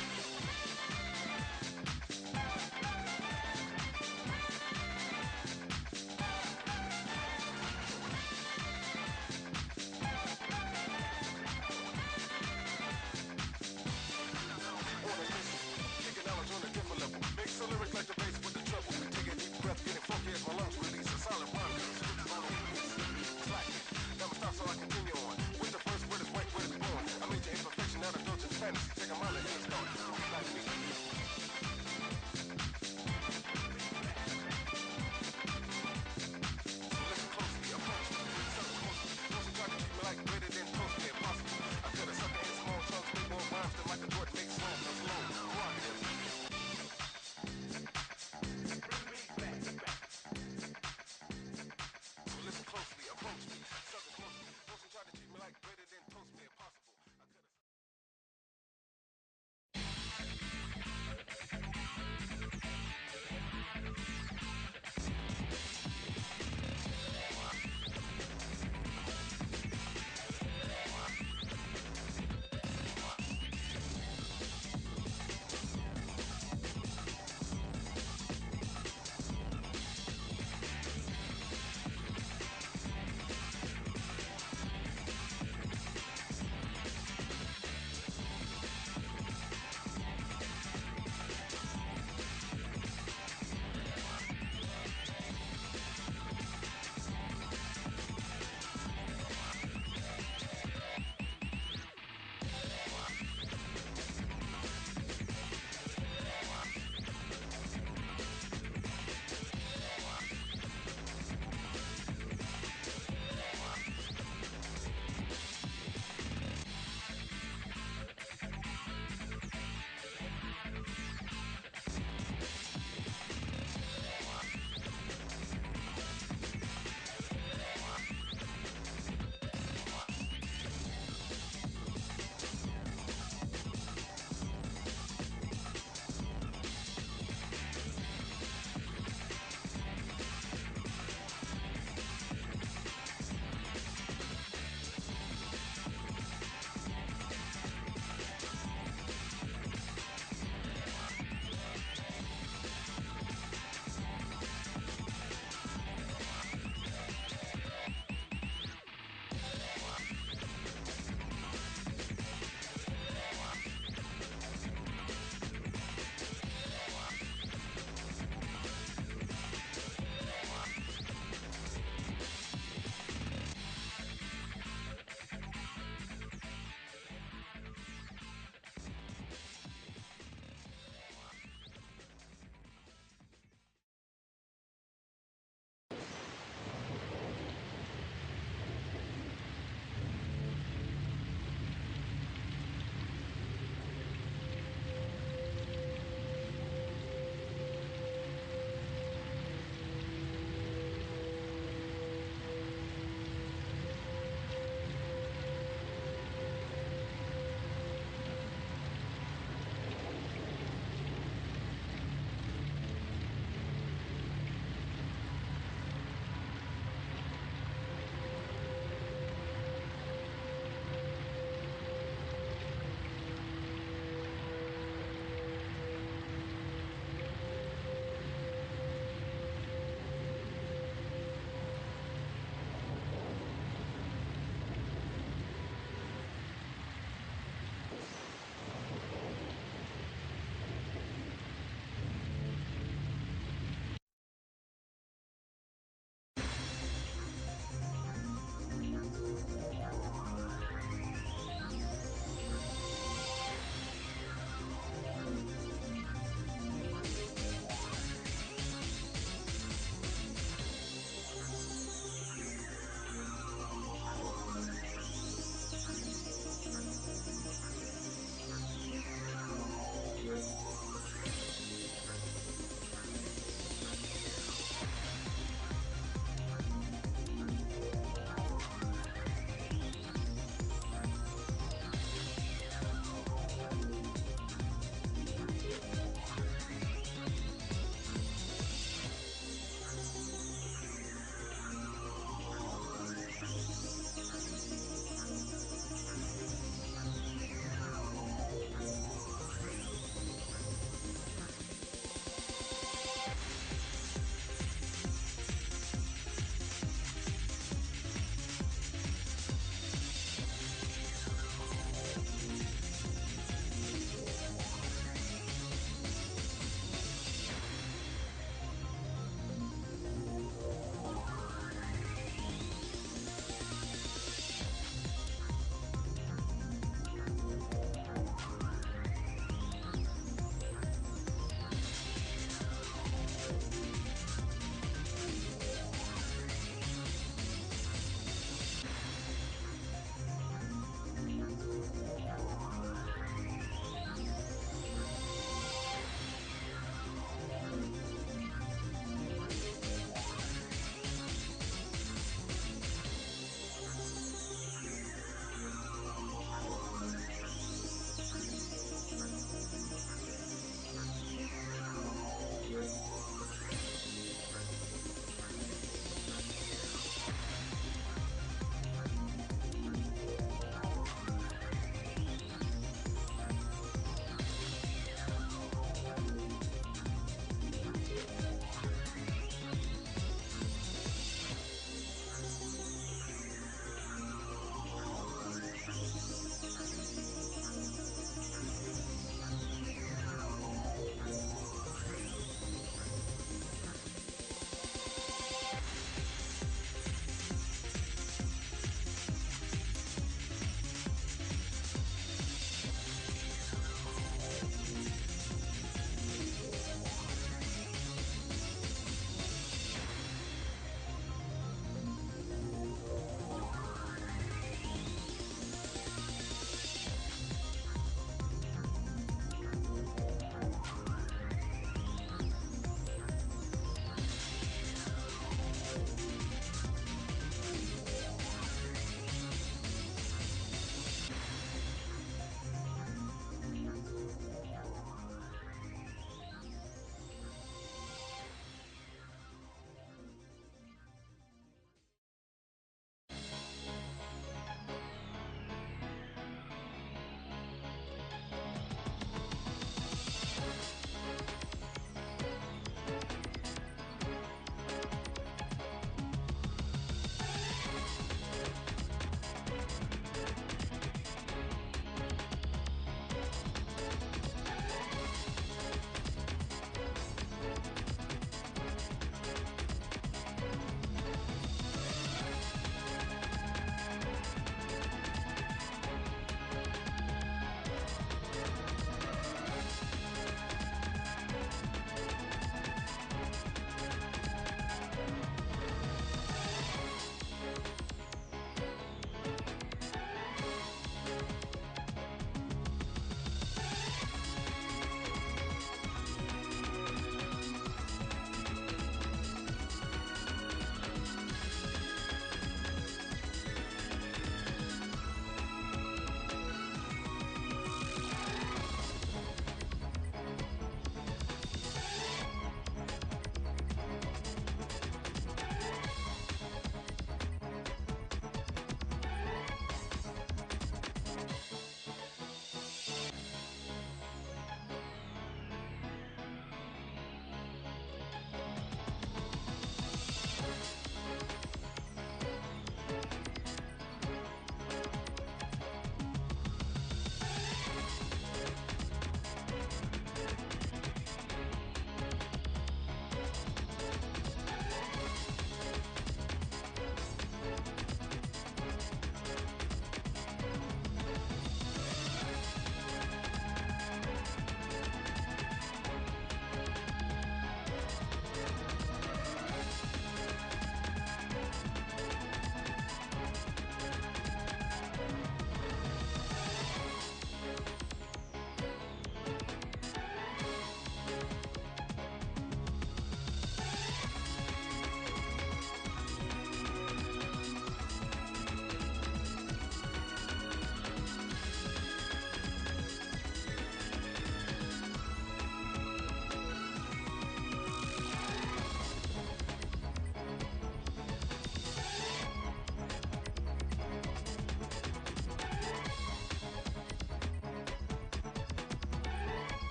Kicking knowledge on a different level. Mix a lyric like the bass with the treble. Take a deep breath, getting funky as my lungs release a solid rhyme. Never stop, so I continue on. With the first word is right where it's born. I made your imperfection out of indulgent fantasy. Take a mind and then start.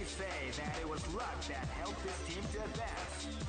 they say that it was luck that helped this team to advance.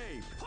escape.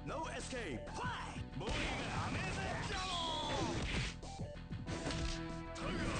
No escape. Fly. ボディが雨ぜジャロー。タイガー。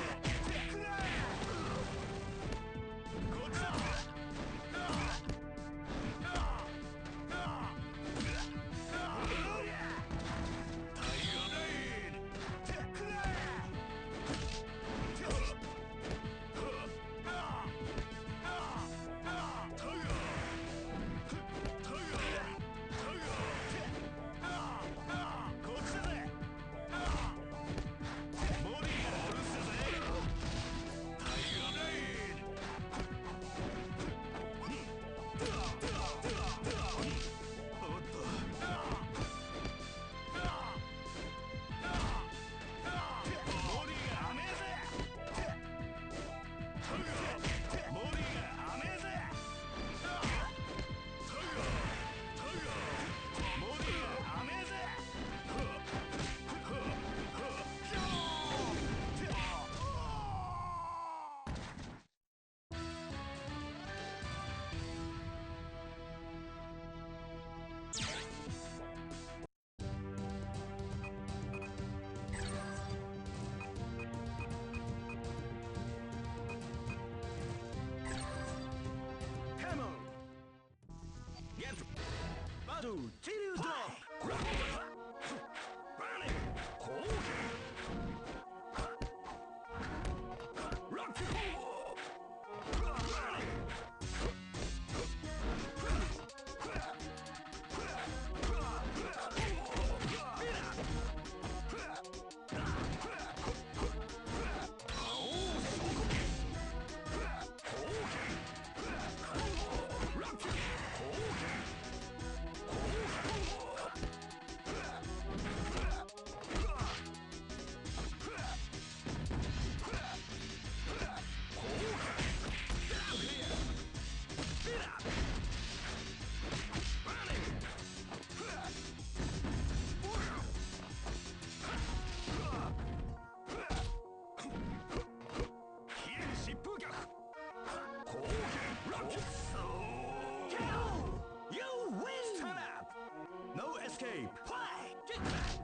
くらえ。こっちだ。No escape. Fly. Get back.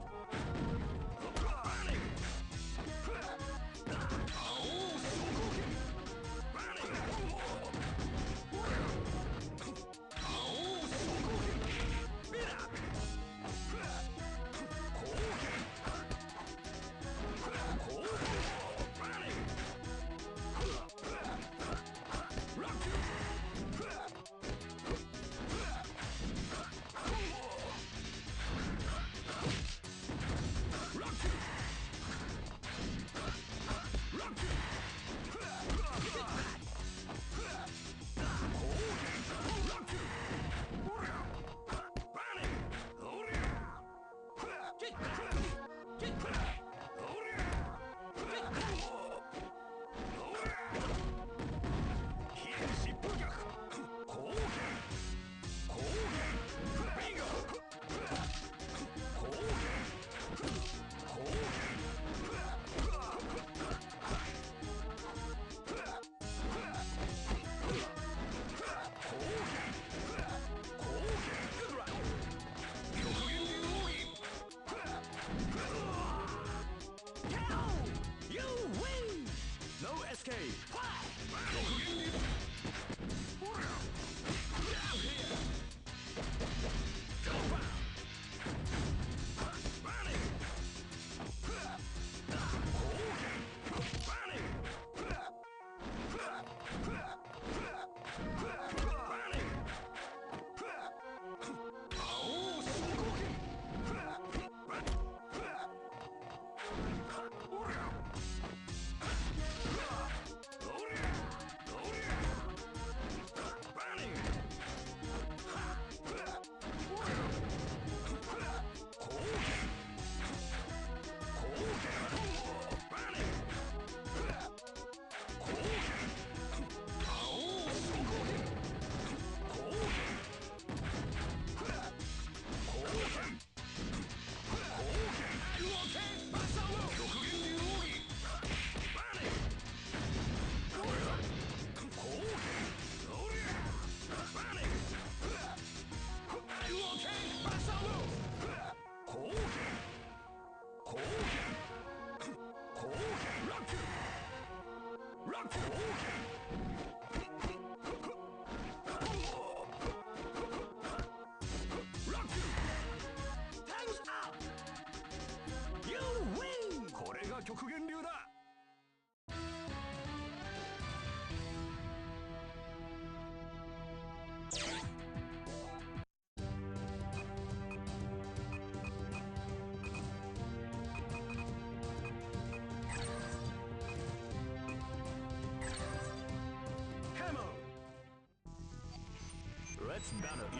Let's battle.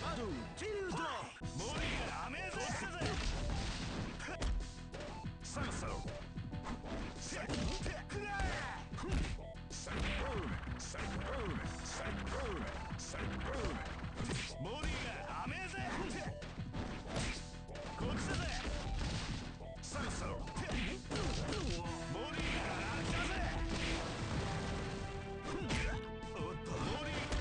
バトルチルド森がダメージサンソセッテクラーサンブームサンブームサンブームサンブーム森がダメージこっちだぜサンソ森が落下ぜおっと森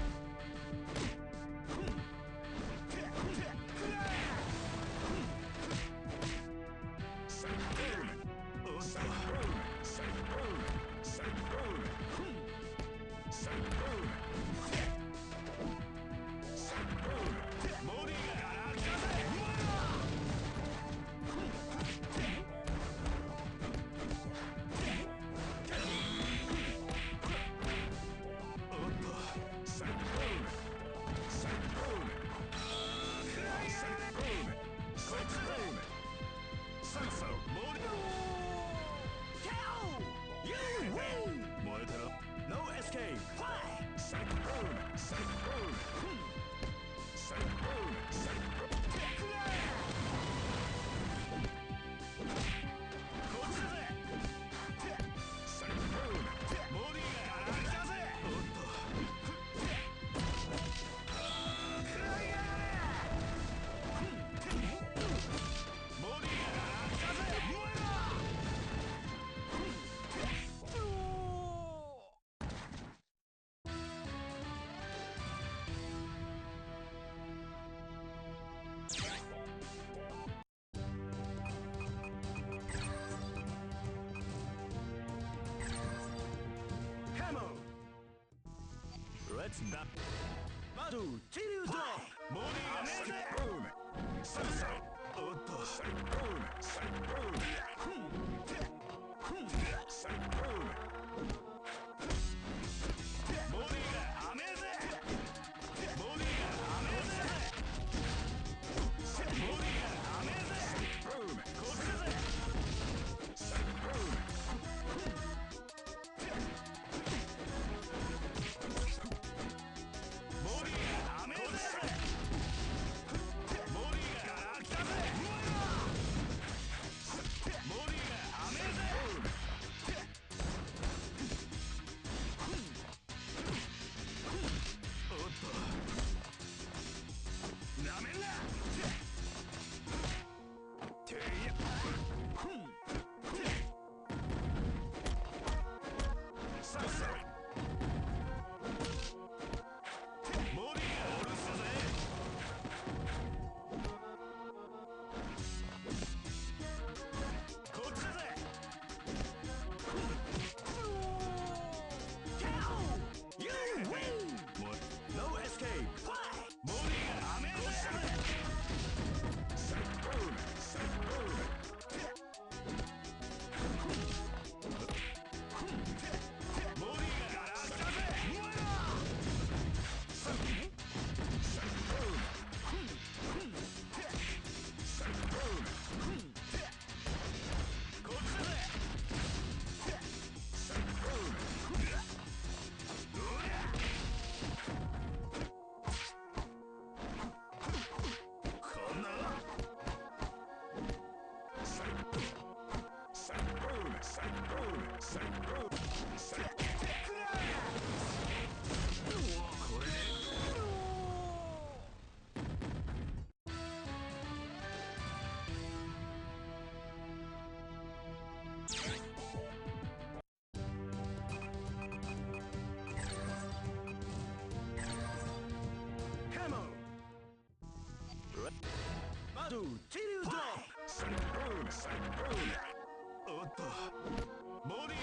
Let's battle. Battle, Chiru Drop. Morning Amazing. Boom. Sunset. Otto. Boom. Boom. Boom. Morning Amazing. Morning Amazing. Morning Amazing. Boom. Kotsuzai. Boom. Battle, Chiru Drop. Boom. Otto. Morning.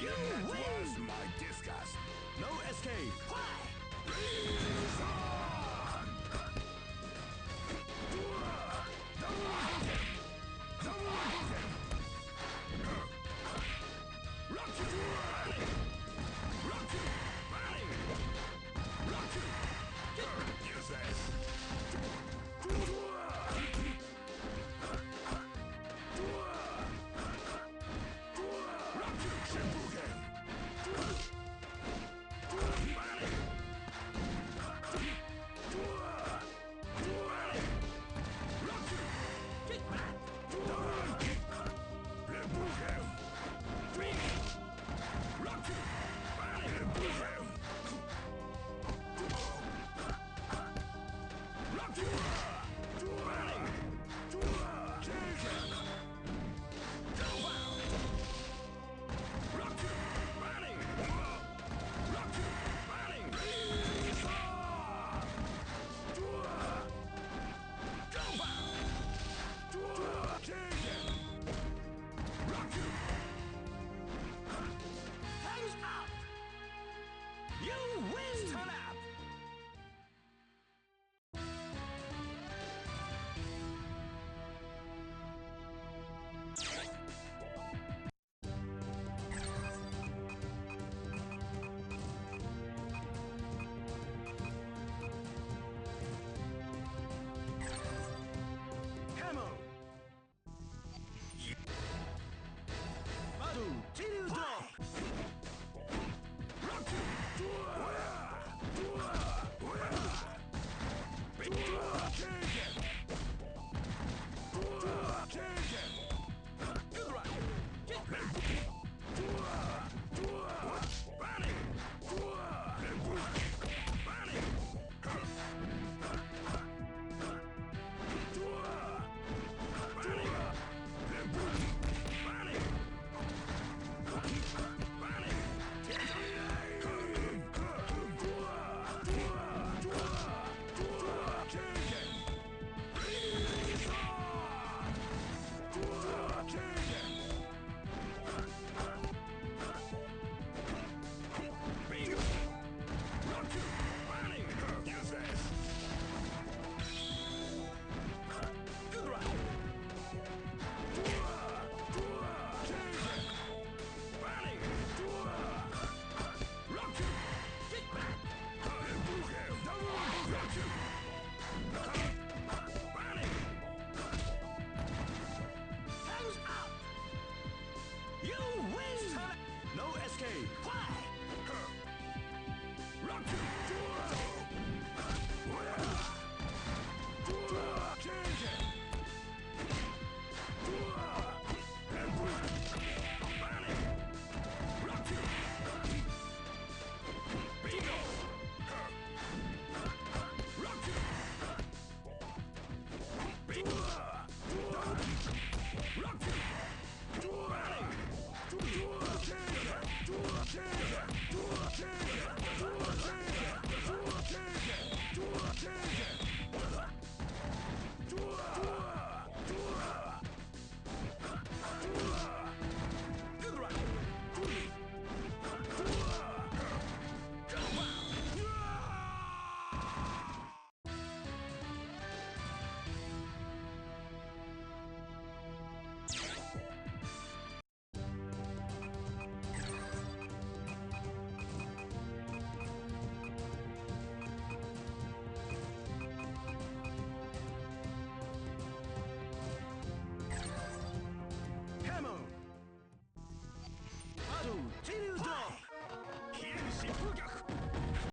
You win! Was my disgust. No escape.